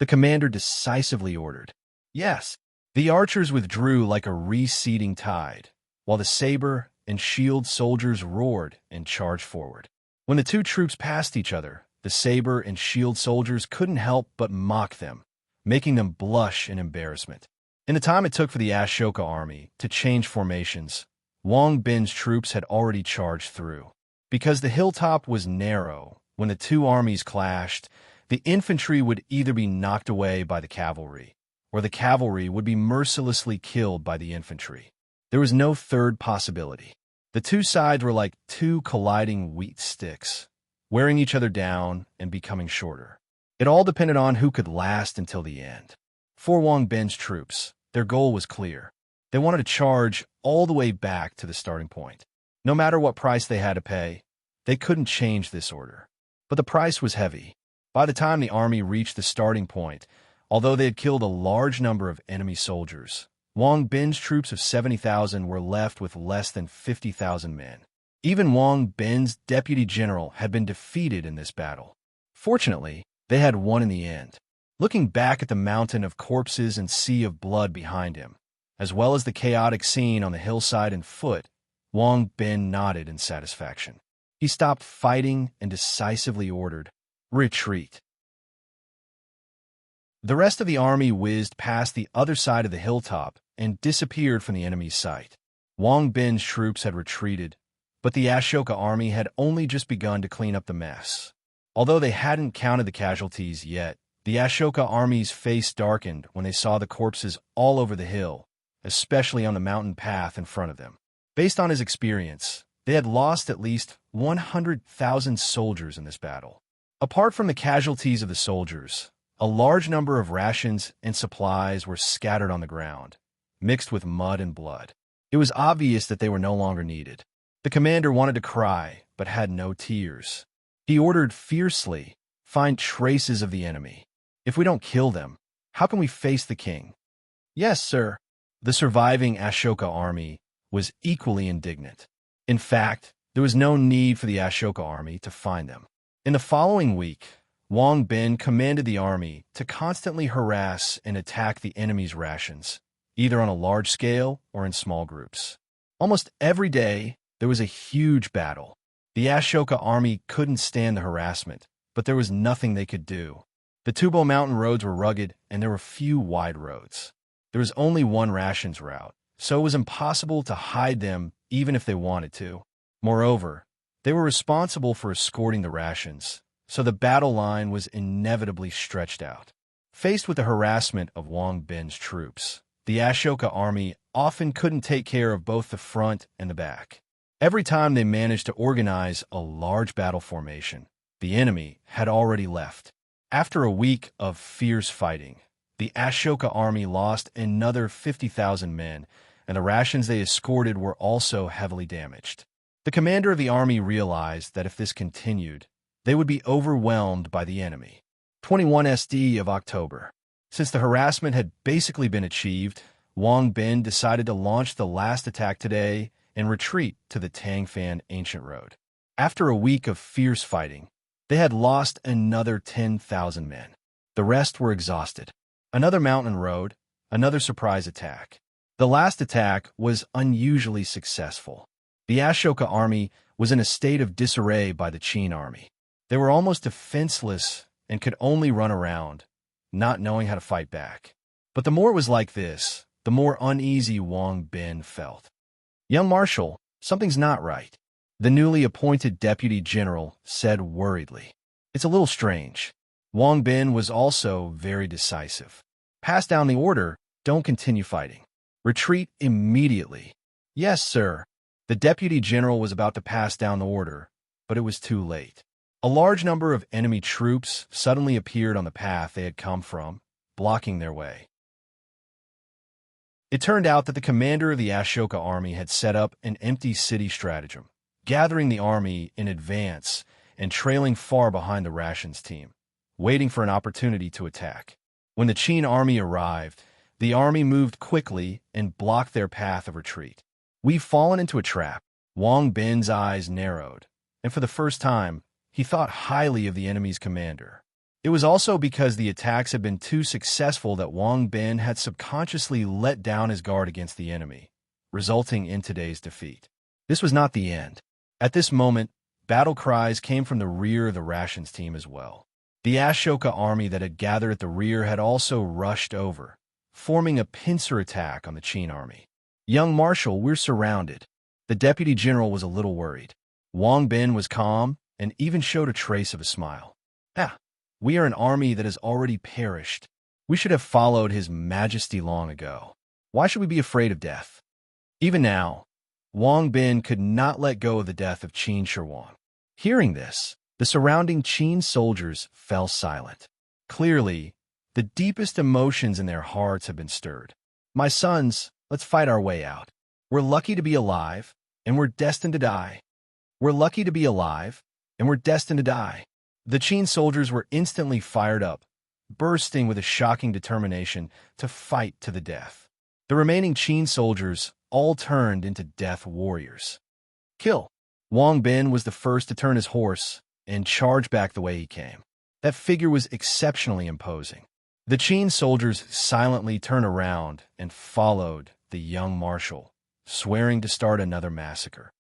Speaker 1: the commander decisively ordered. Yes, the archers withdrew like a receding tide, while the saber and shield soldiers roared and charged forward. When the two troops passed each other, the saber and shield soldiers couldn't help but mock them, making them blush in embarrassment. In the time it took for the Ashoka army to change formations, Wang Bin's troops had already charged through. Because the hilltop was narrow, when the two armies clashed, the infantry would either be knocked away by the cavalry, or the cavalry would be mercilessly killed by the infantry. There was no third possibility. The two sides were like two colliding wheat sticks, wearing each other down and becoming shorter. It all depended on who could last until the end. For Wang Bin's troops, their goal was clear. They wanted to charge all the way back to the starting point. No matter what price they had to pay, they couldn't change this order. But the price was heavy. By the time the army reached the starting point, although they had killed a large number of enemy soldiers, Wang Bin's troops of 70,000 were left with less than 50,000 men. Even Wang Bin's deputy general had been defeated in this battle. Fortunately, they had won in the end. Looking back at the mountain of corpses and sea of blood behind him, as well as the chaotic scene on the hillside and foot, Wang Bin nodded in satisfaction. He stopped fighting and decisively ordered, "Retreat." The rest of the army whizzed past the other side of the hilltop and disappeared from the enemy's sight. Wang Bin's troops had retreated, but the Ashoka army had only just begun to clean up the mess. Although they hadn't counted the casualties yet, the Ashoka army's face darkened when they saw the corpses all over the hill, especially on the mountain path in front of them. Based on his experience, they had lost at least 100,000 soldiers in this battle. Apart from the casualties of the soldiers, a large number of rations and supplies were scattered on the ground, mixed with mud and blood. It was obvious that they were no longer needed. The commander wanted to cry, but had no tears. He ordered fiercely, "Find traces of the enemy. If we don't kill them, how can we face the king?" "Yes, sir." The surviving Ashoka army was equally indignant. In fact, there was no need for the Ashoka army to find them. In the following week, Wang Bin commanded the army to constantly harass and attack the enemy's rations, either on a large scale or in small groups. Almost every day, there was a huge battle. The Ashoka army couldn't stand the harassment, but there was nothing they could do. The Tubo mountain roads were rugged, and there were few wide roads. There was only one rations route, so it was impossible to hide them even if they wanted to. Moreover, they were responsible for escorting the rations, so the battle line was inevitably stretched out. Faced with the harassment of Wang Bin's troops, the Ashoka army often couldn't take care of both the front and the back. Every time they managed to organize a large battle formation, the enemy had already left. After a week of fierce fighting, the Ashoka army lost another 50,000 men, and the rations they escorted were also heavily damaged. The commander of the army realized that if this continued, they would be overwhelmed by the enemy. 21 SD of October. Since the harassment had basically been achieved, Wang Bin decided to launch the last attack today and retreat to the Tangfan Ancient Road. After a week of fierce fighting, they had lost another 10,000 men. The rest were exhausted. Another mountain road, another surprise attack. The last attack was unusually successful. The Ashoka army was in a state of disarray by the Qin army. They were almost defenseless and could only run around, not knowing how to fight back. But the more it was like this, the more uneasy Wang Bin felt. "Young Marshal, something's not right," the newly appointed deputy general said worriedly. "It's a little strange." Wang Bin was also very decisive. "Pass down the order, don't continue fighting. Retreat immediately." "Yes, sir." The deputy general was about to pass down the order, but it was too late. A large number of enemy troops suddenly appeared on the path they had come from, blocking their way. It turned out that the commander of the Ashoka army had set up an empty city stratagem, gathering the army in advance and trailing far behind the rations team, waiting for an opportunity to attack. When the Qin army arrived, the army moved quickly and blocked their path of retreat. "We've fallen into a trap." Wang Bin's eyes narrowed, and for the first time, he thought highly of the enemy's commander. It was also because the attacks had been too successful that Wang Bin had subconsciously let down his guard against the enemy, resulting in today's defeat. This was not the end. At this moment, battle cries came from the rear of the rations team as well. The Ashoka army that had gathered at the rear had also rushed over, forming a pincer attack on the Qin army. "Young Marshal, we're surrounded." The deputy general was a little worried. Wang Bin was calm and even showed a trace of a smile. "Ah, we are an army that has already perished. We should have followed His Majesty long ago. Why should we be afraid of death? Even now, Wang Bin could not let go of the death of Qin Shi Huang. Hearing this, the surrounding Qin soldiers fell silent. Clearly, the deepest emotions in their hearts have been stirred. My sons, let's fight our way out. We're lucky to be alive, and we're destined to die. We're lucky to be alive, and we're destined to die. The Qin soldiers were instantly fired up, bursting with a shocking determination to fight to the death. The remaining Qin soldiers all turned into death warriors. Kill! Wang Bin was the first to turn his horse and charge back the way he came. That figure was exceptionally imposing. The Qin soldiers silently turned around and followed the young marshal, swearing to start another massacre.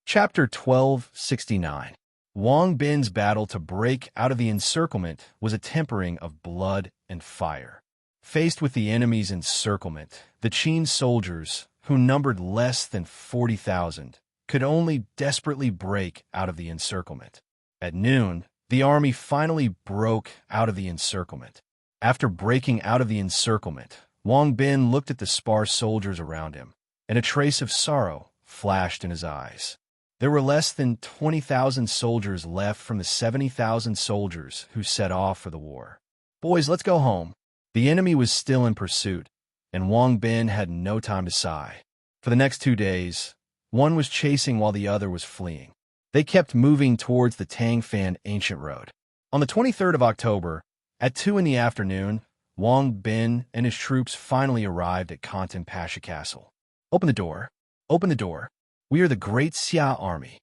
Speaker 1: Chapter 1269. Wang Bin's battle to break out of the encirclement was a tempering of blood and fire. Faced with the enemy's encirclement, the Qin soldiers, who numbered less than 40,000, could only desperately break out of the encirclement. At noon, the army finally broke out of the encirclement. After breaking out of the encirclement, Wang Bin looked at the sparse soldiers around him, and a trace of sorrow flashed in his eyes. There were less than 20,000 soldiers left from the 70,000 soldiers who set off for the war. Boys, let's go home. The enemy was still in pursuit, and Wang Bin had no time to sigh. For the next 2 days, one was chasing while the other was fleeing. They kept moving towards the Tangfan Ancient Road. On the 23rd of October, at 2 in the afternoon, Wang Bin and his troops finally arrived at Khantan Pasha Castle. Open the door. Open the door. We are the Great Xia Army.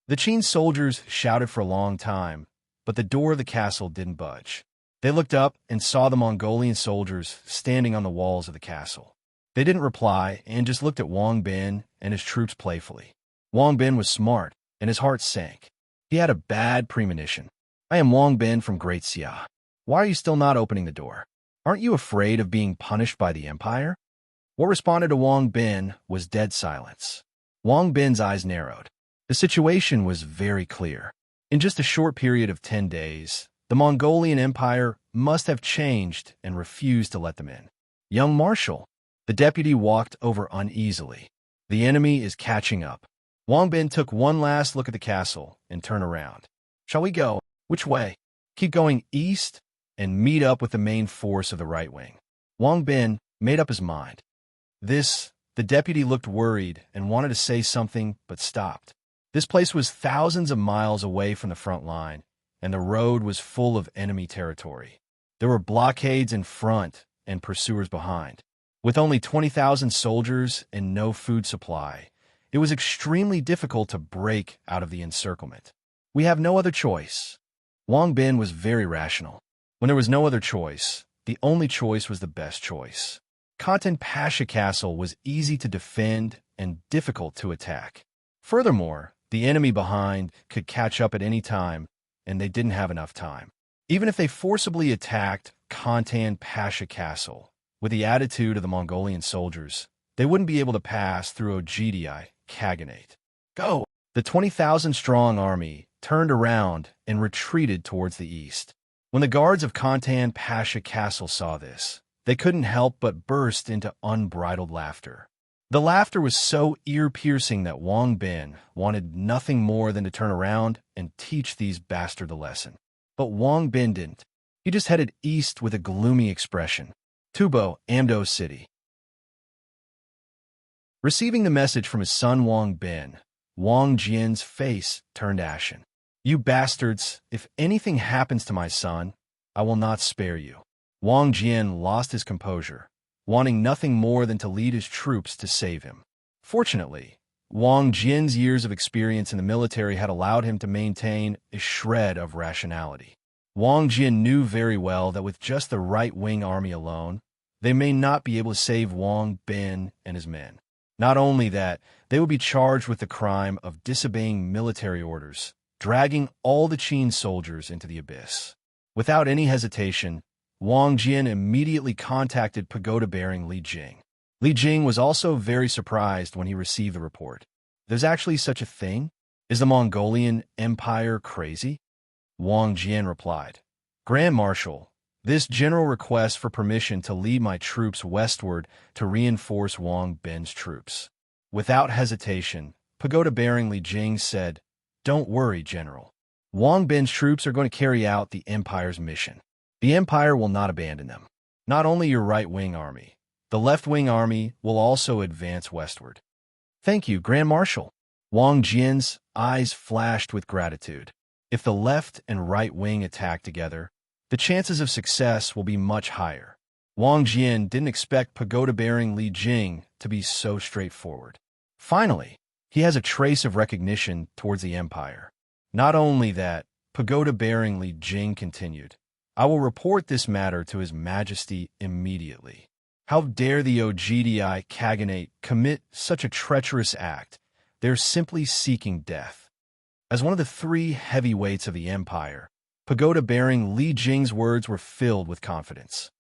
Speaker 1: The Qin soldiers shouted for a long time, but the door of the castle didn't budge. They looked up and saw the Mongolian soldiers standing on the walls of the castle. They didn't reply and just looked at Wang Bin and his troops playfully. Wang Bin was smart, and his heart sank. He had a bad premonition. I am Wang Bin from Great Xia. Why are you still not opening the door? Aren't you afraid of being punished by the Empire? What responded to Wang Bin was dead silence. Wang Bin's eyes narrowed. The situation was very clear. In just a short period of 10 days, the Mongolian Empire must have changed and refused to let them in. Young Marshal, the deputy walked over uneasily. The enemy is catching up. Wang Bin took one last look at the castle and turned around. Shall we go? Which way? Keep going east and meet up with the main force of the right wing. Wang Bin made up his mind. The deputy looked worried and wanted to say something, but stopped. This place was thousands of miles away from the front line, and the road was full of enemy territory. There were blockades in front and pursuers behind. With only 20,000 soldiers and no food supply, it was extremely difficult to break out of the encirclement. We have no other choice. Wang Bin was very rational. When there was no other choice, the only choice was the best choice. Khantan Pasha Castle was easy to defend and difficult to attack. Furthermore, the enemy behind could catch up at any time, and they didn't have enough time. Even if they forcibly attacked Khantan Pasha Castle, with the attitude of the Mongolian soldiers, they wouldn't be able to pass through Ogdi Khaganate. Go! The 20,000-strong army turned around and retreated towards the east. When the guards of Khantan Pasha Castle saw this, they couldn't help but burst into unbridled laughter. The laughter was so ear-piercing that Wang Bin wanted nothing more than to turn around and teach these bastards a lesson. But Wang Bin didn't. He just headed east with a gloomy expression. Tubo, Amdo City. Receiving the message from his son Wang Bin, Wang Jian's face turned ashen. You bastards, if anything happens to my son, I will not spare you. Wang Jian lost his composure, wanting nothing more than to lead his troops to save him. Fortunately, Wang Jian's years of experience in the military had allowed him to maintain a shred of rationality. Wang Jian knew very well that with just the right-wing army alone, they may not be able to save Wang Bin and his men. Not only that, they would be charged with the crime of disobeying military orders, dragging all the Qin soldiers into the abyss. Without any hesitation, Wang Jian immediately contacted pagoda-bearing Li Jing. Li Jing was also very surprised when he received the report. There's actually such a thing? Is the Mongolian Empire crazy? Wang Jian replied. Grand Marshal, this general requests for permission to lead my troops westward to reinforce Wang Bin's troops. Without hesitation, pagoda-bearing Li Jing said, Don't worry, General. Wang Bin's troops are going to carry out the Empire's mission. The Empire will not abandon them. Not only your right-wing army, the left-wing army will also advance westward. Thank you, Grand Marshal. Wang Jian's eyes flashed with gratitude. If the left and right wing attack together, the chances of success will be much higher. Wang Jian didn't expect pagoda-bearing Li Jing to be so straightforward. Finally, he has a trace of recognition towards the Empire. Not only that, pagoda-bearing Li Jing continued, I will report this matter to His Majesty immediately. How dare the OGDI Khaganate commit such a treacherous act? They're simply seeking death. As one of the three heavyweights of the Empire, pagoda-bearing Li Jing's words were filled with confidence.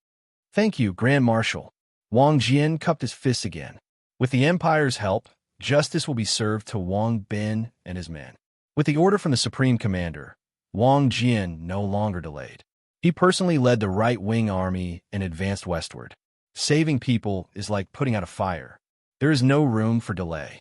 Speaker 1: Thank you, Grand Marshal. Wang Jian cupped his fists again. With the Empire's help, justice will be served to Wang Bin and his men. With the order from the Supreme Commander, Wang Jian no longer delayed. He personally led the right-wing army and advanced westward. Saving people is like putting out a fire. There is no room for delay.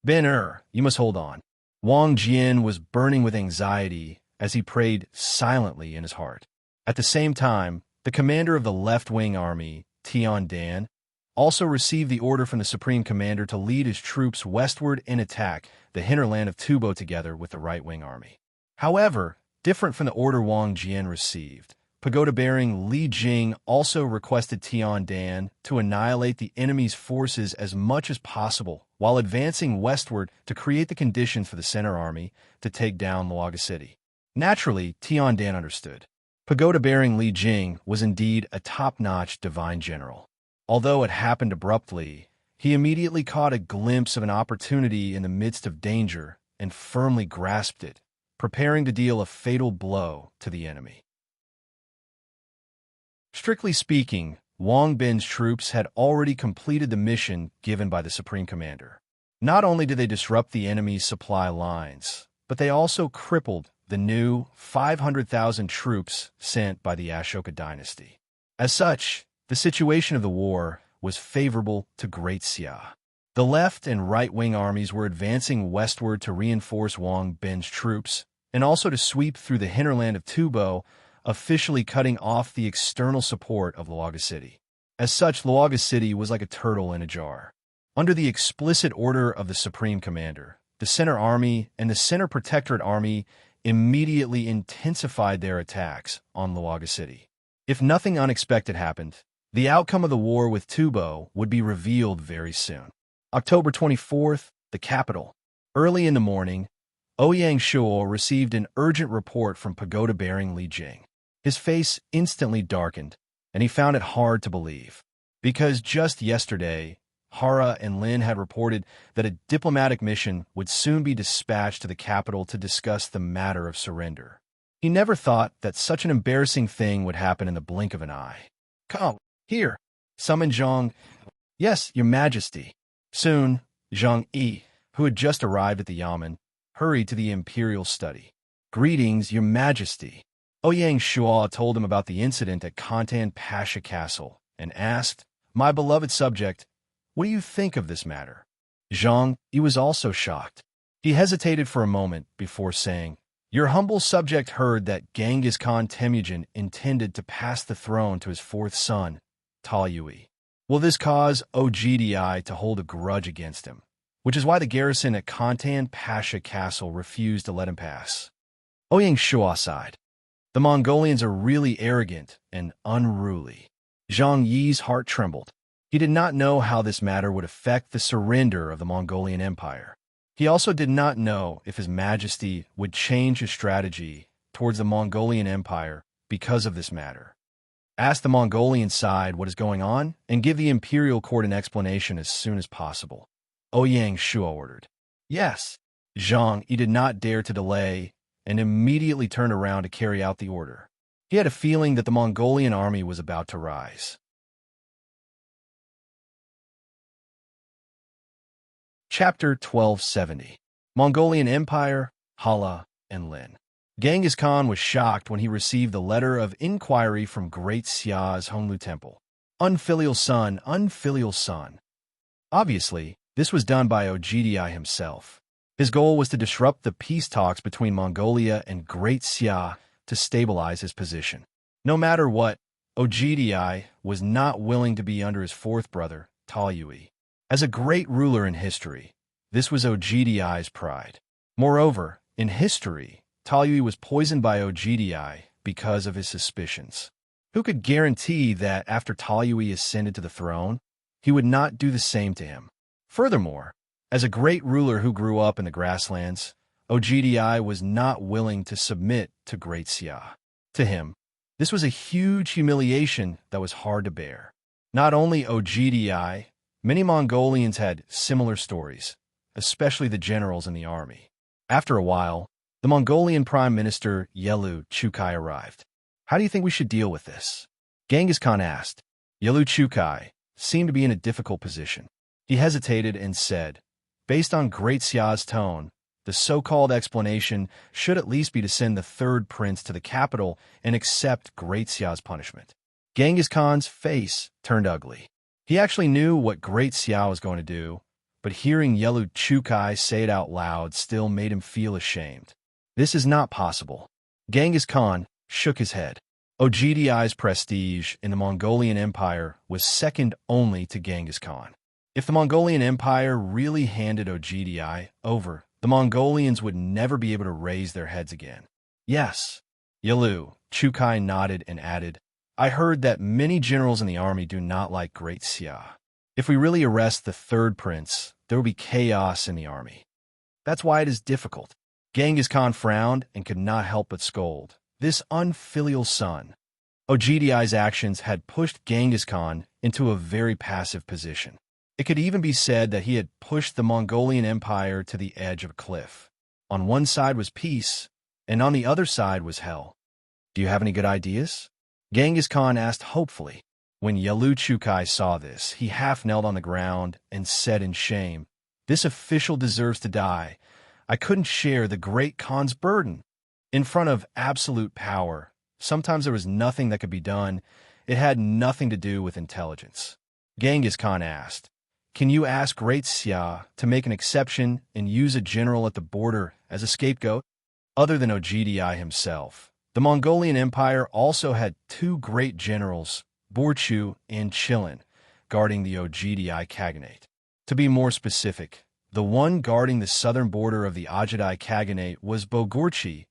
Speaker 1: Ben-Er, you must hold on. Wang Jian was burning with anxiety as he prayed silently in his heart. At the same time, the commander of the left-wing army, Tian Dan, also received the order from the Supreme Commander to lead his troops westward and attack the hinterland of Tubo together with the right-wing army. However, different from the order Wang Jian received, pagoda-bearing Li Jing also requested Tian Dan to annihilate the enemy's forces as much as possible while advancing westward to create the conditions for the center army to take down Luoga City. Naturally, Tian Dan understood. Pagoda-bearing Li Jing was indeed a top-notch divine general. Although it happened abruptly, he immediately caught a glimpse of an opportunity in the midst of danger and firmly grasped it, preparing to deal a fatal blow to the enemy. Strictly speaking, Wang Bin's troops had already completed the mission given by the Supreme Commander. Not only did they disrupt the enemy's supply lines, but they also crippled the new 500,000 troops sent by the Ashoka dynasty. As such, the situation of the war was favorable to Great Xia. The left and right-wing armies were advancing westward to reinforce Wang Bin's troops, and also to sweep through the hinterland of Tubo, officially cutting off the external support of Luoga City. As such, Luoga City was like a turtle in a jar. Under the explicit order of the Supreme Commander, the Center Army and the Center Protectorate Army immediately intensified their attacks on Luoga City. If nothing unexpected happened, the outcome of the war with Tubo would be revealed very soon. October 24th, the capital. Early in the morning, Ouyang Shuo received an urgent report from pagoda-bearing Li Jing. His face instantly darkened, and he found it hard to believe. Because just yesterday, Hara and Lin had reported that a diplomatic mission would soon be dispatched to the capital to discuss the matter of surrender. He never thought that such an embarrassing thing would happen in the blink of an eye. Come, here, summoned Zhang. Yes, Your Majesty. Soon, Zhang Yi, who had just arrived at the Yamen, hurried to the imperial study. Greetings, Your Majesty. Ouyang Shuo told him about the incident at Kantan Pasha Castle and asked, My beloved subject, what do you think of this matter? Zhang Yi was also shocked. He hesitated for a moment before saying, Your humble subject heard that Genghis Khan Temujin intended to pass the throne to his fourth son, Ta Yui. Will this cause OGDI to hold a grudge against him? Which is why the garrison at Kantan Pasha Castle refused to let him pass. Ouyang Shuo sighed. The Mongolians are really arrogant and unruly. Zhang Yi's heart trembled. He did not know how this matter would affect the surrender of the Mongolian Empire. He also did not know if His Majesty would change his strategy towards the Mongolian Empire because of this matter. Ask the Mongolian side what is going on and give the imperial court an explanation as soon as possible. Ouyang Shuo ordered. Yes. Zhang Yi did not dare to delay and immediately turned around to carry out the order. He had a feeling that the Mongolian army was about to rise. Chapter 1270. Mongolian Empire, Hala, and Lin. Genghis Khan was shocked when he received the letter of inquiry from Great Xia's Honglu Temple. Unfilial son, unfilial son. Obviously, this was done by Ogdi himself. His goal was to disrupt the peace talks between Mongolia and Great Xia to stabilize his position. No matter what, Ogdi was not willing to be under his fourth brother, Taoyui. As a great ruler in history, this was Ogdi's pride. Moreover, in history, Taoyui was poisoned by Ogdi because of his suspicions. Who could guarantee that after Taoyui ascended to the throne, he would not do the same to him? Furthermore, as a great ruler who grew up in the grasslands, Ogdi was not willing to submit to Great Xia. To him, this was a huge humiliation that was hard to bear. Not only Ogdi, many Mongolians had similar stories, especially the generals in the army. After a while, the Mongolian Prime Minister Yelu Chukai arrived. How do you think we should deal with this? Genghis Khan asked. Yelu Chukai seemed to be in a difficult position. He hesitated and said, based on Great Xia's tone, the so-called explanation should at least be to send the third prince to the capital and accept Great Xia's punishment. Genghis Khan's face turned ugly. He actually knew what Great Xia was going to do, but hearing Yelu Chukai say it out loud still made him feel ashamed. This is not possible. Genghis Khan shook his head. Ogdi's prestige in the Mongolian Empire was second only to Genghis Khan. If the Mongolian Empire really handed Ogdi over, the Mongolians would never be able to raise their heads again. Yes. Yelu Chukai nodded and added, I heard that many generals in the army do not like Great Xia. If we really arrest the third prince, there will be chaos in the army. That's why it is difficult. Genghis Khan frowned and could not help but scold. This unfilial son. Ogdi's actions had pushed Genghis Khan into a very passive position. It could even be said that he had pushed the Mongolian Empire to the edge of a cliff. On one side was peace, and on the other side was hell. Do you have any good ideas? Genghis Khan asked hopefully. When Yelu Chukai saw this, he half knelt on the ground and said in shame, This official deserves to die. I couldn't share the great Khan's burden. In front of absolute power, sometimes there was nothing that could be done. It had nothing to do with intelligence. Genghis Khan asked, Can you ask Great Xia to make an exception and use a general at the border as a scapegoat? Other than Ogdi himself, the Mongolian Empire also had two great generals, Borchu and Chilin, guarding the Ogdi Khaganate. To be more specific, the one guarding the southern border of the Ogdi Khaganate was Bogorchi,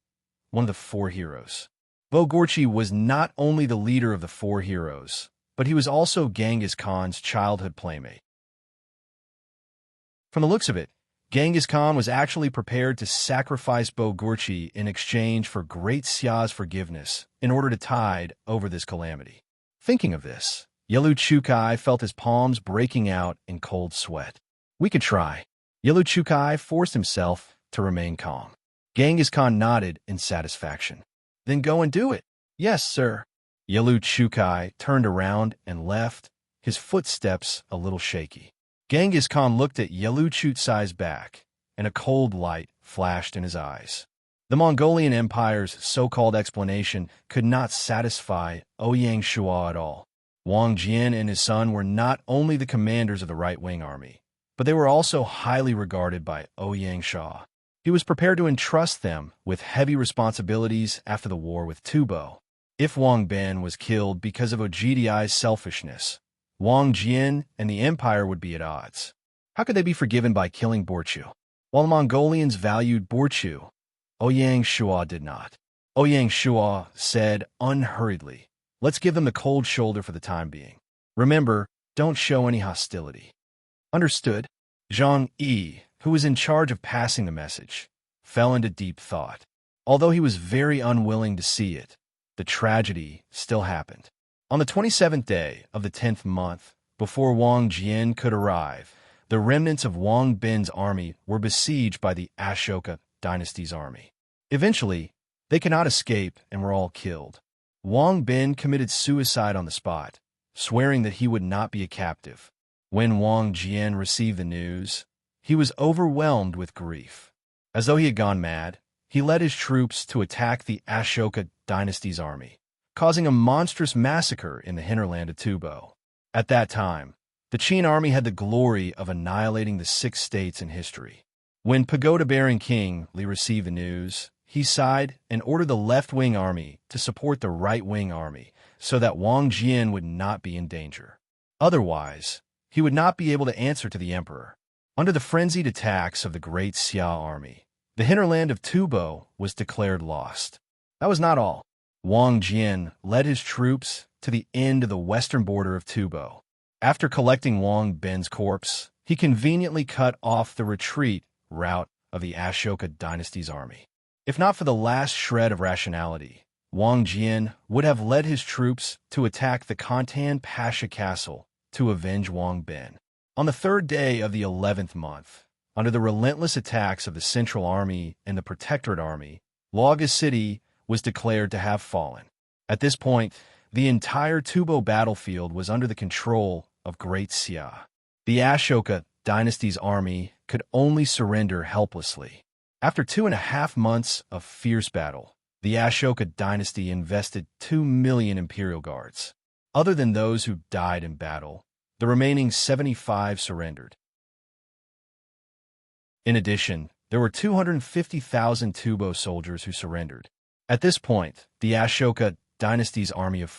Speaker 1: one of the four heroes. Bogorchi was not only the leader of the four heroes, but he was also Genghis Khan's childhood playmate. From the looks of it, Genghis Khan was actually prepared to sacrifice Bogorchi in exchange for Great Xia's forgiveness in order to tide over this calamity. Thinking of this, Yelu Chukai felt his palms breaking out in cold sweat. We could try. Yelu Chukai forced himself to remain calm. Genghis Khan nodded in satisfaction. Then go and do it. Yes, sir. Yelu Chukai turned around and left, his footsteps a little shaky. Genghis Khan looked at Yelu Chukai's back, and a cold light flashed in his eyes. The Mongolian Empire's so-called explanation could not satisfy Ouyang Shua at all. Wang Jian and his son were not only the commanders of the right-wing army, but they were also highly regarded by Ouyang Shua. He was prepared to entrust them with heavy responsibilities after the war with Tubo. If Wang Ben was killed because of Ogdi's selfishness, Wang Jian and the empire would be at odds. How could they be forgiven by killing Borchu? While the Mongolians valued Borchu, Ouyang Shua did not. Ouyang Shua said unhurriedly, Let's give them the cold shoulder for the time being. Remember, don't show any hostility. Understood? Zhang Yi, who was in charge of passing the message, fell into deep thought. Although he was very unwilling to see it, the tragedy still happened. On the 27th day of the 10th month, before Wang Jian could arrive, the remnants of Wang Ben's army were besieged by the Ashoka dynasty's army. Eventually, they could not escape and were all killed. Wang Ben committed suicide on the spot, swearing that he would not be a captive. When Wang Jian received the news, he was overwhelmed with grief. As though he had gone mad, he led his troops to attack the Ashoka dynasty's army, causing a monstrous massacre in the hinterland of Tubo. At that time, the Qin army had the glory of annihilating the 6 states in history. When pagoda-bearing King Li received the news, he sighed and ordered the left-wing army to support the right-wing army so that Wang Jian would not be in danger. Otherwise, he would not be able to answer to the emperor. Under the frenzied attacks of the great Xia army, the hinterland of Tubo was declared lost. That was not all. Wang Jian led his troops to the end of the western border of Tubo. After collecting Wang Bin's corpse, he conveniently cut off the retreat route of the Ashoka dynasty's army. If not for the last shred of rationality, Wang Jian would have led his troops to attack the Kantan Pasha castle to avenge Wang Bin. On the 3rd day of the 11th month, under the relentless attacks of the Central Army and the Protectorate Army, Laga City was declared to have fallen. At this point, the entire Tubo battlefield was under the control of Great Xia. The Ashoka dynasty's army could only surrender helplessly. After 2.5 months of fierce battle, the Ashoka dynasty invested 2 million imperial guards. Other than those who died in battle, the remaining 75 surrendered. In addition, there were 250,000 Tubo soldiers who surrendered. At this point, the Ashoka dynasty's army of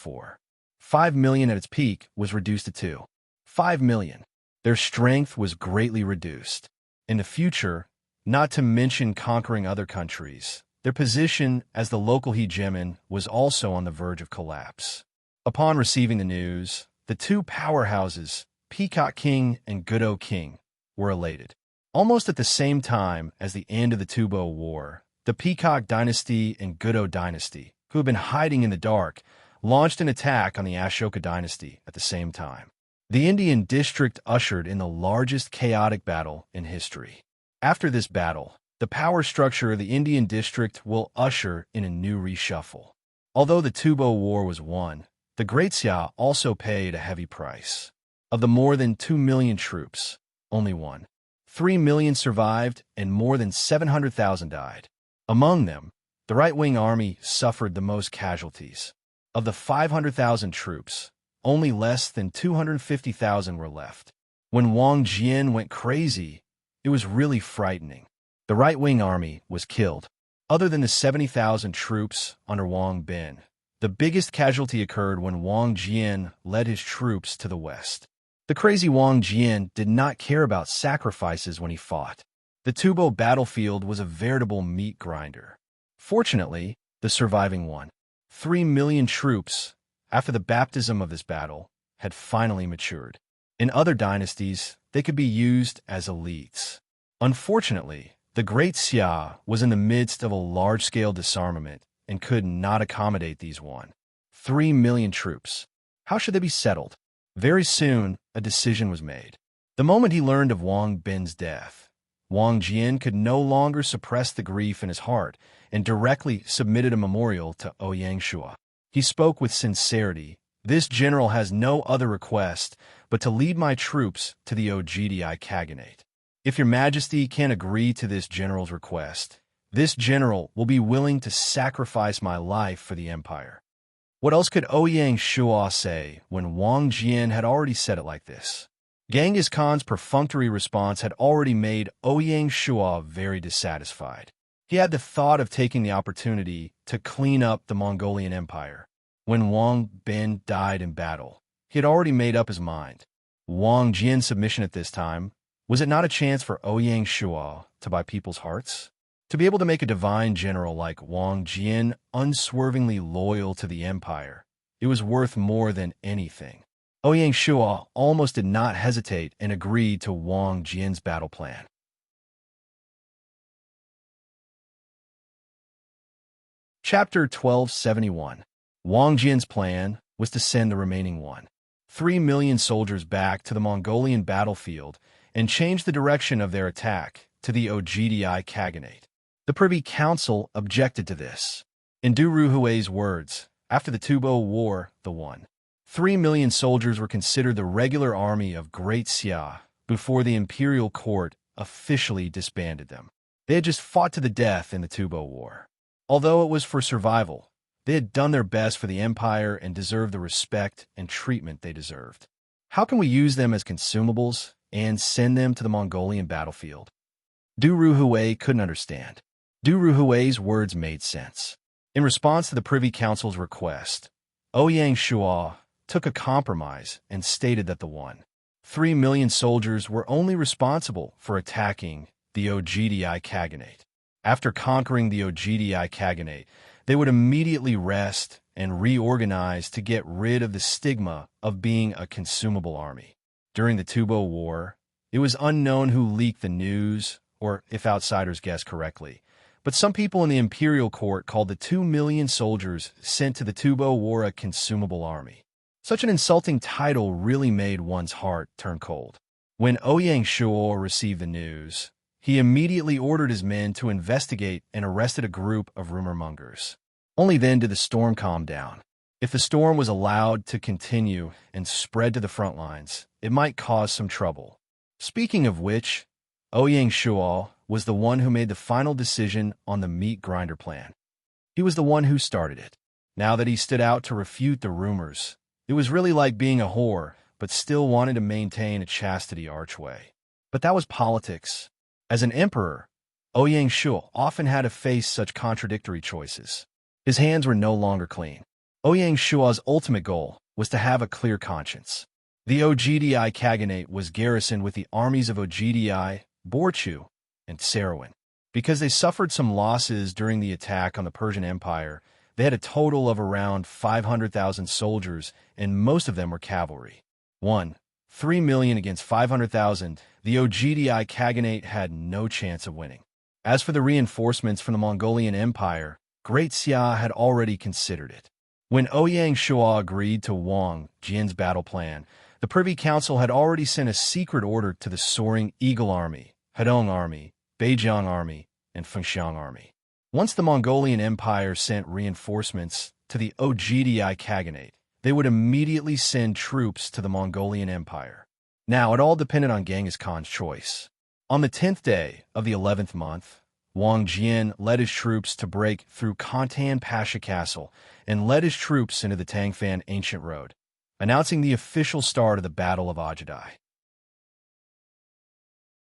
Speaker 1: 5 million at its peak was reduced to 5 million. Their strength was greatly reduced. In the future, not to mention conquering other countries, their position as the local hegemon was also on the verge of collapse. Upon receiving the news, the 2 powerhouses, Peacock King and Gudo King, were elated. Almost at the same time as the end of the Tubo War, the Peacock dynasty and Gudo dynasty, who had been hiding in the dark, launched an attack on the Ashoka dynasty at the same time. The Indian district ushered in the largest chaotic battle in history. After this battle, the power structure of the Indian district will usher in a new reshuffle. Although the Tubo War was won, the Great Xia also paid a heavy price. Of the more than 2 million troops, only 3 million survived and more than 700,000 died. Among them, the right-wing army suffered the most casualties. Of the 500,000 troops, only less than 250,000 were left. When Wang Jian went crazy, it was really frightening. The right-wing army was killed. Other than the 70,000 troops under Wang Bin, the biggest casualty occurred when Wang Jian led his troops to the west. The crazy Wang Jian did not care about sacrifices when he fought. The Tubo battlefield was a veritable meat grinder. Fortunately, the surviving 3 million troops, after the baptism of this battle, had finally matured. In other dynasties, they could be used as elites. Unfortunately, the Great Xia was in the midst of a large-scale disarmament and could not accommodate these 3 million troops. How should they be settled? Very soon, a decision was made. The moment he learned of Wang Bin's death, Wang Jian could no longer suppress the grief in his heart and directly submitted a memorial to Ouyang Shua. He spoke with sincerity. "This general has no other request but to lead my troops to the Ogdi Khaganate. If your majesty can agree to this general's request, this general will be willing to sacrifice my life for the empire." What else could Ouyang Shua say when Wang Jian had already said it like this? Genghis Khan's perfunctory response had already made Ouyang Shua very dissatisfied. He had the thought of taking the opportunity to clean up the Mongolian Empire. When Wang Bin died in battle, he had already made up his mind. Wang Jian's submission at this time, was it not a chance for Ouyang Shua to buy people's hearts? To be able to make a divine general like Wang Jian unswervingly loyal to the empire, it was worth more than anything. Ouyang Shua almost did not hesitate and agreed to Wang Jian's battle plan. Chapter 1271. Wang Jian's plan was to send the remaining 3 million soldiers back to the Mongolian battlefield and change the direction of their attack to the Ogdi Khaganate. The Privy Council objected to this. In Du Ruhui's words, after the Tubo War, the 3 million soldiers were considered the regular army of Great Xia before the imperial court officially disbanded them. They had just fought to the death in the Tubo War. Although it was for survival, they had done their best for the empire and deserved the respect and treatment they deserved. How can we use them as consumables and send them to the Mongolian battlefield? Du Ruhui couldn't understand. Du Ruhui's words made sense. In response to the Privy Council's request, Ouyang Shua took a compromise and stated that the 3 million soldiers were only responsible for attacking the Ogdi Khaganate. After conquering the Ogdi Khaganate, they would immediately rest and reorganize to get rid of the stigma of being a consumable army. During the Tubo War, it was unknown who leaked the news, or if outsiders guessed correctly, but some people in the imperial court called the 2 million soldiers sent to the Tubo War a consumable army. Such an insulting title really made one's heart turn cold. When Ouyang Shua received the news, he immediately ordered his men to investigate and arrested a group of rumor mongers. Only then did the storm calm down. If the storm was allowed to continue and spread to the front lines, it might cause some trouble. Speaking of which, Ouyang Shua was the one who made the final decision on the meat grinder plan. He was the one who started it. Now that he stood out to refute the rumors, it was really like being a whore, but still wanted to maintain a chastity archway. But that was politics. As an emperor, Ouyang Shua often had to face such contradictory choices. His hands were no longer clean. Ouyang Shua's ultimate goal was to have a clear conscience. The Ogdi Khaganate was garrisoned with the armies of Ogdi, Borchu, and Sarawin. Because they suffered some losses during the attack on the Persian Empire, they had a total of around 500,000 soldiers, and most of them were cavalry. 3 million against 500,000, the Ogdi Khaganate had no chance of winning. As for the reinforcements from the Mongolian Empire, Great Xia had already considered it. When Ouyang Shua agreed to Wang Jian's battle plan, the Privy Council had already sent a secret order to the Soaring Eagle Army, Hedong Army, Beijiang Army, and Fengxiang Army. Once the Mongolian Empire sent reinforcements to the Ogdi Khaganate, they would immediately send troops to the Mongolian Empire. Now, it all depended on Genghis Khan's choice. On the 10th day of the 11th month, Wang Jian led his troops to break through Khantan Pasha Castle and led his troops into the Tangfan Ancient Road, announcing the official start of the Battle of Ajadai.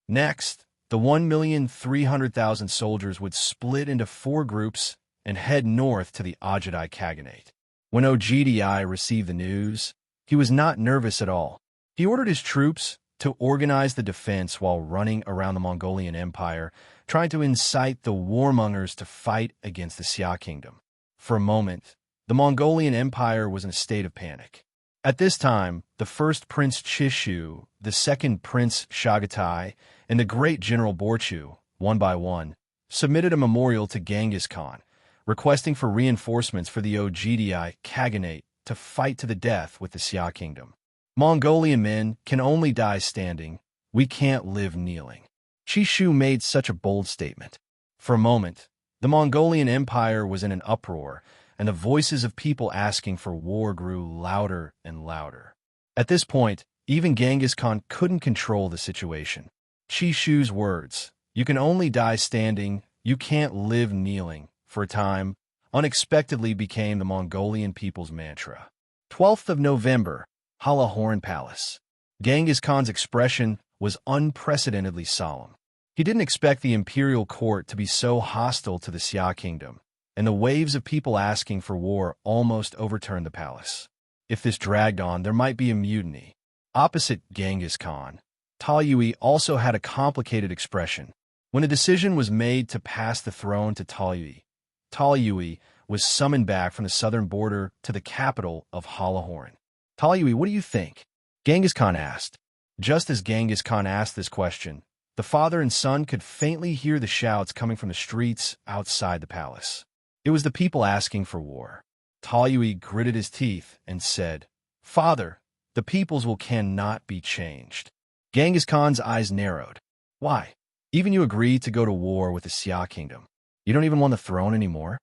Speaker 1: Next, the 1,300,000 soldiers would split into 4 groups and head north to the Ajadai Khaganate. When Ogdi received the news, he was not nervous at all. He ordered his troops to organize the defense while running around the Mongolian Empire, trying to incite the warmongers to fight against the Xia Kingdom. For a moment, the Mongolian Empire was in a state of panic. At this time, the first Prince Chishu, the second Prince Chagatai, and the great General Borchu, one by one, submitted a memorial to Genghis Khan, requesting for reinforcements for the Ogdi Khaganate to fight to the death with the Xia Kingdom. Mongolian men can only die standing. We can't live kneeling. Chishu made such a bold statement. For a moment, the Mongolian Empire was in an uproar, and the voices of people asking for war grew louder and louder. At this point, even Genghis Khan couldn't control the situation. Chishu's words, "You can only die standing, you can't live kneeling," for a time, unexpectedly became the Mongolian people's mantra. 12th of November, Halahoran Palace. Genghis Khan's expression was unprecedentedly solemn. He didn't expect the imperial court to be so hostile to the Xia Kingdom, and the waves of people asking for war almost overturned the palace. If this dragged on, there might be a mutiny. Opposite Genghis Khan, Talyui also had a complicated expression. When a decision was made to pass the throne to Talyui, Talyui was summoned back from the southern border to the capital of Halahoran. "Talyui, what do you think?" Genghis Khan asked. Just as Genghis Khan asked this question, the father and son could faintly hear the shouts coming from the streets outside the palace. It was the people asking for war. Talyui gritted his teeth and said, "Father, the people's will cannot be changed." Genghis Khan's eyes narrowed. "Why? Even you agreed to go to war with the Xia Kingdom. You don't even want the throne anymore?"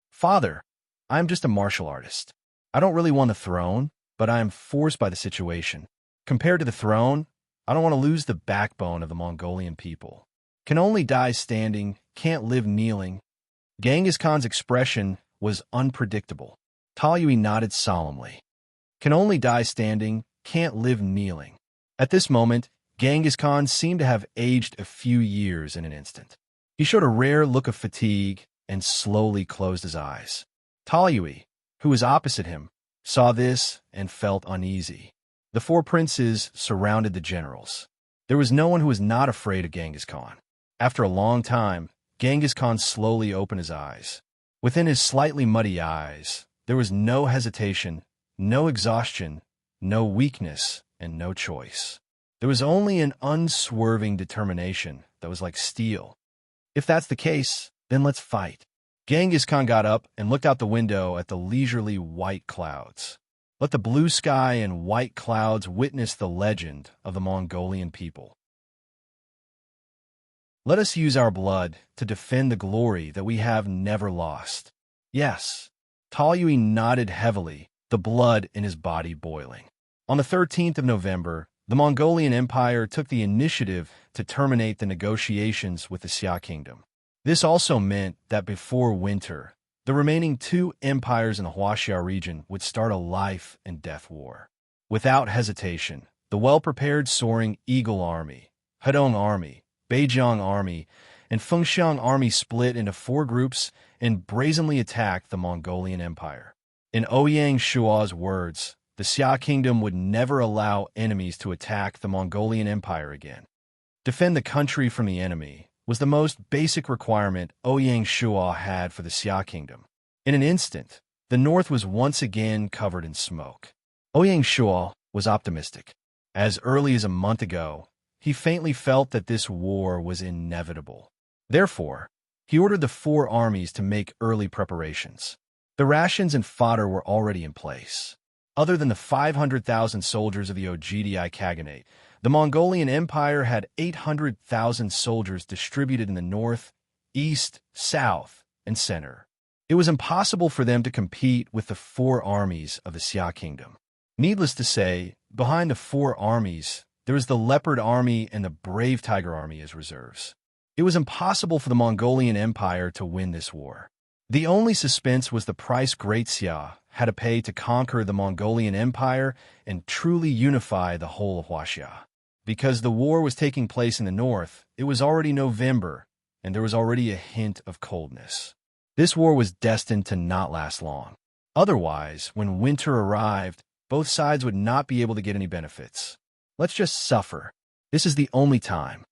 Speaker 1: "Father, I am just a martial artist. I don't really want the throne, but I am forced by the situation. Compared to the throne, I don't want to lose the backbone of the Mongolian people. Can only die standing, can't live kneeling. Genghis Khan's expression was unpredictable. Talyui nodded solemnly. Can only die standing, can't live kneeling. At this moment, Genghis Khan seemed to have aged a few years in an instant. He showed a rare look of fatigue and slowly closed his eyes. Talyui, who was opposite him, saw this and felt uneasy. The four princes surrounded the generals. There was no one who was not afraid of Genghis Khan. After a long time, Genghis Khan slowly opened his eyes. Within his slightly muddy eyes, there was no hesitation, no exhaustion, no weakness, and no choice. There was only an unswerving determination that was like steel. If that's the case, then let's fight. Genghis Khan got up and looked out the window at the leisurely white clouds. Let the blue sky and white clouds witness the legend of the Mongolian people. Let us use our blood to defend the glory that we have never lost. Yes. Talyui nodded heavily, the blood in his body boiling. On the 13th of November, the Mongolian Empire took the initiative to terminate the negotiations with the Xia Kingdom. This also meant that before winter, the remaining two empires in the Huaxia region would start a life and death war. Without hesitation, the well-prepared Soaring Eagle Army, Hedong Army, Beijiang Army, and Fengxiang Army split into four groups and brazenly attacked the Mongolian Empire. In Ouyang Shua's words, the Xia Kingdom would never allow enemies to attack the Mongolian Empire again. Defend the country from the enemy was the most basic requirement Ouyang Shua had for the Xia Kingdom. In an instant, the north was once again covered in smoke. Ouyang Shua was optimistic. As early as a month ago, he faintly felt that this war was inevitable. Therefore, he ordered the four armies to make early preparations. The rations and fodder were already in place. Other than the 500,000 soldiers of the Oghidi Khaganate, the Mongolian Empire had 800,000 soldiers distributed in the north, east, south, and center. It was impossible for them to compete with the four armies of the Xia Kingdom. Needless to say, behind the four armies, there was the Leopard Army and the Brave Tiger Army as reserves. It was impossible for the Mongolian Empire to win this war. The only suspense was the price Great Xia had to pay to conquer the Mongolian Empire and truly unify the whole of Huaxia. Because the war was taking place in the north, it was already November, and there was already a hint of coldness. This war was destined to not last long. Otherwise, when winter arrived, both sides would not be able to get any benefits. Let's just suffer. This is the only time.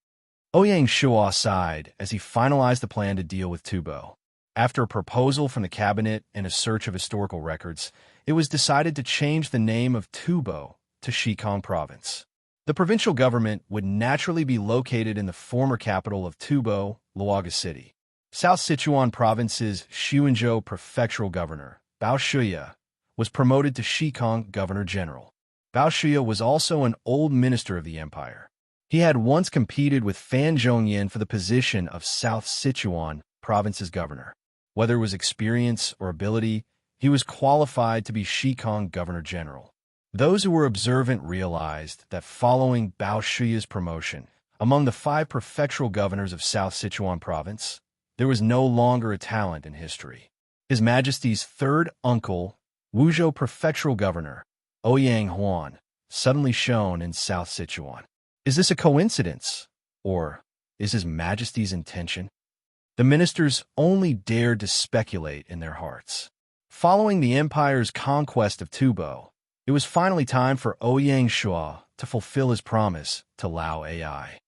Speaker 1: Ouyang Shua sighed as he finalized the plan to deal with Tubo. After a proposal from the cabinet and a search of historical records, it was decided to change the name of Tubo to Xikang Province. The provincial government would naturally be located in the former capital of Tubo, Luoga City. South Sichuan Province's Xuanzhou prefectural governor, Bao Shuya, was promoted to Xikang Governor-General. Bao Shuya was also an old minister of the empire. He had once competed with Fan Zhongyan for the position of South Sichuan Province's governor. Whether it was experience or ability, he was qualified to be Xikang Governor-General. Those who were observant realized that following Bao Shuya's promotion, among the 5 prefectural governors of South Sichuan Province, there was no longer a talent in history. His Majesty's third uncle, Wuzhou prefectural governor, Ouyang Huan, suddenly shone in South Sichuan. Is this a coincidence, or is His Majesty's intention? The ministers only dared to speculate in their hearts. Following the empire's conquest of Tubo, it was finally time for Ouyang Shua to fulfill his promise to Lao Ai.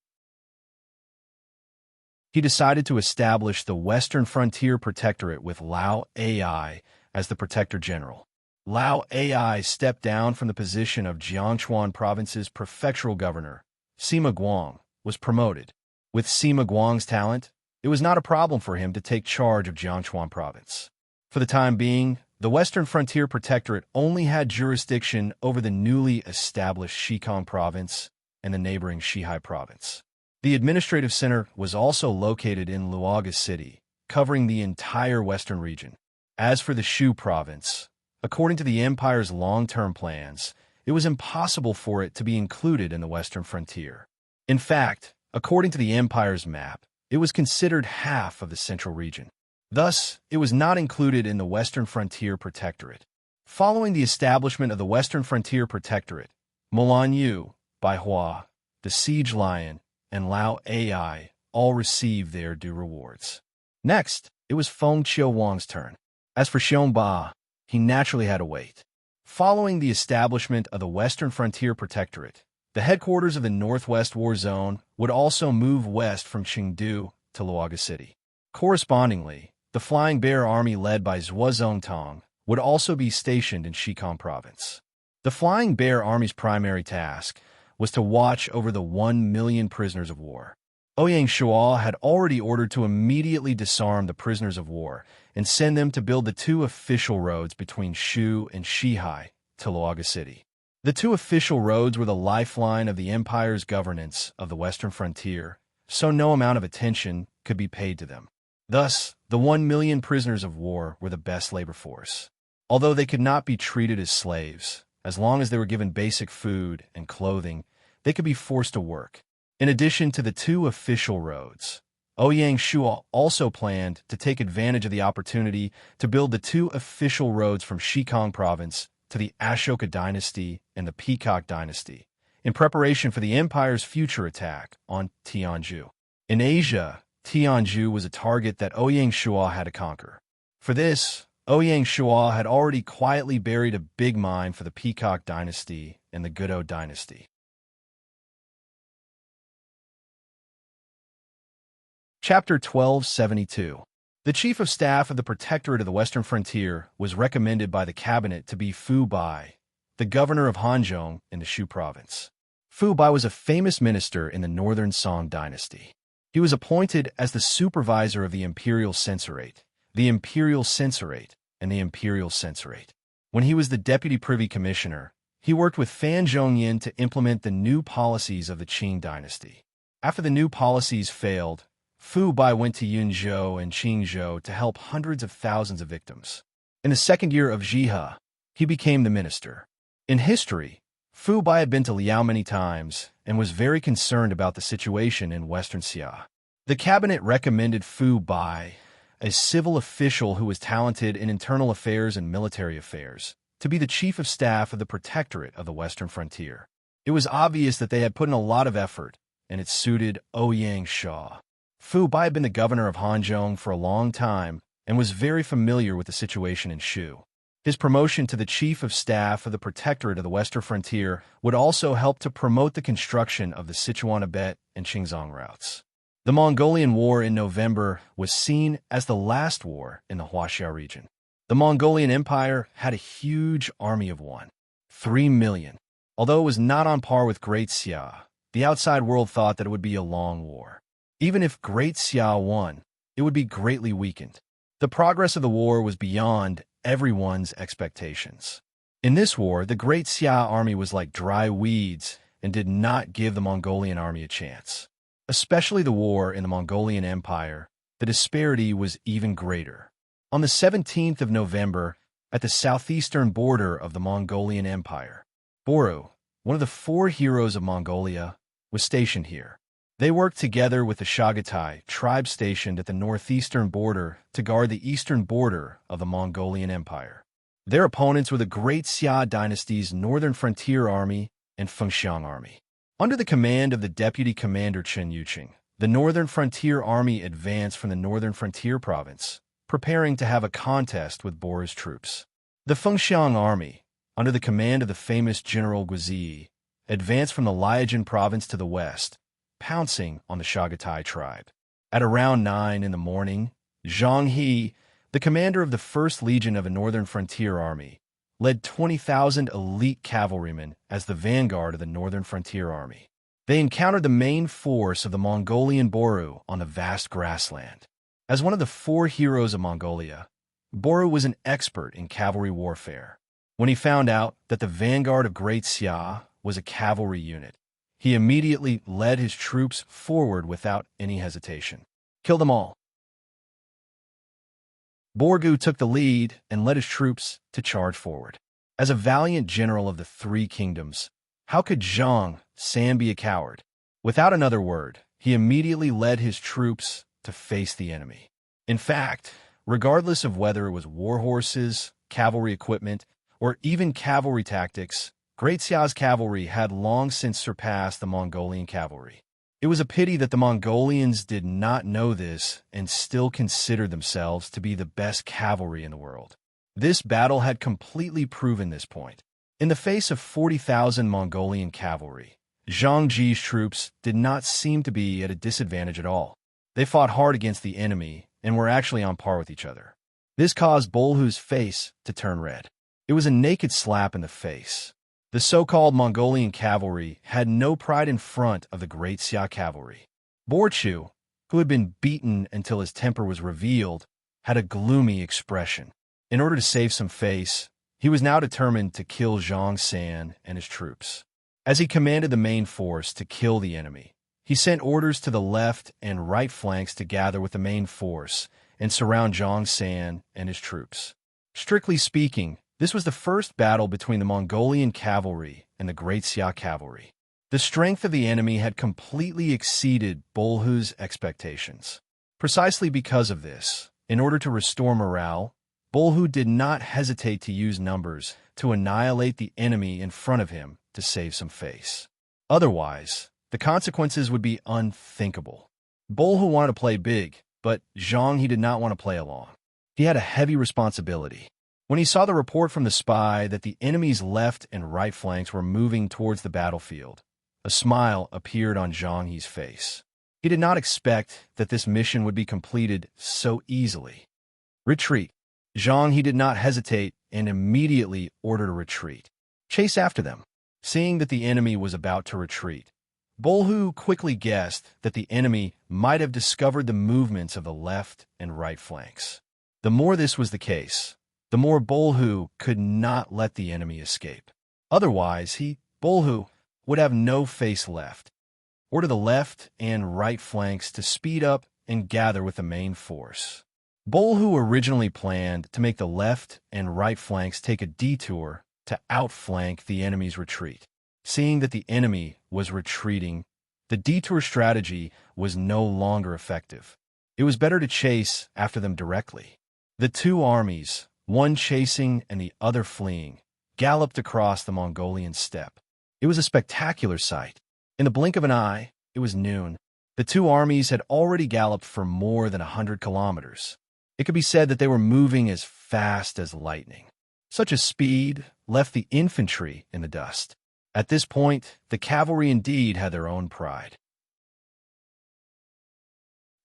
Speaker 1: He decided to establish the Western Frontier Protectorate with Lao Ai as the Protector General. Lao Ai stepped down from the position of Jiangchuan Province's prefectural governor. Sima Guang was promoted. With Sima Guang's talent, it was not a problem for him to take charge of Jiangchuan Province. For the time being, the Western Frontier Protectorate only had jurisdiction over the newly established Xikang Province and the neighboring Xihai Province. The administrative center was also located in Luoga City, covering the entire western region. As for the Shu Province, according to the empire's long-term plans, it was impossible for it to be included in the western frontier. In fact, according to the empire's map, it was considered half of the central region. Thus, it was not included in the Western Frontier Protectorate. Following the establishment of the Western Frontier Protectorate, Moulin Yu, Bai Hua, the Siege Lion, and Lao Ai all received their due rewards. Next, it was Feng Qiuwang's turn. As for Xiong Ba, he naturally had to wait. Following the establishment of the Western Frontier Protectorate, the headquarters of the Northwest War Zone would also move west from Chengdu to Luoga City. Correspondingly, the Flying Bear Army led by Zhuo Zongtong would also be stationed in Xikang Province. The Flying Bear Army's primary task was to watch over the 1 million prisoners of war. Ouyang Shuo had already ordered to immediately disarm the prisoners of war and send them to build the 2 official roads between Shu and Shihai to Luoga City. The 2 official roads were the lifeline of the empire's governance of the western frontier, so no amount of attention could be paid to them. Thus, the 1 million prisoners of war were the best labor force. Although they could not be treated as slaves, as long as they were given basic food and clothing, they could be forced to work. In addition to the 2 official roads, Ouyang Shuo also planned to take advantage of the opportunity to build the 2 official roads from Xikang Province to the Ashoka Dynasty and the Peacock Dynasty, in preparation for the empire's future attack on Tianzhu. In Asia, Tianzhu was a target that Ouyang Shuo had to conquer. For this, Ouyang Shuo had already quietly buried a big mine for the Peacock Dynasty and the Gudo Dynasty. Chapter 1272. The Chief of Staff of the Protectorate of the Western Frontier was recommended by the cabinet to be Fu Bai, the governor of Hanzhong in the Shu province. Fu Bai was a famous minister in the northern Song dynasty. He was appointed as the supervisor of the Imperial Censorate, the Imperial Censorate, and the Imperial Censorate. When he was the Deputy Privy Commissioner, he worked with Fan Zhongyin to implement the new policies of the Qing dynasty. After the new policies failed, Fu Bai went to Yunzhou and Qingzhou to help hundreds of thousands of victims. In the second year of Zhihe, he became the minister. In history, Fu Bai had been to Liao many times and was very concerned about the situation in Western Xia. The cabinet recommended Fu Bai, a civil official who was talented in internal affairs and military affairs, to be the chief of staff of the Protectorate of the Western Frontier. It was obvious that they had put in a lot of effort, and it suited Ouyang Shuo. Fu Bai had been the governor of Hanzhong for a long time and was very familiar with the situation in Shu. His promotion to the chief of staff of the Protectorate of the Western Frontier would also help to promote the construction of the Sichuan-Tibet and Qingzhong routes. The Mongolian War in November was seen as the last war in the Huaxia region. The Mongolian Empire had a huge army of 3 million. Although it was not on par with Great Xia, the outside world thought that it would be a long war. Even if Great Xia won, it would be greatly weakened. The progress of the war was beyond everyone's expectations. In this war, the Great Xia army was like dry weeds and did not give the Mongolian army a chance. Especially the war in the Mongolian Empire, the disparity was even greater. On the 17th of November, at the southeastern border of the Mongolian Empire, Boru, one of the 4 heroes of Mongolia, was stationed here. They worked together with the Chagatai tribe stationed at the northeastern border to guard the eastern border of the Mongolian Empire. Their opponents were the Great Xia dynasty's Northern Frontier Army and Fengxiang Army. Under the command of the Deputy Commander Chen Yuqing, the Northern Frontier Army advanced from the Northern Frontier Province, preparing to have a contest with Boru's troops. The Fengxiang Army, under the command of the famous General Guizi, advanced from the Liaojian Province to the west, pouncing on the Chagatai tribe. At around 9 in the morning, Zhang He, the commander of the 1st Legion of a Northern Frontier Army, led 20,000 elite cavalrymen as the vanguard of the Northern Frontier Army. They encountered the main force of the Mongolian Boru on the vast grassland. As one of the 4 heroes of Mongolia, Boru was an expert in cavalry warfare. When he found out that the vanguard of Great Xia was a cavalry unit, he immediately led his troops forward without any hesitation. Kill them all. Borgu took the lead and led his troops to charge forward. As a valiant general of the 3 kingdoms, how could Zhang San be a coward? Without another word, he immediately led his troops to face the enemy. In fact, regardless of whether it was war horses, cavalry equipment, or even cavalry tactics, Great Xia's cavalry had long since surpassed the Mongolian cavalry. It was a pity that the Mongolians did not know this and still considered themselves to be the best cavalry in the world. This battle had completely proven this point. In the face of 40,000 Mongolian cavalry, Zhang Ji's troops did not seem to be at a disadvantage at all. They fought hard against the enemy and were actually on par with each other. This caused Bolhu's face to turn red. It was a naked slap in the face. The so-called Mongolian cavalry had no pride in front of the Great Xia cavalry. Borchu, who had been beaten until his temper was revealed, had a gloomy expression. In order to save some face, he was now determined to kill Zhang San and his troops. As he commanded the main force to kill the enemy, he sent orders to the left and right flanks to gather with the main force and surround Zhang San and his troops. Strictly speaking, this was the first battle between the Mongolian cavalry and the Great Xia cavalry. The strength of the enemy had completely exceeded Bolhu's expectations. Precisely because of this, in order to restore morale, Bolhu did not hesitate to use numbers to annihilate the enemy in front of him to save some face. Otherwise, the consequences would be unthinkable. Bolhu wanted to play big, but Zhang he did not want to play along. He had a heavy responsibility. When he saw the report from the spy that the enemy's left and right flanks were moving towards the battlefield, a smile appeared on Zhang He's face. He did not expect that this mission would be completed so easily. Retreat. Zhang He did not hesitate and immediately ordered a retreat. Chase after them. Seeing that the enemy was about to retreat, Bolhu quickly guessed that the enemy might have discovered the movements of the left and right flanks. The more this was the case, the more Bolhu could not let the enemy escape. Otherwise, Bolhu, would have no face left. Order the left and right flanks to speed up and gather with the main force. Bolhu originally planned to make the left and right flanks take a detour to outflank the enemy's retreat. Seeing that the enemy was retreating, the detour strategy was no longer effective. It was better to chase after them directly. The two armies, one chasing and the other fleeing, galloped across the Mongolian steppe. It was a spectacular sight. In the blink of an eye, it was noon. The two armies had already galloped for more than 100 kilometers. It could be said that they were moving as fast as lightning. Such a speed left the infantry in the dust. At this point, the cavalry indeed had their own pride.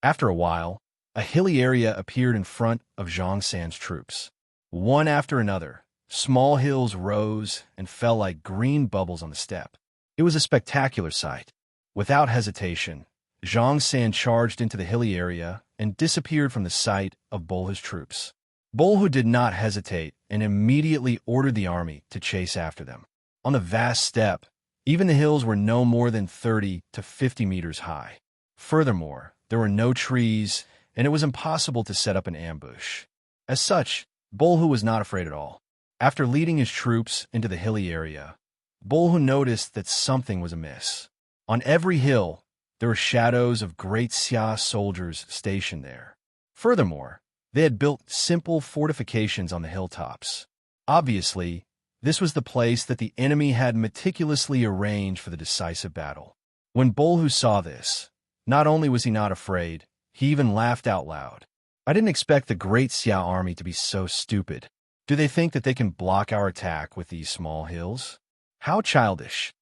Speaker 1: After a while, a hilly area appeared in front of Zhang San's troops. One after another, small hills rose and fell like green bubbles on the steppe. It was a spectacular sight. Without hesitation, Zhang San charged into the hilly area and disappeared from the sight of Bolhu's troops. Bolhu did not hesitate and immediately ordered the army to chase after them. On the vast steppe, even the hills were no more than 30 to 50 meters high. Furthermore, there were no trees, and it was impossible to set up an ambush. As such, Bolhu was not afraid at all. After leading his troops into the hilly area, Bolhu noticed that something was amiss. On every hill, there were shadows of Great Xia soldiers stationed there. Furthermore, they had built simple fortifications on the hilltops. Obviously, this was the place that the enemy had meticulously arranged for the decisive battle. When Bolhu saw this, not only was he not afraid, he even laughed out loud. I didn't expect the Great Xia army to be so stupid. Do they think that they can block our attack with these small hills? How childish.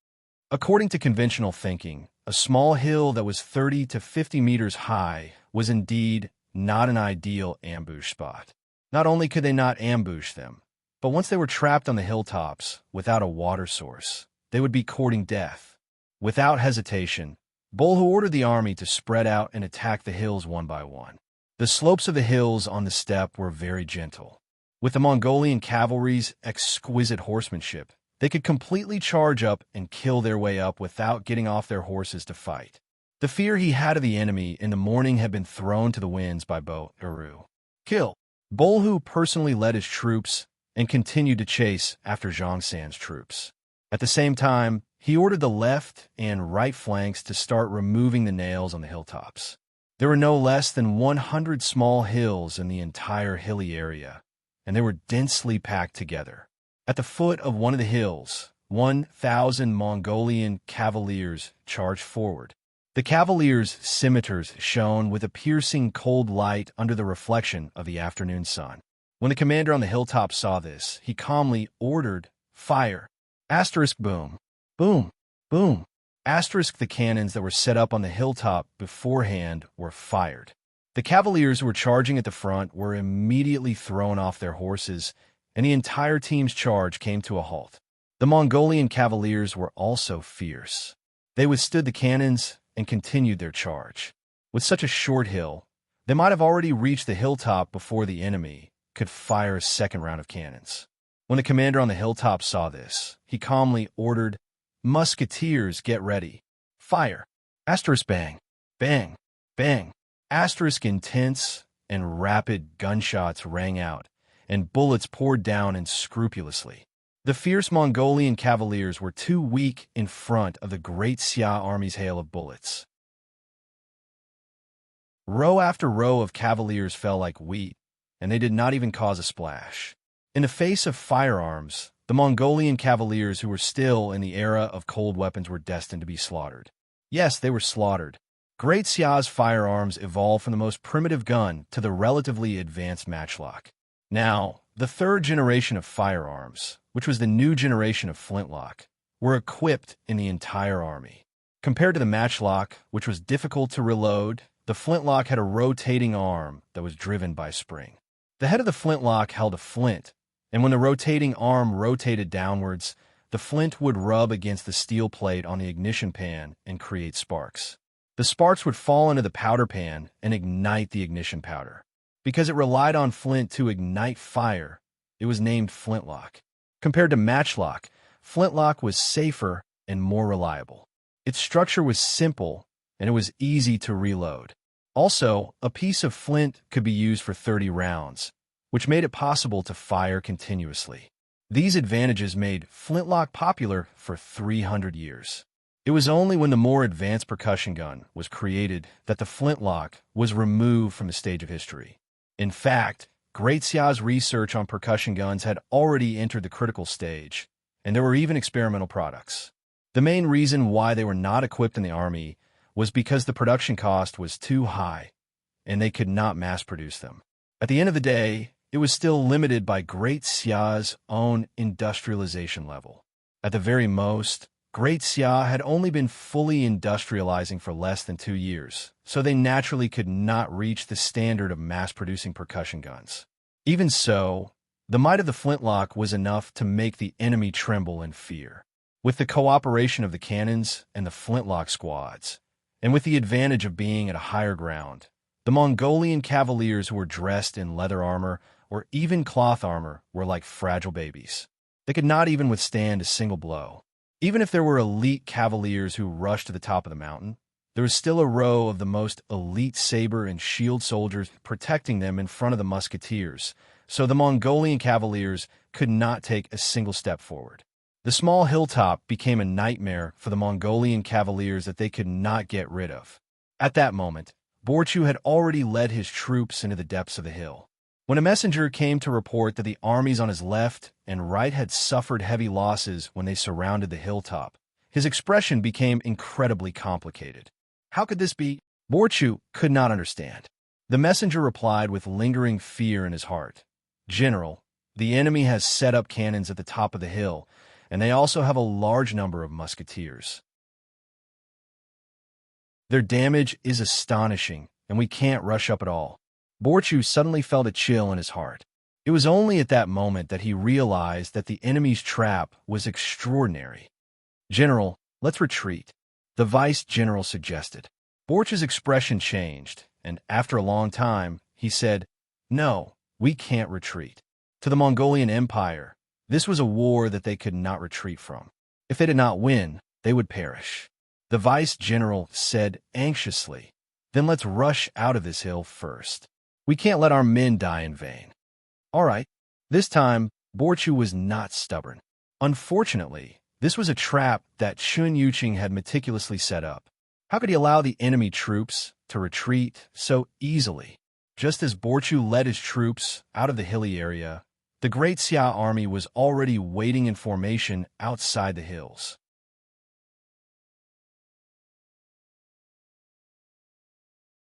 Speaker 1: According to conventional thinking, a small hill that was 30 to 50 meters high was indeed not an ideal ambush spot. Not only could they not ambush them, but once they were trapped on the hilltops without a water source, they would be courting death. Without hesitation, Bolhu ordered the army to spread out and attack the hills one by one. The slopes of the hills on the steppe were very gentle. With the Mongolian cavalry's exquisite horsemanship, they could completely charge up and kill their way up without getting off their horses to fight. The fear he had of the enemy in the morning had been thrown to the winds by Bo-Eru. Kill. Bolhu personally led his troops and continued to chase after Zhang San's troops. At the same time, he ordered the left and right flanks to start removing the nails on the hilltops. There were no less than 100 small hills in the entire hilly area, and they were densely packed together. At the foot of one of the hills, 1,000 Mongolian cavaliers charged forward. The cavaliers' scimitars shone with a piercing cold light under the reflection of the afternoon sun. When the commander on the hilltop saw this, he calmly ordered, "Fire!" Asterisk boom, boom, boom. Asterisk the cannons that were set up on the hilltop beforehand were fired. The cavaliers who were charging at the front were immediately thrown off their horses, and the entire team's charge came to a halt. The Mongolian cavaliers were also fierce. They withstood the cannons and continued their charge. With such a short hill, they might have already reached the hilltop before the enemy could fire a second round of cannons. When the commander on the hilltop saw this, he calmly ordered, "Musketeers, get ready. Fire!" Asterisk bang, bang, bang. Asterisk intense and rapid gunshots rang out, and bullets poured down unscrupulously. The fierce Mongolian cavaliers were too weak in front of the great Xia army's hail of bullets. Row after row of cavaliers fell like wheat, and they did not even cause a splash. In the face of firearms, the Mongolian cavaliers who were still in the era of cold weapons were destined to be slaughtered. Yes, they were slaughtered. Great Xia's firearms evolved from the most primitive gun to the relatively advanced matchlock. Now, the third generation of firearms, which was the new generation of flintlock, were equipped in the entire army. Compared to the matchlock, which was difficult to reload, the flintlock had a rotating arm that was driven by a spring. The head of the flintlock held a flint, and when the rotating arm rotated downwards, the flint would rub against the steel plate on the ignition pan and create sparks. The sparks would fall into the powder pan and ignite the ignition powder. Because it relied on flint to ignite fire, it was named flintlock. Compared to matchlock, flintlock was safer and more reliable. Its structure was simple, and it was easy to reload. Also, a piece of flint could be used for 30 rounds, which made it possible to fire continuously. These advantages made flintlock popular for 300 years. It was only when the more advanced percussion gun was created that the flintlock was removed from the stage of history. In fact, Great Xia's research on percussion guns had already entered the critical stage, and there were even experimental products. The main reason why they were not equipped in the army was because the production cost was too high, and they could not mass-produce them. At the end of the day, it was still limited by Great Xia's own industrialization level. At the very most, Great Xia had only been fully industrializing for less than 2 years, so they naturally could not reach the standard of mass-producing percussion guns. Even so, the might of the flintlock was enough to make the enemy tremble in fear. With the cooperation of the cannons and the flintlock squads, and with the advantage of being at a higher ground, the Mongolian cavaliers who were dressed in leather armor or even cloth armor were like fragile babies. They could not even withstand a single blow. Even if there were elite cavaliers who rushed to the top of the mountain, there was still a row of the most elite saber and shield soldiers protecting them in front of the musketeers, so the Mongolian cavaliers could not take a single step forward. The small hilltop became a nightmare for the Mongolian cavaliers that they could not get rid of. At that moment, Borchu had already led his troops into the depths of the hill. When a messenger came to report that the armies on his left and right had suffered heavy losses when they surrounded the hilltop, his expression became incredibly complicated. How could this be? Borchu could not understand. The messenger replied with lingering fear in his heart. "General, the enemy has set up cannons at the top of the hill, and they also have a large number of musketeers. Their damage is astonishing, and we can't rush up at all." Borchu suddenly felt a chill in his heart. It was only at that moment that he realized that the enemy's trap was extraordinary. "General, let's retreat," the vice-general suggested. Borchu's expression changed, and after a long time, he said, "No, we can't retreat. To the Mongolian Empire, this was a war that they could not retreat from. If they did not win, they would perish." The vice-general said anxiously, "Then let's rush out of this hill first. We can't let our men die in vain." All right. This time, Borchu was not stubborn. Unfortunately, This was a trap that Chun Yuqing had meticulously set up. How could he allow the enemy troops to retreat so easily? Just as Borchu led his troops out of the hilly area, the great Xia army was already waiting in formation outside the hills.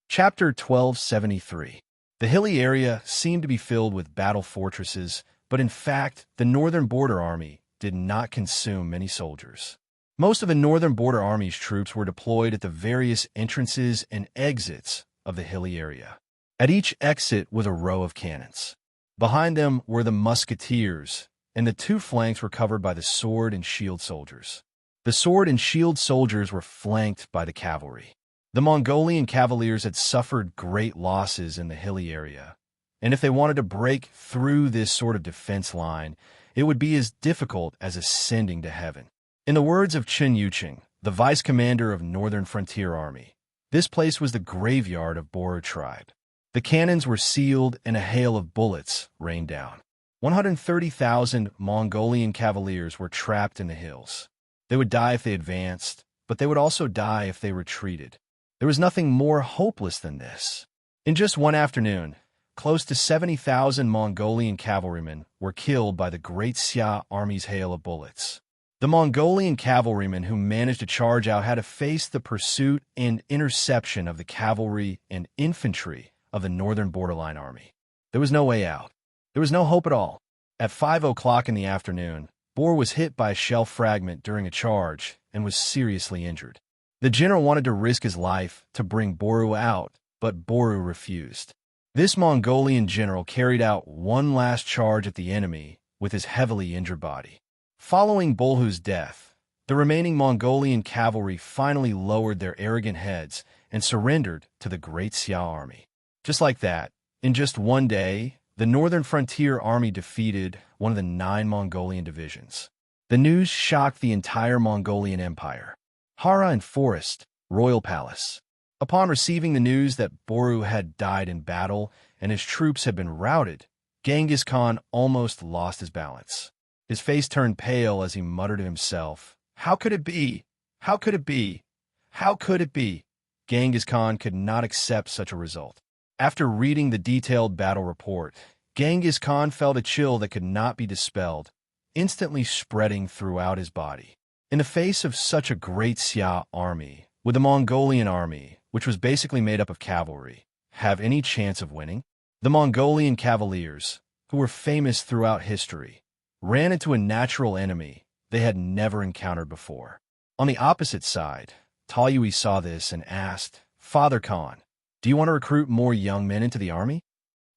Speaker 1: Chapter 1273. The hilly area seemed to be filled with battle fortresses, but in fact, the northern border army did not consume many soldiers. Most of the northern border army's troops were deployed at the various entrances and exits of the hilly area. At each exit was a row of cannons. Behind them were the musketeers, and the two flanks were covered by the sword and shield soldiers. The sword and shield soldiers were flanked by the cavalry. The Mongolian cavaliers had suffered great losses in the hilly area, and if they wanted to break through this sort of defense line, it would be as difficult as ascending to heaven. In the words of Chun Yuqing, the vice commander of Northern Frontier Army, this place was the graveyard of Boru tribe. The cannons were sealed and a hail of bullets rained down. 130,000 Mongolian cavaliers were trapped in the hills. They would die if they advanced, but they would also die if they retreated. There was nothing more hopeless than this. In just one afternoon, close to 70,000 Mongolian cavalrymen were killed by the great Xia army's hail of bullets. The Mongolian cavalrymen who managed to charge out had to face the pursuit and interception of the cavalry and infantry of the northern borderline army. There was no way out. There was no hope at all. At 5 o'clock in the afternoon, Bor was hit by a shell fragment during a charge and was seriously injured. The general wanted to risk his life to bring Boru out, but Boru refused. This Mongolian general carried out one last charge at the enemy with his heavily injured body. Following Bolhu's death, the remaining Mongolian cavalry finally lowered their arrogant heads and surrendered to the great Xia army. Just like that, in just one day, the Northern Frontier Army defeated one of the 9 Mongolian divisions. The news shocked the entire Mongolian Empire. Hara and Forest, Royal Palace. Upon receiving the news that Boru had died in battle and his troops had been routed, Genghis Khan almost lost his balance. His face turned pale as he muttered to himself, "How could it be? How could it be? How could it be?" Genghis Khan could not accept such a result. After reading the detailed battle report, Genghis Khan felt a chill that could not be dispelled, instantly spreading throughout his body. In the face of such a great Xia army, would the Mongolian army, which was basically made up of cavalry, have any chance of winning? The Mongolian cavaliers, who were famous throughout history, ran into a natural enemy they had never encountered before. On the opposite side, Taoyui saw this and asked, "Father Khan, do you want to recruit more young men into the army?"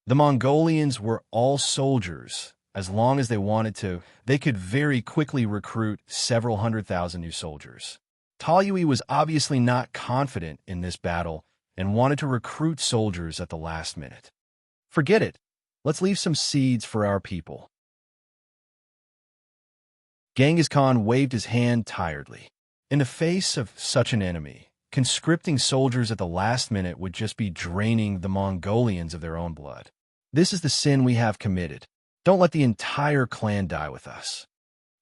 Speaker 1: The Mongolians were all soldiers. As long as they wanted to, they could very quickly recruit several 100,000 new soldiers. Taoyui was obviously not confident in this battle and wanted to recruit soldiers at the last minute. "Forget it. Let's leave some seeds for our people." Genghis Khan waved his hand tiredly. In the face of such an enemy, conscripting soldiers at the last minute would just be draining the Mongolians of their own blood. "This is the sin we have committed. Don't let the entire clan die with us."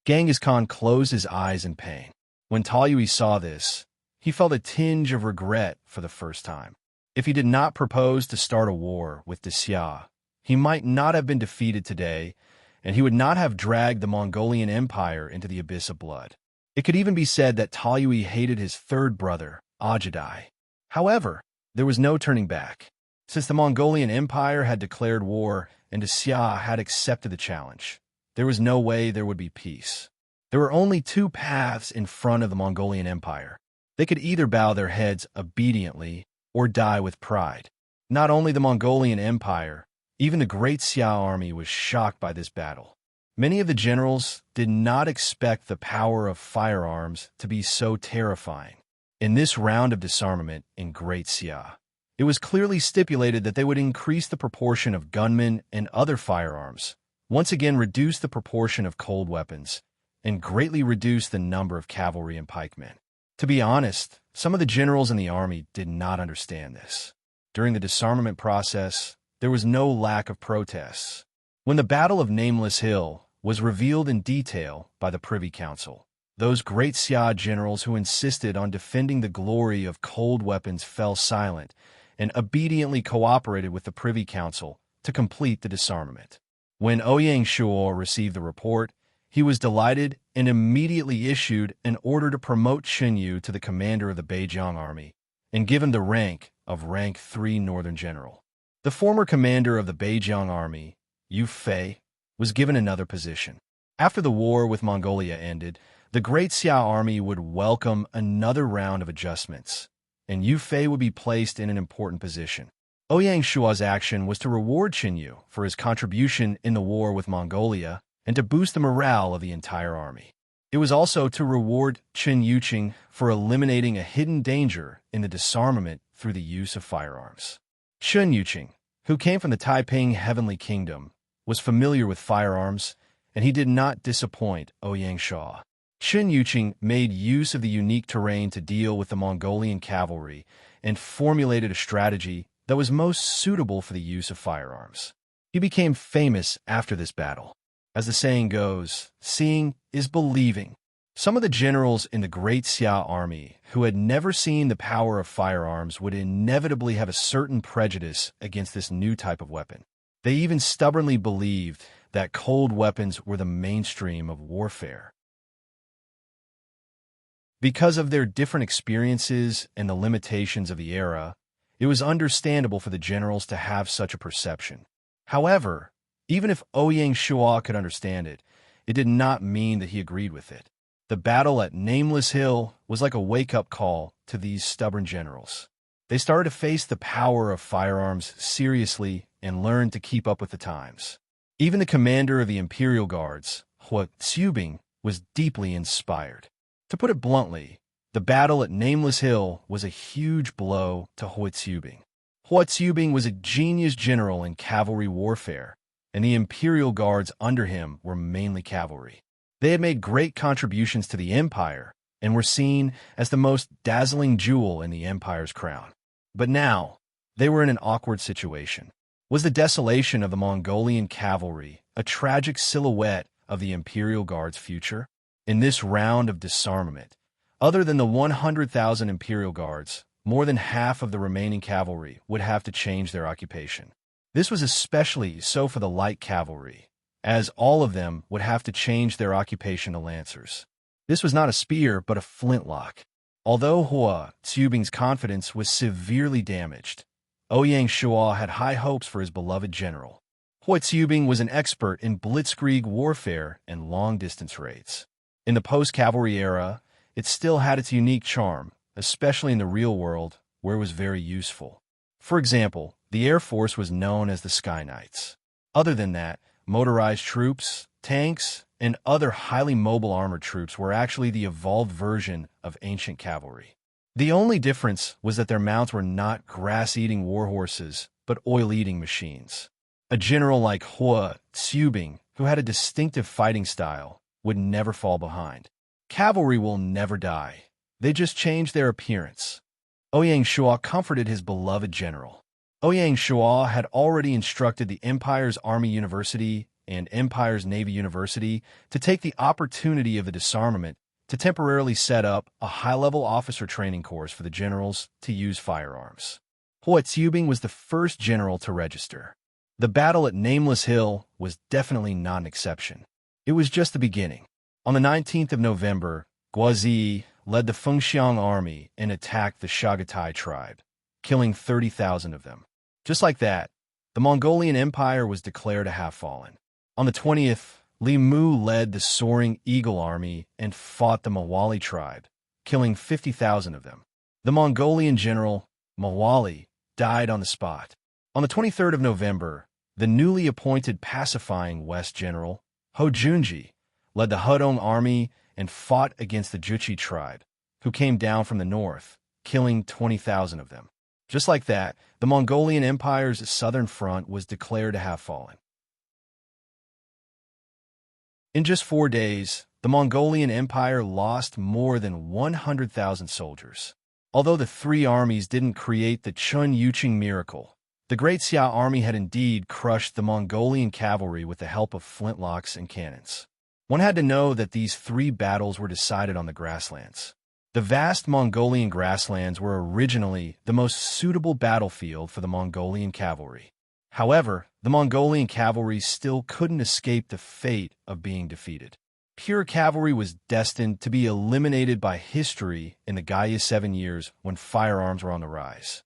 Speaker 1: Genghis Khan closed his eyes in pain. When Taoyui saw this, he felt a tinge of regret for the first time. If he did not propose to start a war with the Xia, he might not have been defeated today, and he would not have dragged the Mongolian Empire into the abyss of blood. It could even be said that Taoyui hated his third brother, Ajadai. However, there was no turning back. Since the Mongolian Empire had declared war and the Xia had accepted the challenge, there was no way there would be peace. There were only 2 paths in front of the Mongolian Empire. They could either bow their heads obediently or die with pride. Not only the Mongolian Empire, even the great Xia army was shocked by this battle. Many of the generals did not expect the power of firearms to be so terrifying. In this round of disarmament in Great Xia, it was clearly stipulated that they would increase the proportion of gunmen and other firearms, once again reduce the proportion of cold weapons, and greatly reduce the number of cavalry and pikemen. To be honest, some of the generals in the army did not understand this. During the disarmament process, there was no lack of protests. When the Battle of Nameless Hill was revealed in detail by the Privy Council, Those great Xia generals who insisted on defending the glory of cold weapons fell silent and obediently cooperated with the Privy Council to complete the disarmament. When Ouyang Shuo received the report, he was delighted and immediately issued an order to promote Chen Yu to the commander of the Beijiang army and give him the rank of Rank 3 Northern General. The former commander of the Beijiang army, Yu Fei, was given another position. After the war with Mongolia ended, the Great Xia army would welcome another round of adjustments, and Yu Fei would be placed in an important position. Ouyang Shuo's action was to reward Chen Yu for his contribution in the war with Mongolia and to boost the morale of the entire army. It was also to reward Chen Yuqing for eliminating a hidden danger in the disarmament through the use of firearms. Chen Yuqing, who came from the Taiping Heavenly Kingdom, was familiar with firearms, and he did not disappoint Ouyang Shuo. Chen Yuqing made use of the unique terrain to deal with the Mongolian cavalry and formulated a strategy that was most suitable for the use of firearms. He became famous after this battle. As the saying goes, seeing is believing. Some of the generals in the Great Xia army who had never seen the power of firearms would inevitably have a certain prejudice against this new type of weapon. They even stubbornly believed that cold weapons were the mainstream of warfare. Because of their different experiences and the limitations of the era, it was understandable for the generals to have such a perception. However, even if Ouyang Shuo could understand it, it did not mean that he agreed with it. The battle at Nameless Hill was like a wake-up call to these stubborn generals. They started to face the power of firearms seriously and learned to keep up with the times. Even the commander of the Imperial Guards, Hua Tsubing, was deeply inspired. To put it bluntly, the battle at Nameless Hill was a huge blow to Hua Tsubing. Hua Tsubing was a genius general in cavalry warfare, and the Imperial Guards under him were mainly cavalry. They had made great contributions to the empire and were seen as the most dazzling jewel in the empire's crown. But now, they were in an awkward situation. Was the desolation of the Mongolian cavalry a tragic silhouette of the Imperial Guard's future? In this round of disarmament, other than the 100,000 Imperial Guards, more than half of the remaining cavalry would have to change their occupation. This was especially so for the light cavalry, as all of them would have to change their occupation to lancers. This was not a spear, but a flintlock. Although Hua Tsubing's confidence was severely damaged, Ouyang Shuo had high hopes for his beloved general. Hua Tsubing was an expert in blitzkrieg warfare and long-distance raids. In the post-cavalry era, it still had its unique charm, especially in the real world, where it was very useful. For example, the Air Force was known as the Sky Knights. Other than that, motorized troops, tanks, and other highly mobile armored troops were actually the evolved version of ancient cavalry. The only difference was that their mounts were not grass-eating warhorses, but oil-eating machines. A general like Hua Tsubing, who had a distinctive fighting style, would never fall behind. Cavalry will never die. They just change their appearance. Ouyang Shuo comforted his beloved general. Ouyang Shuo had already instructed the Empire's Army University and Empire's Navy University to take the opportunity of the disarmament to temporarily set up a high-level officer training course for the generals to use firearms. Hua Tsubing was the first general to register. The battle at Nameless Hill was definitely not an exception. It was just the beginning. On the 19th of November, Guozi led the Fengxiang army and attacked the Chagatai tribe, killing 30,000 of them. Just like that, the Mongolian Empire was declared to have fallen. On the 20th, Li Mu led the Soaring Eagle army and fought the Mawali tribe, killing 50,000 of them. The Mongolian general, Mawali, died on the spot. On the 23rd of November, the newly appointed pacifying West general, Ho Junji, led the Hudong army and fought against the Juchi tribe, who came down from the north, killing 20,000 of them. Just like that, the Mongolian Empire's southern front was declared to have fallen. In just 4 days, the Mongolian Empire lost more than 100,000 soldiers. Although the three armies didn't create the Chen Yuqing miracle, the Great Xia army had indeed crushed the Mongolian cavalry with the help of flintlocks and cannons. One had to know that these 3 battles were decided on the grasslands. The vast Mongolian grasslands were originally the most suitable battlefield for the Mongolian cavalry. However, the Mongolian cavalry still couldn't escape the fate of being defeated. Pure cavalry was destined to be eliminated by history in the Gaia 7 years when firearms were on the rise.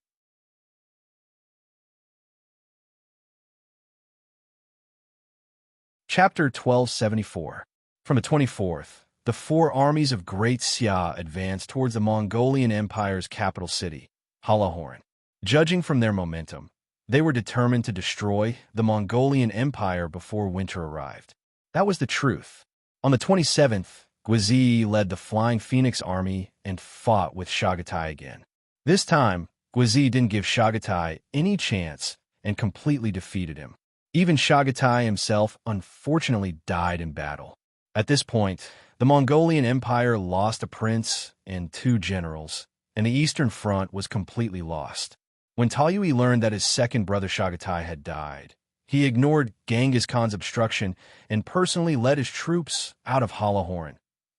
Speaker 1: Chapter 1274. From the 24th, the 4 armies of Great Xia advanced towards the Mongolian Empire's capital city, Halahoran. Judging from their momentum, they were determined to destroy the Mongolian Empire before winter arrived. That was the truth. On the 27th, Guizi led the Flying Phoenix army and fought with Chagatai again. This time, Guizi didn't give Chagatai any chance and completely defeated him. Even Chagatai himself unfortunately died in battle. At this point, the Mongolian Empire lost a prince and 2 generals, and the Eastern Front was completely lost. When Talyui learned that his second brother Chagatai had died, he ignored Genghis Khan's obstruction and personally led his troops out of Halahoran,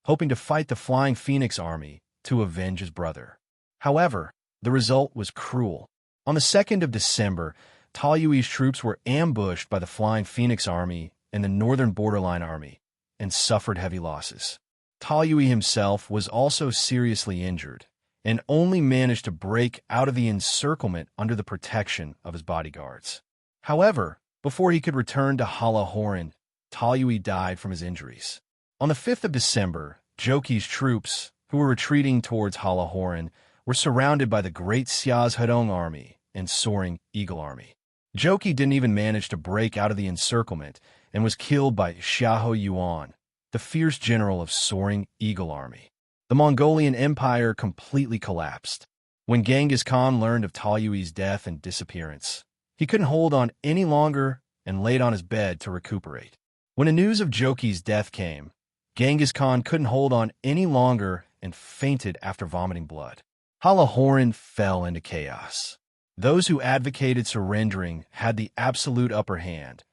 Speaker 1: hoping to fight the Flying Phoenix army to avenge his brother. However, the result was cruel. On the 2nd of December, Talyui's troops were ambushed by the Flying Phoenix army and the Northern Borderline army, and suffered heavy losses. Talyui himself was also seriously injured, and only managed to break out of the encirclement under the protection of his bodyguards. However, before he could return to Halahoran, Talyui died from his injuries. On the 5th of December, Joki's troops, who were retreating towards Halahoran, were surrounded by the Great Xia's Hedong army and Soaring Eagle army. Joki didn't even manage to break out of the encirclement and was killed by Xiahou Yuan, the fierce general of Soaring Eagle army. The Mongolian Empire completely collapsed. When Genghis Khan learned of Talyui's death and disappearance, he couldn't hold on any longer and laid on his bed to recuperate. When the news of Joki's death came, Genghis Khan couldn't hold on any longer and fainted after vomiting blood. Halahoran fell into chaos. Those who advocated surrendering had the absolute upper hand,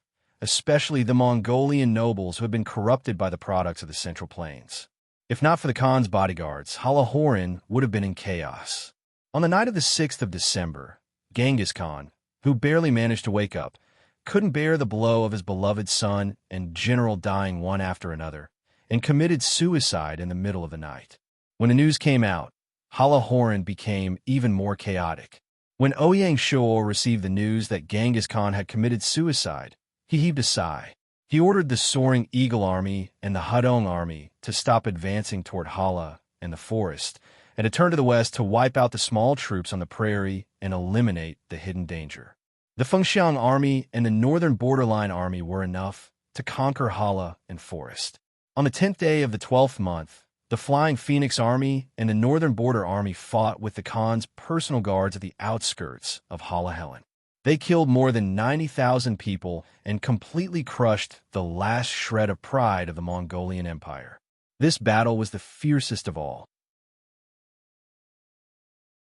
Speaker 1: especially the Mongolian nobles who had been corrupted by the products of the Central Plains. If not for the Khan's bodyguards, Halahoran would have been in chaos. On the night of the 6th of December, Genghis Khan, who barely managed to wake up, couldn't bear the blow of his beloved son and general dying one after another, and committed suicide in the middle of the night. When the news came out, Halahoran became even more chaotic. When Ouyang Shuo received the news that Genghis Khan had committed suicide, he heaved a sigh. He ordered the Soaring Eagle army and the Hedong army to stop advancing toward Hala and the forest, and to turn to the west to wipe out the small troops on the prairie and eliminate the hidden danger. The Fengxiang army and the Northern Borderline army were enough to conquer Hala and forest. On the 10th day of the 12th month, the Flying Phoenix army and the Northern Border army fought with the Khan's personal guards at the outskirts of Halahelin. They killed more than 90,000 people and completely crushed the last shred of pride of the Mongolian Empire. This battle was the fiercest of all.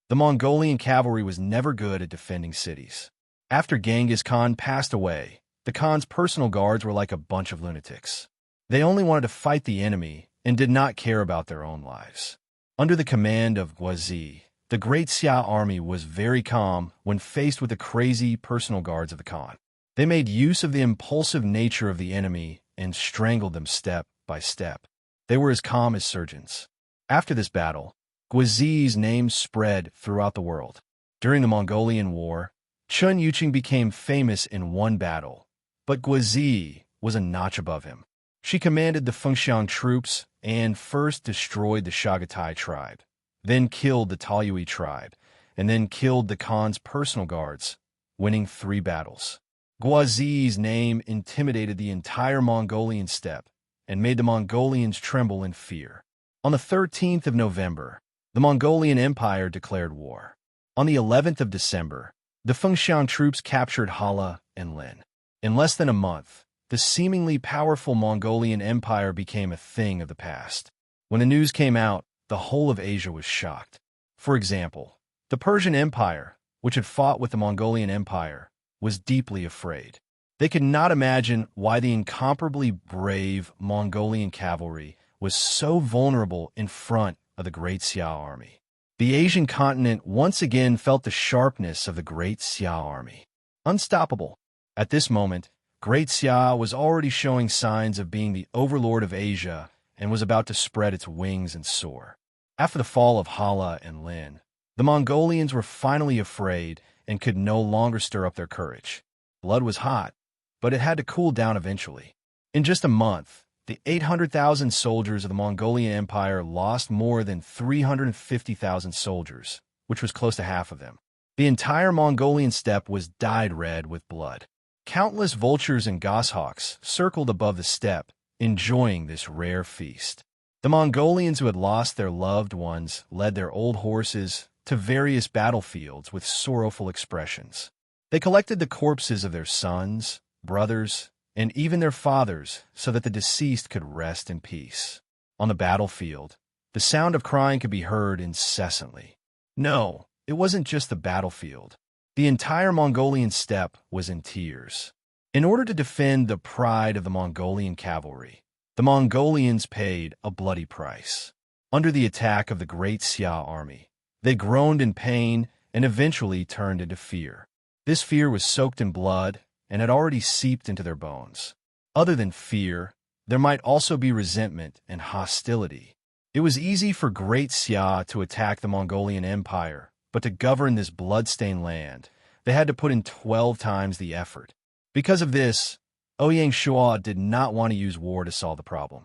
Speaker 1: The Mongolian cavalry was never good at defending cities. After Genghis Khan passed away, the Khan's personal guards were like a bunch of lunatics. They only wanted to fight the enemy and did not care about their own lives. Under the command of Guizi, the Great Xia army was very calm when faced with the crazy personal guards of the Khan. They made use of the impulsive nature of the enemy and strangled them step by step. They were as calm as surgeons. After this battle, Guizi's name spread throughout the world. During the Mongolian War, Chun Yuqing became famous in one battle, but Guizi was a notch above him. She commanded the Fengxiang troops and first destroyed the Chagatai tribe, then killed the Talyui tribe, and then killed the Khan's personal guards, winning 3 battles. Guizi's name intimidated the entire Mongolian steppe and made the Mongolians tremble in fear. On the 13th of November, the Mongolian Empire declared war. On the 11th of December, the Fengxiang troops captured Hala and Lin. In less than a month, the seemingly powerful Mongolian Empire became a thing of the past. When the news came out, the whole of Asia was shocked. For example, the Persian Empire, which had fought with the Mongolian Empire, was deeply afraid. They could not imagine why the incomparably brave Mongolian cavalry was so vulnerable in front of the Great Xia army. The Asian continent once again felt the sharpness of the Great Xia army. Unstoppable. At this moment, Great Xia was already showing signs of being the overlord of Asia and was about to spread its wings and soar. After the fall of Hala and Lin, the Mongolians were finally afraid and could no longer stir up their courage. Blood was hot, but it had to cool down eventually. In just a month, the 800,000 soldiers of the Mongolian Empire lost more than 350,000 soldiers, which was close to half of them. The entire Mongolian steppe was dyed red with blood. Countless vultures and goshawks circled above the steppe, enjoying this rare feast. The Mongolians who had lost their loved ones led their old horses to various battlefields with sorrowful expressions. They collected the corpses of their sons, brothers, and even their fathers so that the deceased could rest in peace. On the battlefield, the sound of crying could be heard incessantly. No, it wasn't just the battlefield. The entire Mongolian steppe was in tears. In order to defend the pride of the Mongolian cavalry, the Mongolians paid a bloody price. Under the attack of the Great Xia army, they groaned in pain and eventually turned into fear. This fear was soaked in blood and had already seeped into their bones. Other than fear, there might also be resentment and hostility. It was easy for Great Xia to attack the Mongolian Empire, but to govern this blood-stained land, they had to put in 12 times the effort. Because of this, Ouyang Shua did not want to use war to solve the problem.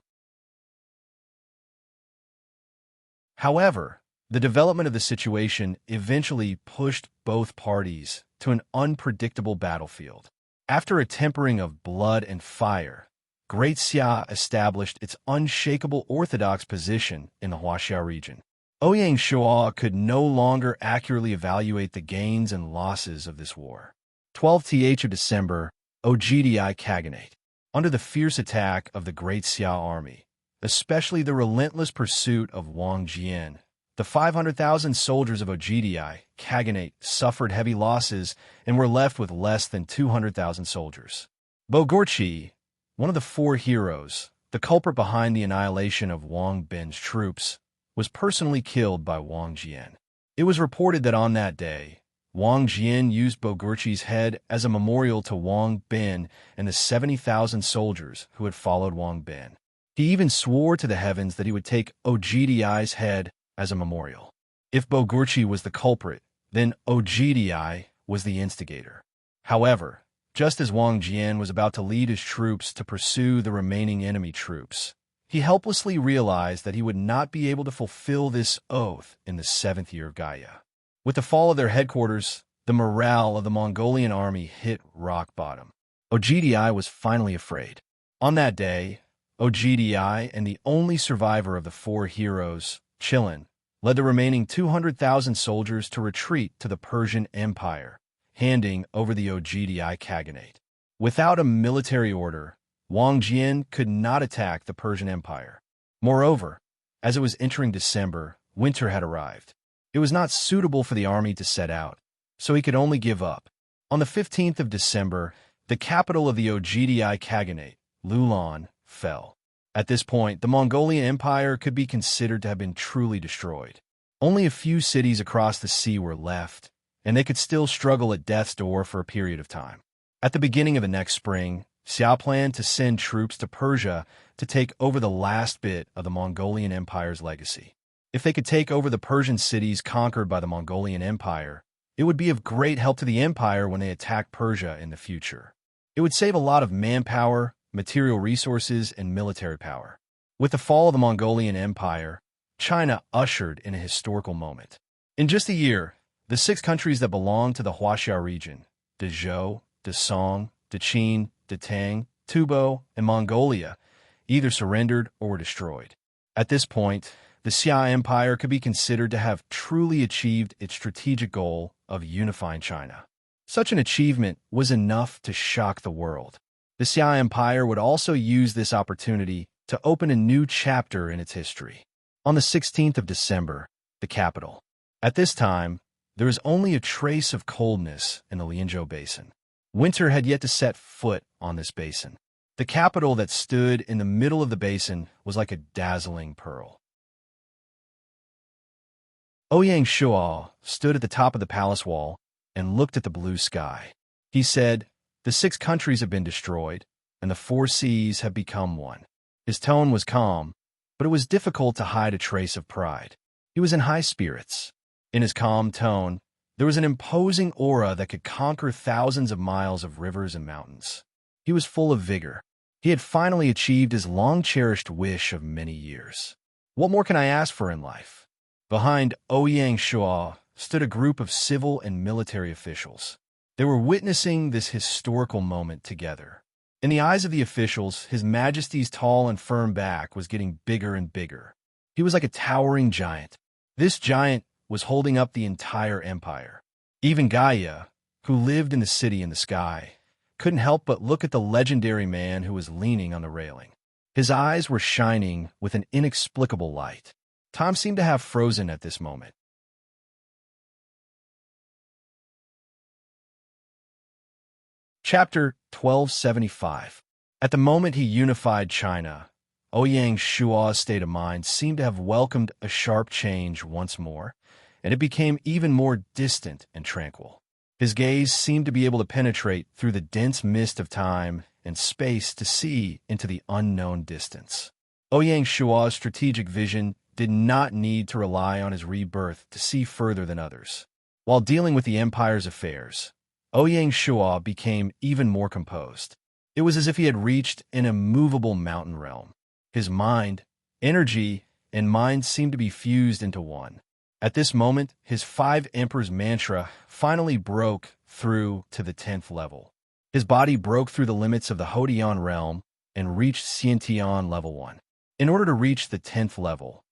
Speaker 1: However, the development of the situation eventually pushed both parties to an unpredictable battlefield. After a tempering of blood and fire, Great Xia established its unshakable orthodox position in the Huaxia region. Ouyang Shua could no longer accurately evaluate the gains and losses of this war. 12th of December, Ogdi Khaganate. Under the fierce attack of the Great Xia army, especially the relentless pursuit of Wang Jian, the 500,000 soldiers of Ogdi Khaganate suffered heavy losses and were left with less than 200,000 soldiers. Bogorchi, one of the four heroes, the culprit behind the annihilation of Wang Bin's troops, was personally killed by Wang Jian. It was reported that on that day, Wang Jian used Bogorchi's head as a memorial to Wang Bin and the 70,000 soldiers who had followed Wang Bin. He even swore to the heavens that he would take Ogdi's head as a memorial. If Bogorchi was the culprit, then Ogdi was the instigator. However, just as Wang Jian was about to lead his troops to pursue the remaining enemy troops, he helplessly realized that he would not be able to fulfill this oath in the 7th year of Gaia. With the fall of their headquarters, the morale of the Mongolian army hit rock bottom. Ogdi was finally afraid. On that day, Ogdi and the only survivor of the four heroes, Qilin, led the remaining 200,000 soldiers to retreat to the Persian Empire, handing over the Ogdi Khaganate. Without a military order, Wang Jian could not attack the Persian Empire. Moreover, as it was entering December, winter had arrived. It was not suitable for the army to set out, so he could only give up. On the 15th of December, the capital of the Ogdi Khaganate, Lulan, fell. At this point, the Mongolian Empire could be considered to have been truly destroyed. Only a few cities across the sea were left, and they could still struggle at death's door for a period of time. At the beginning of the next spring, Xia planned to send troops to Persia to take over the last bit of the Mongolian Empire's legacy. If they could take over the Persian cities conquered by the Mongolian Empire, it would be of great help to the empire when they attack Persia in the future. It would save a lot of manpower, material resources, and military power. With the fall of the Mongolian Empire, China ushered in a historical moment. In just a year, the 6 countries that belonged to the Huaxia region, the Zhou, the Song, the Qin, the Tang, Tubo, and Mongolia, either surrendered or were destroyed. At this point, the Xia Empire could be considered to have truly achieved its strategic goal of unifying China. Such an achievement was enough to shock the world. The Xia Empire would also use this opportunity to open a new chapter in its history. On the 16th of December, the capital. At this time, there was only a trace of coldness in the Lianzhou Basin. Winter had yet to set foot on this basin. The capital that stood in the middle of the basin was like a dazzling pearl. Ouyang Shuo stood at the top of the palace wall and looked at the blue sky. He said, "The 6 countries have been destroyed, and the 4 seas have become one." His tone was calm, but it was difficult to hide a trace of pride. He was in high spirits. In his calm tone, there was an imposing aura that could conquer thousands of miles of rivers and mountains. He was full of vigor. He had finally achieved his long-cherished wish of many years. What more can I ask for in life? Behind Ouyang Shuo stood a group of civil and military officials. They were witnessing this historical moment together. In the eyes of the officials, His Majesty's tall and firm back was getting bigger and bigger. He was like a towering giant. This giant was holding up the entire empire. Even Gaia, who lived in the city in the sky, couldn't help but look at the legendary man who was leaning on the railing. His eyes were shining with an inexplicable light. Time seemed to have frozen at this moment. Chapter 1275. At the moment he unified China, Ouyang Shuo's state of mind seemed to have welcomed a sharp change once more, and it became even more distant and tranquil. His gaze seemed to be able to penetrate through the dense mist of time and space to see into the unknown distance. Ouyang Shuo's strategic vision did not need to rely on his rebirth to see further than others. While dealing with the empire's affairs, Ouyang Shuo became even more composed. It was as if he had reached an immovable mountain realm. His mind, energy, and mind seemed to be fused into one. At this moment, his 5 Emperors mantra finally broke through to the 10th level. His body broke through the limits of the Hodian realm and reached Xiantian level 1. In order to reach the 10th level,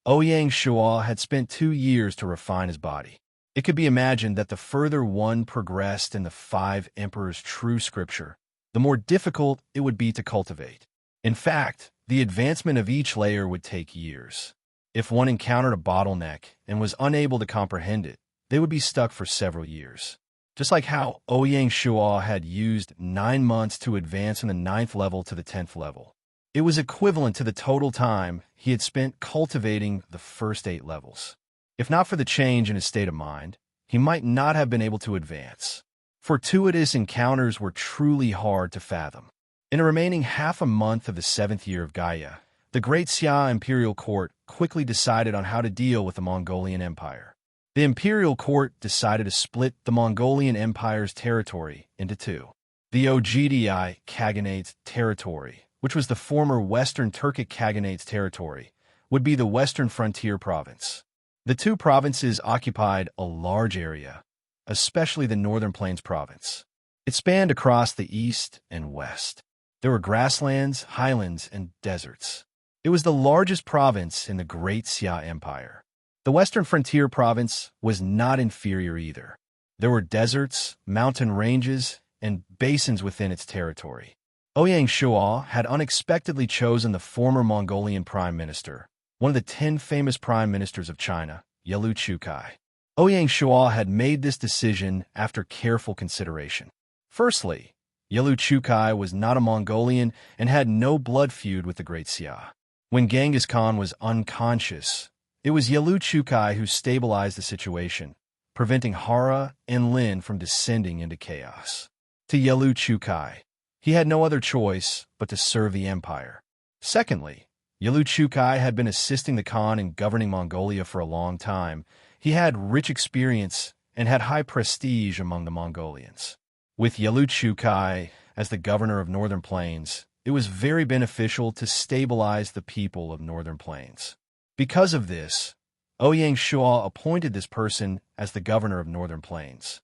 Speaker 1: Ouyang Shuo had spent 2 years to refine his body. It could be imagined that the further one progressed in the 5 Emperors' true scripture, the more difficult it would be to cultivate. In fact, the advancement of each layer would take years. If one encountered a bottleneck and was unable to comprehend it, they would be stuck for several years. Just like how Ouyang Shuo had used 9 months to advance from the 9th level to the 10th level. It was equivalent to the total time he had spent cultivating the first 8 levels. If not for the change in his state of mind, he might not have been able to advance. Fortuitous encounters were truly hard to fathom. In the remaining half a month of the 7th year of Gaia, the Great Xia Imperial Court quickly decided on how to deal with the Mongolian Empire. The Imperial Court decided to split the Mongolian Empire's territory into 2. The Ogdi Khaganate's territory, which was the former Western Turkic Khaganate's territory, would be the Western Frontier Province. The 2 provinces occupied a large area, especially the Northern Plains Province. It spanned across the east and west. There were grasslands, highlands, and deserts. It was the largest province in the Great Xia Empire. The Western Frontier Province was not inferior either. There were deserts, mountain ranges, and basins within its territory. Ouyang Shuo had unexpectedly chosen the former Mongolian Prime Minister, one of the 10 famous Prime Ministers of China, Yelu Chukai. Ouyang Shuo had made this decision after careful consideration. Firstly, Yelu Chukai was not a Mongolian and had no blood feud with the Great Xia. When Genghis Khan was unconscious, it was Yelu Chukai who stabilized the situation, preventing Hara and Lin from descending into chaos. To Yelu Chukai, he had no other choice but to serve the empire. Secondly, Yelu Chukai had been assisting the Khan in governing Mongolia for a long time. He had rich experience and had high prestige among the Mongolians. With Yelu Chukai as the governor of Northern Plains, it was very beneficial to stabilize the people of Northern Plains. Because of this, Ouyang Shuo appointed this person as the governor of Northern Plains.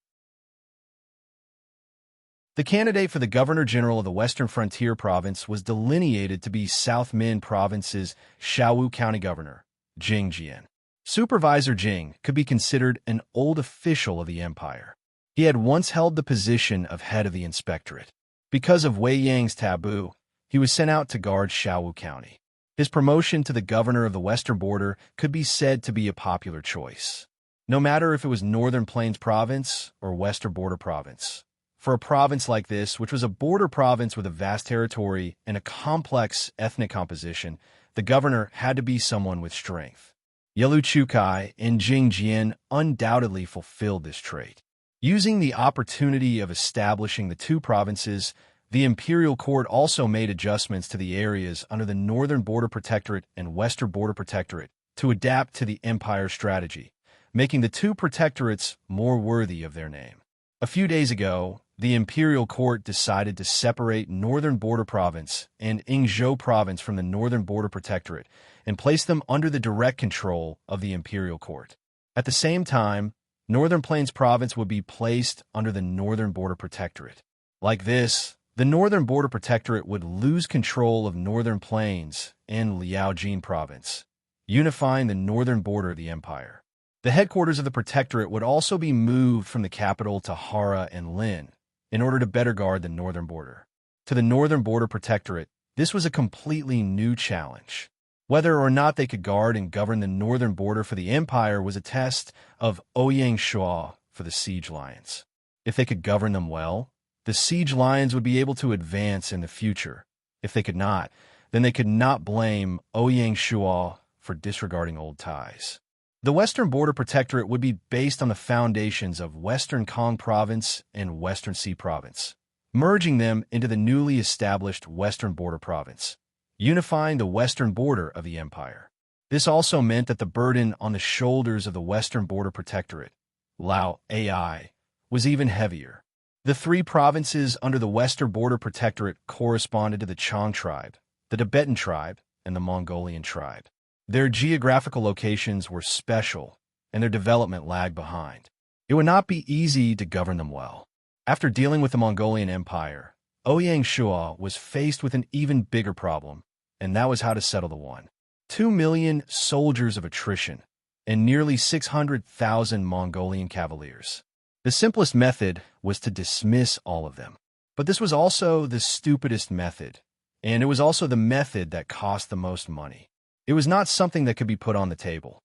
Speaker 1: The candidate for the Governor-General of the Western Frontier Province was delineated to be South Min Province's Shaowu County Governor, Jing Jian. Supervisor Jing could be considered an old official of the empire. He had once held the position of head of the inspectorate. Because of Wei Yang's taboo, he was sent out to guard Shaowu County. His promotion to the governor of the western border could be said to be a popular choice. No matter if it was Northern Plains Province or Western Border Province, For a province like this, which was a border province with a vast territory and a complex ethnic composition, the governor had to be someone with strength. Yelu Chukai and Jing Jian undoubtedly fulfilled this trait. Using the opportunity of establishing the two provinces, the imperial court also made adjustments to the areas under the Northern Border Protectorate and Western Border Protectorate to adapt to the empire's strategy, making the two protectorates more worthy of their name. A few days ago, the imperial court decided to separate Northern Border Province and Yingzhou Province from the Northern Border Protectorate and place them under the direct control of the imperial court. At the same time, Northern Plains Province would be placed under the Northern Border Protectorate. Like this, the Northern Border Protectorate would lose control of Northern Plains and Liaojin Province, unifying the northern border of the empire. The headquarters of the Protectorate would also be moved from the capital to Hara and Lin in order to better guard the northern border. To the Northern Border Protectorate, this was a completely new challenge. Whether or not they could guard and govern the northern border for the empire was a test of Ouyang Shua for the siege lions. If they could govern them well, the siege lions would be able to advance in the future. If they could not, then they could not blame Ouyang Shua for disregarding old ties. The Western Border Protectorate would be based on the foundations of Western Kong Province and Western Sea Province, merging them into the newly established Western Border Province, unifying the western border of the empire. This also meant that the burden on the shoulders of the Western Border Protectorate, Lao Ai, was even heavier. The three provinces under the Western Border Protectorate corresponded to the Chang tribe, the Tibetan tribe, and the Mongolian tribe. Their geographical locations were special, and their development lagged behind. It would not be easy to govern them well. After dealing with the Mongolian Empire, Ouyang Shua was faced with an even bigger problem, and that was how to settle the one. 2 million soldiers of attrition, and nearly 600,000 Mongolian cavaliers. The simplest method was to dismiss all of them. But this was also the stupidest method, and it was also the method that cost the most money. It was not something that could be put on the table.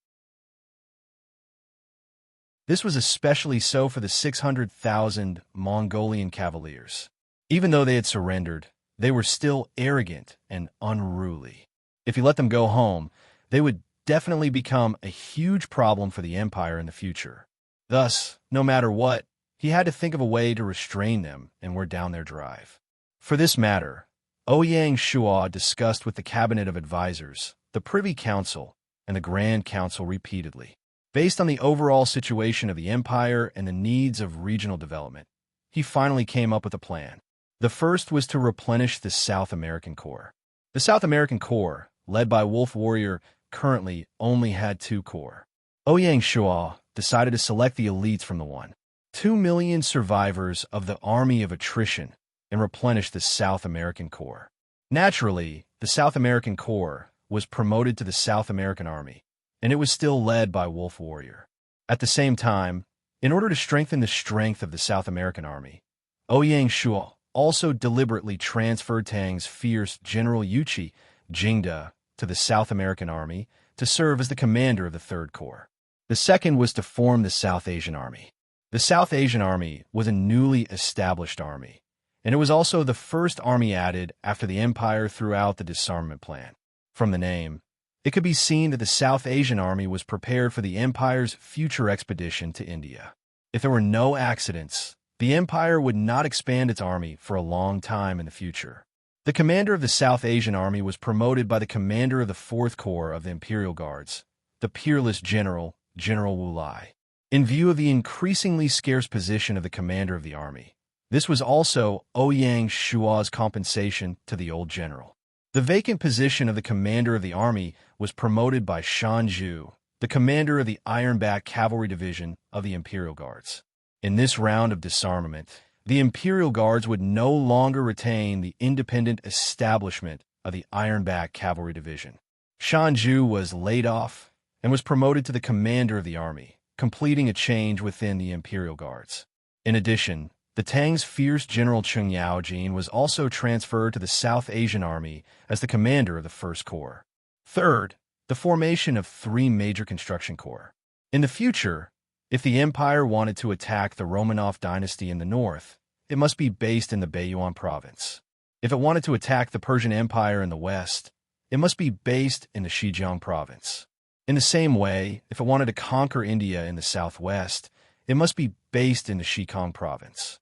Speaker 1: This was especially so for the 600,000 Mongolian cavaliers. Even though they had surrendered, they were still arrogant and unruly. If he let them go home, they would definitely become a huge problem for the empire in the future. Thus, no matter what, he had to think of a way to restrain them and wear down their drive. For this matter, Ouyang Shua discussed with the cabinet of advisors, the Privy Council, and the Grand Council repeatedly. Based on the overall situation of the empire and the needs of regional development, he finally came up with a plan. The first was to replenish the South American Corps. The South American Corps, led by Wolf Warrior, currently only had 2 corps. Ouyang Shua decided to select the elites from the 1.2 million survivors of the Army of Attrition and replenish the South American Corps. Naturally, the South American Corps was promoted to the South American Army, and it was still led by Wolf Warrior. At the same time, in order to strengthen the strength of the South American Army, Ouyang Shua also deliberately transferred Tang's fierce General Yuchi Jingda to the South American Army to serve as the commander of the 3rd Corps. The second was to form the South Asian Army. The South Asian Army was a newly established army, and it was also the first army added after the empire threw out the disarmament plan. From the name, it could be seen that the South Asian Army was prepared for the empire's future expedition to India. If there were no accidents, the empire would not expand its army for a long time in the future. The commander of the South Asian Army was promoted by the commander of the 4th Corps of the Imperial Guards, the peerless General Wu Lai. In view of the increasingly scarce position of the commander of the army, this was also Ouyang Shua's compensation to the old general. The vacant position of the commander of the army was promoted by Shan Zhu, the commander of the Ironback Cavalry Division of the Imperial Guards. In this round of disarmament, the Imperial Guards would no longer retain the independent establishment of the Ironback Cavalry Division. Shan Zhu was laid off and was promoted to the commander of the army, completing a change within the Imperial Guards. In addition, the Tang's fierce General Cheng Yaojin was also transferred to the South Asian Army as the commander of the 1st Corps. Third, the formation of 3 major construction corps. In the future, if the empire wanted to attack the Romanov dynasty in the north, it must be based in the Baiyuan province. If it wanted to attack the Persian Empire in the west, it must be based in the Xinjiang province. In the same way, if it wanted to conquer India in the southwest, it must be based in the Xikang province.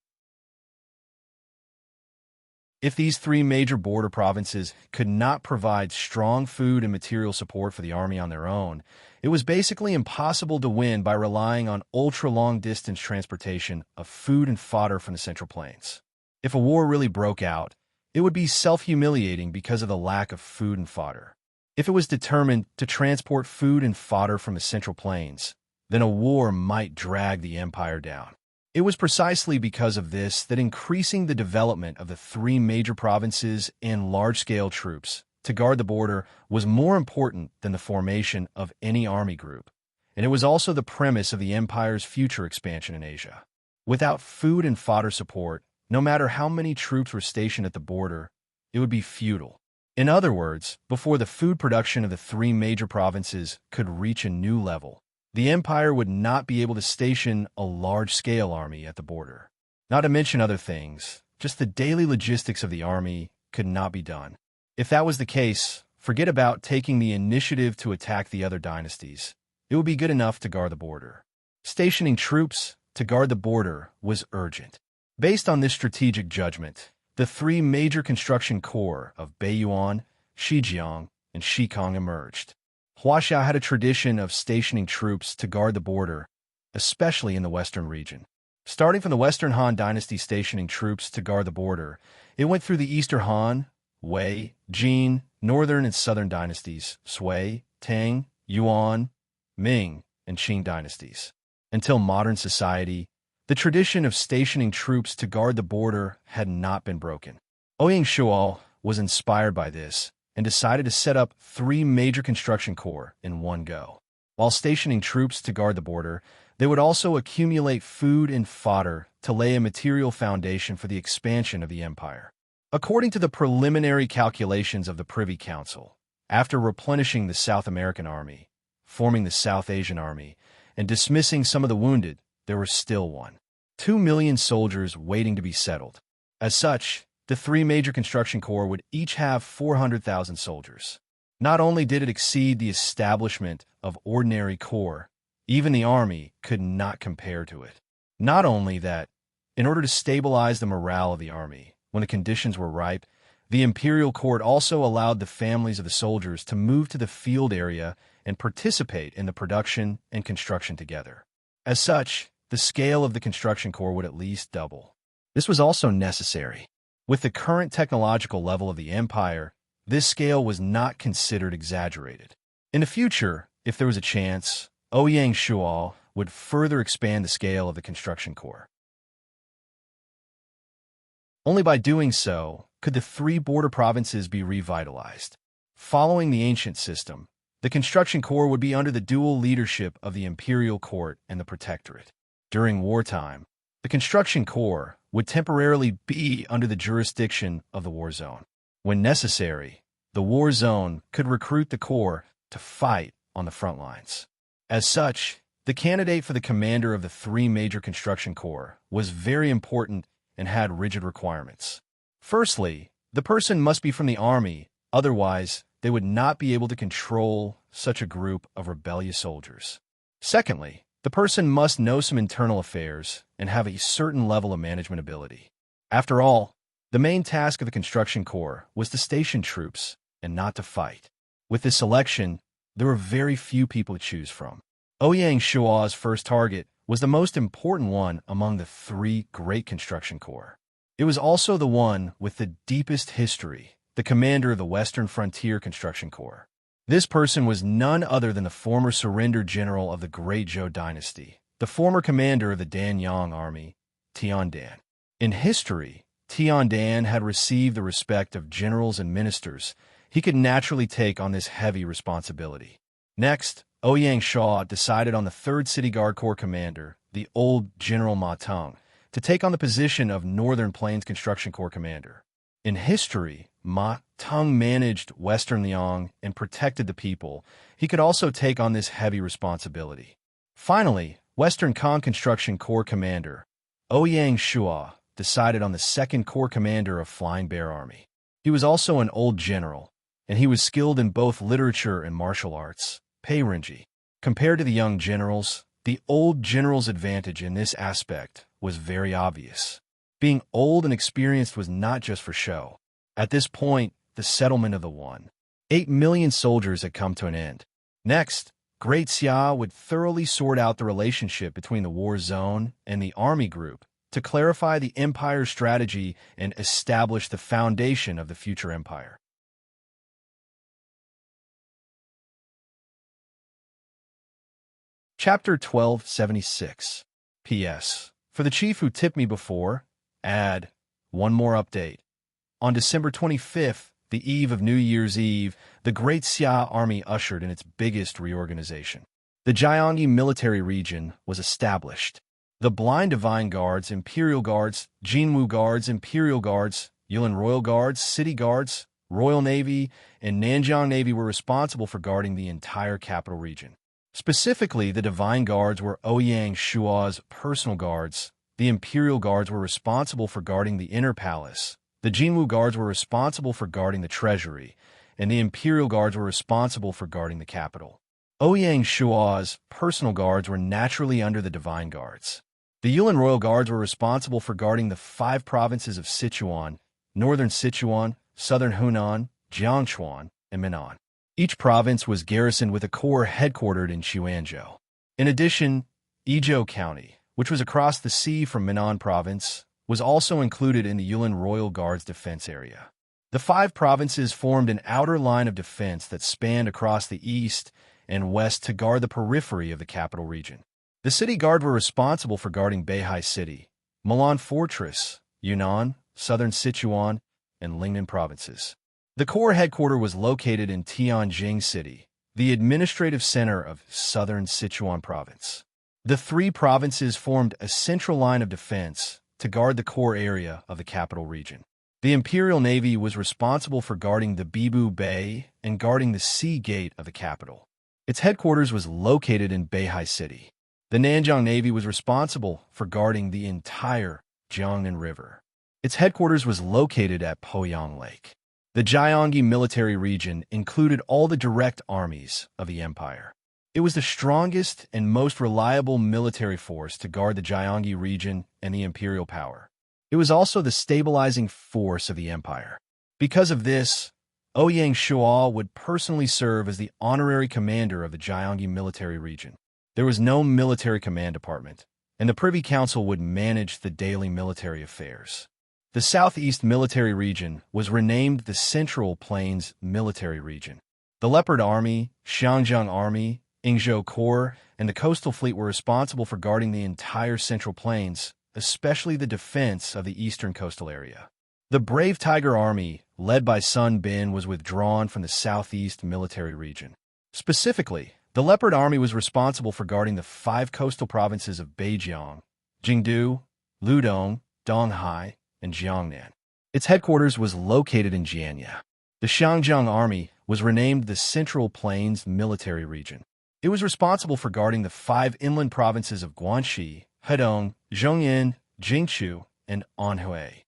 Speaker 1: If these three major border provinces could not provide strong food and material support for the army on their own, it was basically impossible to win by relying on ultra-long-distance transportation of food and fodder from the Central Plains. If a war really broke out, it would be self-humiliating because of the lack of food and fodder. If it was determined to transport food and fodder from the Central Plains, then a war might drag the empire down. It was precisely because of this that increasing the development of the three major provinces and large-scale troops to guard the border was more important than the formation of any army group, and it was also the premise of the empire's future expansion in Asia. Without food and fodder support, no matter how many troops were stationed at the border, it would be futile. In other words, before the food production of the three major provinces could reach a new level, the empire would not be able to station a large-scale army at the border. Not to mention other things, just the daily logistics of the army could not be done. If that was the case, forget about taking the initiative to attack the other dynasties. It would be good enough to guard the border. Stationing troops to guard the border was urgent. Based on this strategic judgment, the three major construction corps of Baiyuan, Xinjiang, and Xikang emerged. Huaxia had a tradition of stationing troops to guard the border, especially in the western region. Starting from the Western Han dynasty stationing troops to guard the border, it went through the Eastern Han, Wei, Jin, Northern and Southern dynasties, Sui, Tang, Yuan, Ming, and Qing dynasties. Until modern society, the tradition of stationing troops to guard the border had not been broken. Ouyang Shuo was inspired by this and decided to set up three major construction corps in one go. While stationing troops to guard the border, they would also accumulate food and fodder to lay a material foundation for the expansion of the empire. According to the preliminary calculations of the Privy Council, after replenishing the South American army, forming the South Asian army, and dismissing some of the wounded, there were still 2 million soldiers waiting to be settled. As such, the three major construction corps would each have 400,000 soldiers. Not only did it exceed the establishment of ordinary corps, even the army could not compare to it. Not only that, in order to stabilize the morale of the army, when the conditions were ripe, the imperial court also allowed the families of the soldiers to move to the field area and participate in the production and construction together. As such, the scale of the construction corps would at least double. This was also necessary. With the current technological level of the empire, this scale was not considered exaggerated. In the future, if there was a chance, Ouyang Shuo would further expand the scale of the construction corps. Only by doing so could the three border provinces be revitalized. Following the ancient system, the construction corps would be under the dual leadership of the imperial court and the protectorate. During wartime, the construction corps would temporarily be under the jurisdiction of the war zone. When necessary, the war zone could recruit the corps to fight on the front lines. As such, the candidate for the commander of the three major construction corps was very important and had rigid requirements. Firstly, the person must be from the army, otherwise they would not be able to control such a group of rebellious soldiers. Secondly, the person must know some internal affairs and have a certain level of management ability. After all, the main task of the construction corps was to station troops and not to fight. With this selection, there were very few people to choose from. Ouyang Shuo's first target was the most important one among the three great construction corps. It was also the one with the deepest history, the commander of the Western Frontier Construction Corps. This person was none other than the former surrendered general of the Great Zhou dynasty, the former commander of the Danyang army, Tiandan. In history, Tiandan had received the respect of generals and ministers. He could naturally take on this heavy responsibility. Next, Ouyang Shuo decided on the 3rd City Guard Corps commander, the old General Ma Teng, to take on the position of Northern Plains Construction Corps commander. In history, Ma Teng managed Western Liang and protected the people. He could also take on this heavy responsibility. Finally, Western Khan Construction Corps commander, Ouyang Shuo, decided on the second corps commander of Flying Bear Army. He was also an old general, and he was skilled in both literature and martial arts. Peirinji. Compared to the young generals, the old general's advantage in this aspect was very obvious. Being old and experienced was not just for show. At this point, the settlement of the 1.8 million soldiers had come to an end. Next, Great Xia would thoroughly sort out the relationship between the war zone and the army group to clarify the empire's strategy and establish the foundation of the future empire. Chapter 1276. P.S. For the chief who tipped me before, add one more update. On December 25th, the eve of New Year's Eve, the Great Xia Army ushered in its biggest reorganization. The Jiangyi military region was established. The Blind Divine Guards, Imperial Guards, Jinwu Guards, Imperial Guards, Yulin Royal Guards, City Guards, Royal Navy, and Nanjiang Navy were responsible for guarding the entire capital region. Specifically, the Divine Guards were Ouyang Shua's personal guards, the Imperial Guards were responsible for guarding the inner palace, the Jinwu Guards were responsible for guarding the treasury, and the Imperial Guards were responsible for guarding the capital. Ouyang Shua's personal guards were naturally under the Divine Guards. The Yulin Royal Guards were responsible for guarding the 5 provinces of Sichuan, Northern Sichuan, Southern Hunan, Jiangchuan, and Minnan. Each province was garrisoned with a corps headquartered in Xuanzhou. In addition, Yizhou County, which was across the sea from Minnan Province, was also included in the Yulin Royal Guards defense area. The 5 provinces formed an outer line of defense that spanned across the east and west to guard the periphery of the capital region. The City Guard were responsible for guarding Beihai City, Milan Fortress, Yunnan, Southern Sichuan, and Lingnan provinces. The corps headquarters was located in Tianjing City, the administrative center of Southern Sichuan Province. The 3 provinces formed a central line of defense to guard the core area of the capital region. The Imperial Navy was responsible for guarding the Bibu Bay and guarding the sea gate of the capital. Its headquarters was located in Beihai City. The Nanjiang Navy was responsible for guarding the entire Jiangnan River. Its headquarters was located at Poyang Lake. The Jiangyi military region included all the direct armies of the empire. It was the strongest and most reliable military force to guard the Jiangyi region and the imperial power. It was also the stabilizing force of the empire. Because of this, Ouyang Shua would personally serve as the honorary commander of the Jiangyi military region. There was no military command department, and the Privy Council would manage the daily military affairs. The Southeast Military Region was renamed the Central Plains Military Region. The Leopard Army, Xiangjiang Army, Yingzhou Corps, and the Coastal Fleet were responsible for guarding the entire Central Plains, especially the defense of the eastern coastal area. The Brave Tiger Army, led by Sun Bin, was withdrawn from the Southeast Military Region. Specifically, the Leopard Army was responsible for guarding the 5 coastal provinces of Beijiang, Jingdu, Ludong, Donghai, and Jiangnan. Its headquarters was located in Jianya. The Xiangjiang Army was renamed the Central Plains Military Region. It was responsible for guarding the 5 inland provinces of Guangxi, Hedong, Zhongyan, Jingchu, and Anhui.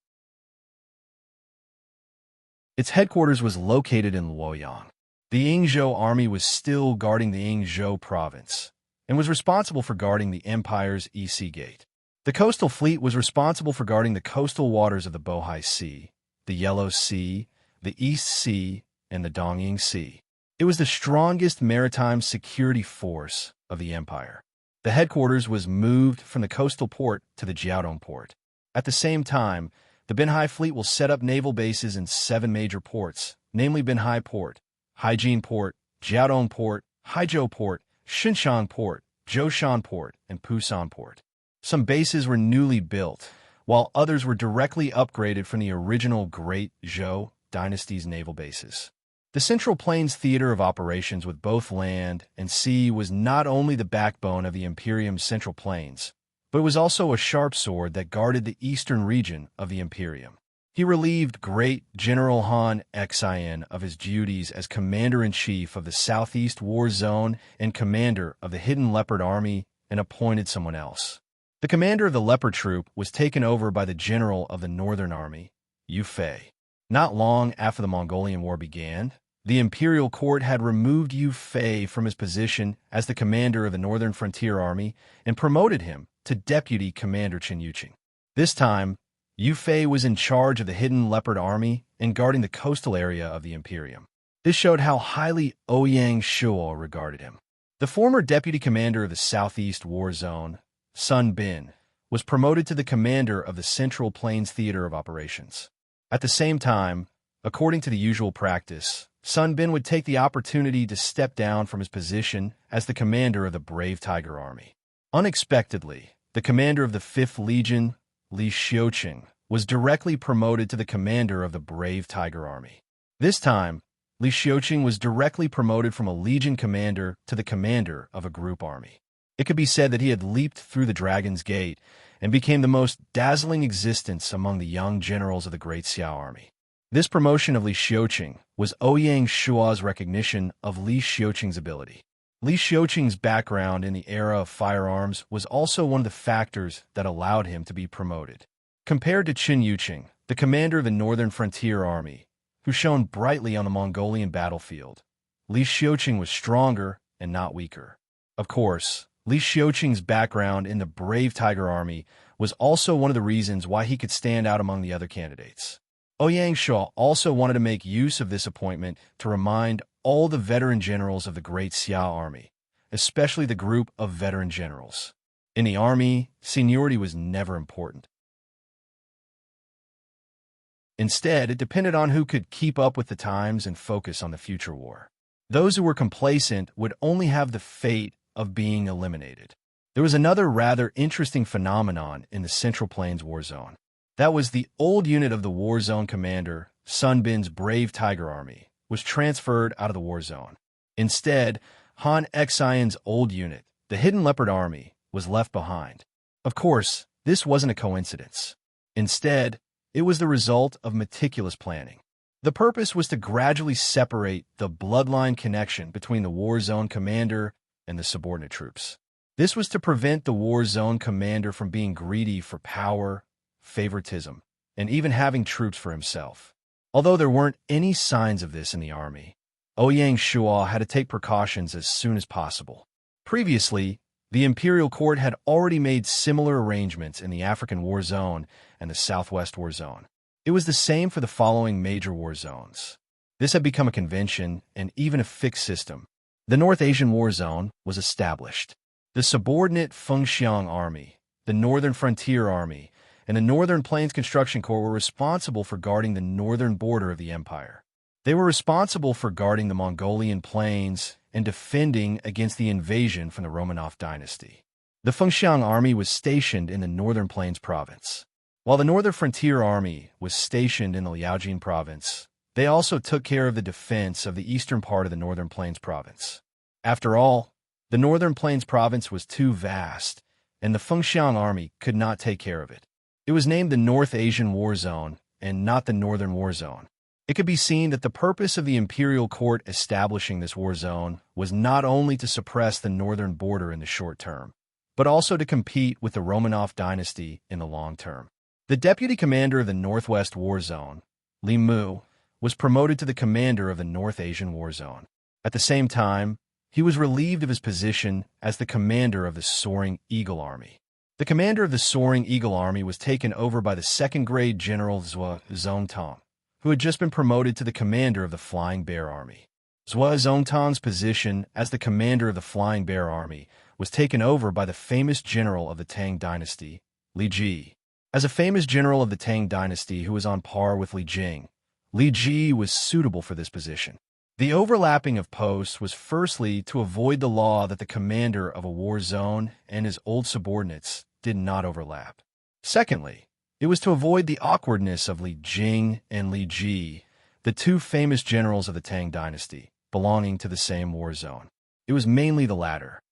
Speaker 1: Its headquarters was located in Luoyang. The Yingzhou Army was still guarding the Yingzhou province and was responsible for guarding the empire's Sea Gate. The Coastal Fleet was responsible for guarding the coastal waters of the Bohai Sea, the Yellow Sea, the East Sea, and the Dongying Sea. It was the strongest maritime security force of the empire. The headquarters was moved from the coastal port to the Jiaodong port. At the same time, the Binhai Fleet will set up naval bases in 7 major ports, namely Binhai Port, Haijin Port, Jiaodong Port, Haizhou Port, Shinshan Port, Zhoushan Port, and Pusan Port. Some bases were newly built, while others were directly upgraded from the original Great Zhou dynasty's naval bases. The Central Plains Theater of Operations with both land and sea was not only the backbone of the Imperium's Central Plains, but it was also a sharp sword that guarded the eastern region of the Imperium. He relieved Great General Han Xian of his duties as Commander-in-Chief of the Southeast War Zone and Commander of the Hidden Leopard Army and appointed someone else. The commander of the leopard troop was taken over by the general of the Northern Army, Yu Fei. Not long after the Mongolian War began, the imperial court had removed Yu Fei from his position as the commander of the Northern Frontier Army and promoted him to deputy commander Chen Yuqing. This time, Yu Fei was in charge of the hidden leopard army and guarding the coastal area of the Imperium. This showed how highly Ouyang Shuo regarded him. The former deputy commander of the Southeast War Zone, Sun Bin, was promoted to the commander of the Central Plains Theater of Operations. At the same time, according to the usual practice, Sun Bin would take the opportunity to step down from his position as the commander of the Brave Tiger Army. Unexpectedly, the commander of the 5th Legion, Li Xiuqing, was directly promoted to the commander of the Brave Tiger Army. This time, Li Xiuqing was directly promoted from a legion commander to the commander of a group army. It could be said that he had leaped through the Dragon's Gate and became the most dazzling existence among the young generals of the Great Xiao Army. This promotion of Li Xiuqing was Ouyang Shuo's recognition of Li Xiuqing's ability. Li Xiuqing's background in the era of firearms was also one of the factors that allowed him to be promoted. Compared to Chen Yuqing, the commander of the Northern Frontier Army, who shone brightly on the Mongolian battlefield, Li Xiuqing was stronger and not weaker. Of course, Li Xiuqing's background in the Brave Tiger Army was also one of the reasons why he could stand out among the other candidates. Ouyang Shuo also wanted to make use of this appointment to remind all the veteran generals of the Great Xiao Army, especially the group of veteran generals. In the army, seniority was never important. Instead, it depended on who could keep up with the times and focus on the future war. Those who were complacent would only have the fate of being eliminated. There was another rather interesting phenomenon in the Central Plains War Zone. That was the old unit of the War Zone commander, Sun Bin's Brave Tiger Army, was transferred out of the war zone. Instead, Han Xian's old unit, the Hidden Leopard Army, was left behind. Of course, this wasn't a coincidence. Instead, it was the result of meticulous planning. The purpose was to gradually separate the bloodline connection between the war zone commander and the subordinate troops. This was to prevent the war zone commander from being greedy for power, favoritism, and even having troops for himself. Although there weren't any signs of this in the army, Ouyang Shuo had to take precautions as soon as possible. Previously, the imperial court had already made similar arrangements in the African War Zone and the Southwest War Zone. It was the same for the following major war zones. This had become a convention and even a fixed system. The North Asian War Zone was established. The subordinate Fengxiang Army, the Northern Frontier Army, and the Northern Plains Construction Corps were responsible for guarding the northern border of the empire. They were responsible for guarding the Mongolian plains and defending against the invasion from the Romanov dynasty. The Fengxiang Army was stationed in the Northern Plains province. While the Northern Frontier Army was stationed in the Liaojin province, they also took care of the defense of the eastern part of the Northern Plains province. After all, the Northern Plains province was too vast, and the Fengxiang Army could not take care of it. It was named the North Asian War Zone and not the Northern War Zone. It could be seen that the purpose of the imperial court establishing this war zone was not only to suppress the northern border in the short term, but also to compete with the Romanov dynasty in the long term. The deputy commander of the Northwest War Zone, Li Mu, was promoted to the commander of the North Asian War Zone. At the same time, he was relieved of his position as the commander of the Soaring Eagle Army. The commander of the Soaring Eagle Army was taken over by the second-grade General Zhuo Zongtong, who had just been promoted to the commander of the Flying Bear Army. Zhuo Zongtong's position as the commander of the Flying Bear Army was taken over by the famous general of the Tang dynasty, Li Ji. As a famous general of the Tang dynasty who was on par with Li Jing, Li Ji was suitable for this position. The overlapping of posts was firstly to avoid the law that the commander of a war zone and his old subordinates did not overlap. Secondly, it was to avoid the awkwardness of Li Jing and Li Ji, the two famous generals of the Tang dynasty, belonging to the same war zone. It was mainly the latter.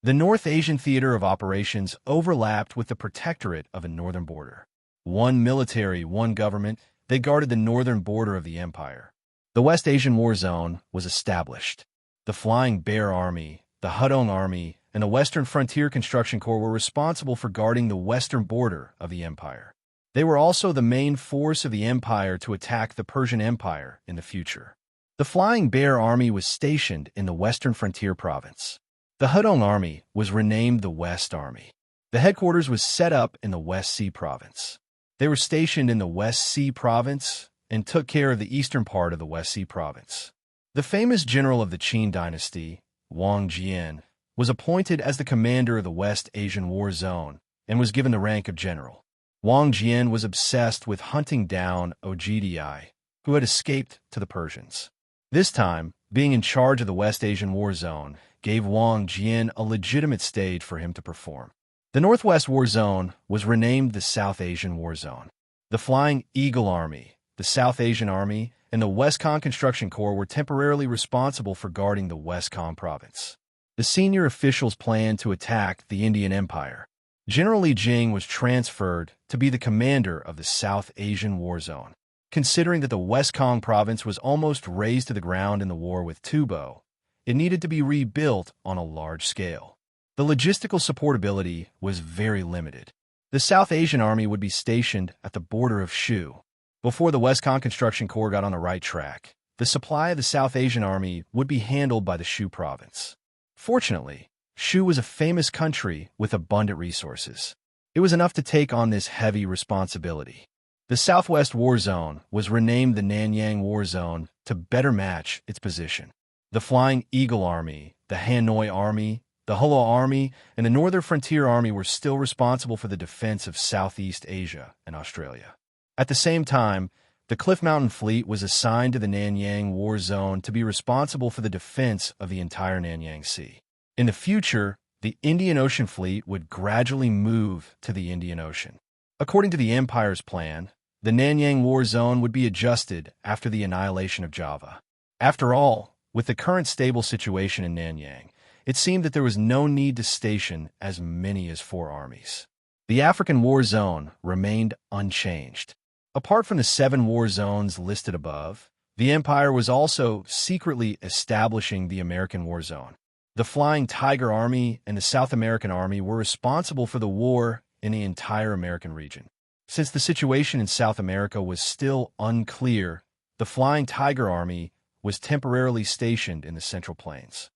Speaker 1: The North Asian theater of operations overlapped with the protectorate of a northern border. One military, one government, they guarded the northern border of the empire. The West Asian War Zone was established. The Flying Bear Army, the Hudong Army, and the Western Frontier Construction Corps were responsible for guarding the western border of the empire. They were also the main force of the empire to attack the Persian Empire in the future. The Flying Bear Army was stationed in the Western Frontier Province. The Hudong Army was renamed the West Army. The headquarters was set up in the West Sea Province. They were stationed in the West Sea Province and took care of the eastern part of the West Sea Province. The famous general of the Qin dynasty, Wang Jian, was appointed as the commander of the West Asian War Zone and was given the rank of general. Wang Jian was obsessed with hunting down Ogdi, who had escaped to the Persians. This time, being in charge of the West Asian War Zone gave Wang Jian a legitimate stage for him to perform. The Northwest War Zone was renamed the South Asian War Zone. The Flying Eagle Army, the South Asian Army, and the Westcon Construction Corps were temporarily responsible for guarding the Westcon province. The senior officials planned to attack the Indian Empire. General Li Jing was transferred to be the commander of the South Asian War Zone. Considering that the Westcon province was almost razed to the ground in the war with Tubo, it needed to be rebuilt on a large scale. The logistical supportability was very limited. The South Asian Army would be stationed at the border of Shu. Before the Westcon Construction Corps got on the right track, the supply of the South Asian Army would be handled by the Shu province. Fortunately, Shu was a famous country with abundant resources. It was enough to take on this heavy responsibility. The Southwest War Zone was renamed the Nanyang War Zone to better match its position. The Flying Eagle Army, the Hanoi Army, the Hulao Army, and the Northern Frontier Army were still responsible for the defense of Southeast Asia and Australia. At the same time, the Cliff Mountain Fleet was assigned to the Nanyang War Zone to be responsible for the defense of the entire Nanyang Sea. In the future, the Indian Ocean Fleet would gradually move to the Indian Ocean. According to the Empire's plan, the Nanyang War Zone would be adjusted after the annihilation of Java. After all, with the current stable situation in Nanyang, it seemed that there was no need to station as many as 4 armies. The African War Zone remained unchanged. Apart from the 7 war zones listed above, the Empire was also secretly establishing the American War Zone. The Flying Tiger Army and the South American Army were responsible for the war in the entire American region. Since the situation in South America was still unclear, the Flying Tiger Army was temporarily stationed in the Central Plains.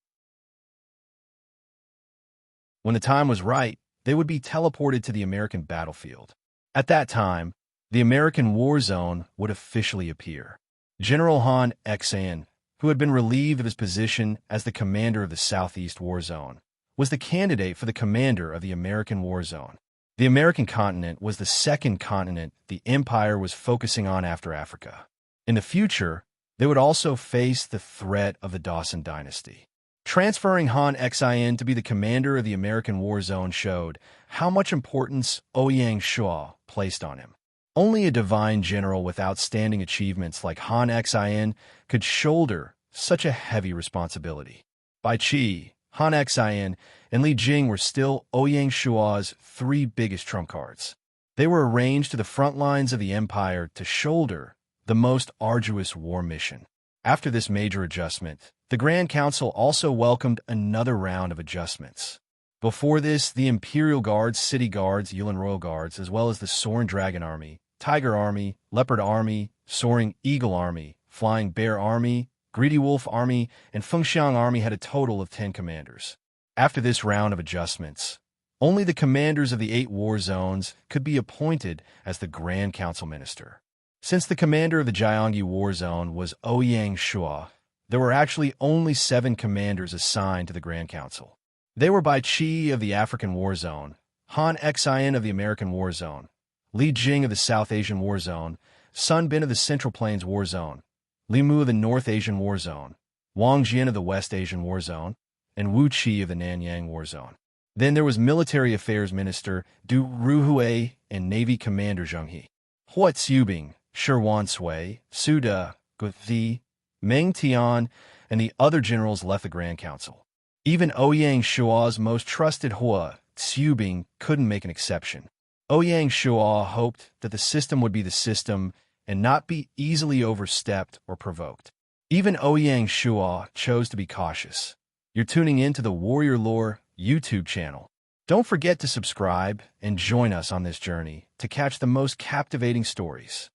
Speaker 1: When the time was right, they would be teleported to the American battlefield. At that time, the American War Zone would officially appear. General Han Xan, who had been relieved of his position as the commander of the Southeast War Zone, was the candidate for the commander of the American War Zone. The American continent was the second continent the Empire was focusing on after Africa. In the future, they would also face the threat of the Dawson Dynasty. Transferring Han Xin to be the commander of the American War Zone showed how much importance Ouyang Shua placed on him. Only a divine general with outstanding achievements like Han Xin could shoulder such a heavy responsibility. Bai Qi, Han Xin, and Li Jing were still Ouyang Shua's 3 biggest trump cards. They were arranged to the front lines of the empire to shoulder the most arduous war mission. After this major adjustment, the Grand Council also welcomed another round of adjustments. Before this, the Imperial Guards, City Guards, Yulin Royal Guards, as well as the Soaring Dragon Army, Tiger Army, Leopard Army, Soaring Eagle Army, Flying Bear Army, Greedy Wolf Army, and Fengxiang Army had a total of 10 commanders. After this round of adjustments, only the commanders of the 8 war zones could be appointed as the Grand Council Minister. Since the commander of the Jiangyi War Zone was Ouyang Shua, there were actually only 7 commanders assigned to the Grand Council. They were Bai Qi of the African War Zone, Han Xin of the American War Zone, Li Jing of the South Asian War Zone, Sun Bin of the Central Plains War Zone, Li Mu of the North Asian War Zone, Wang Jian of the West Asian War Zone, and Wu Qi of the Nanyang War Zone. Then there was Military Affairs Minister Du Ruhui and Navy Commander Zheng He. Hua Xiubing, Shi Wan Sui, Su De, Gu Thi, Meng Tian, and the other generals left the Grand Council. Even Ouyang Shua's most trusted Hua Xiubing couldn't make an exception. Ouyang Shua hoped that the system would be the system and not be easily overstepped or provoked. Even Ouyang Shua chose to be cautious. You're tuning in to the Warrior Lore YouTube channel. Don't forget to subscribe and join us on this journey to catch the most captivating stories.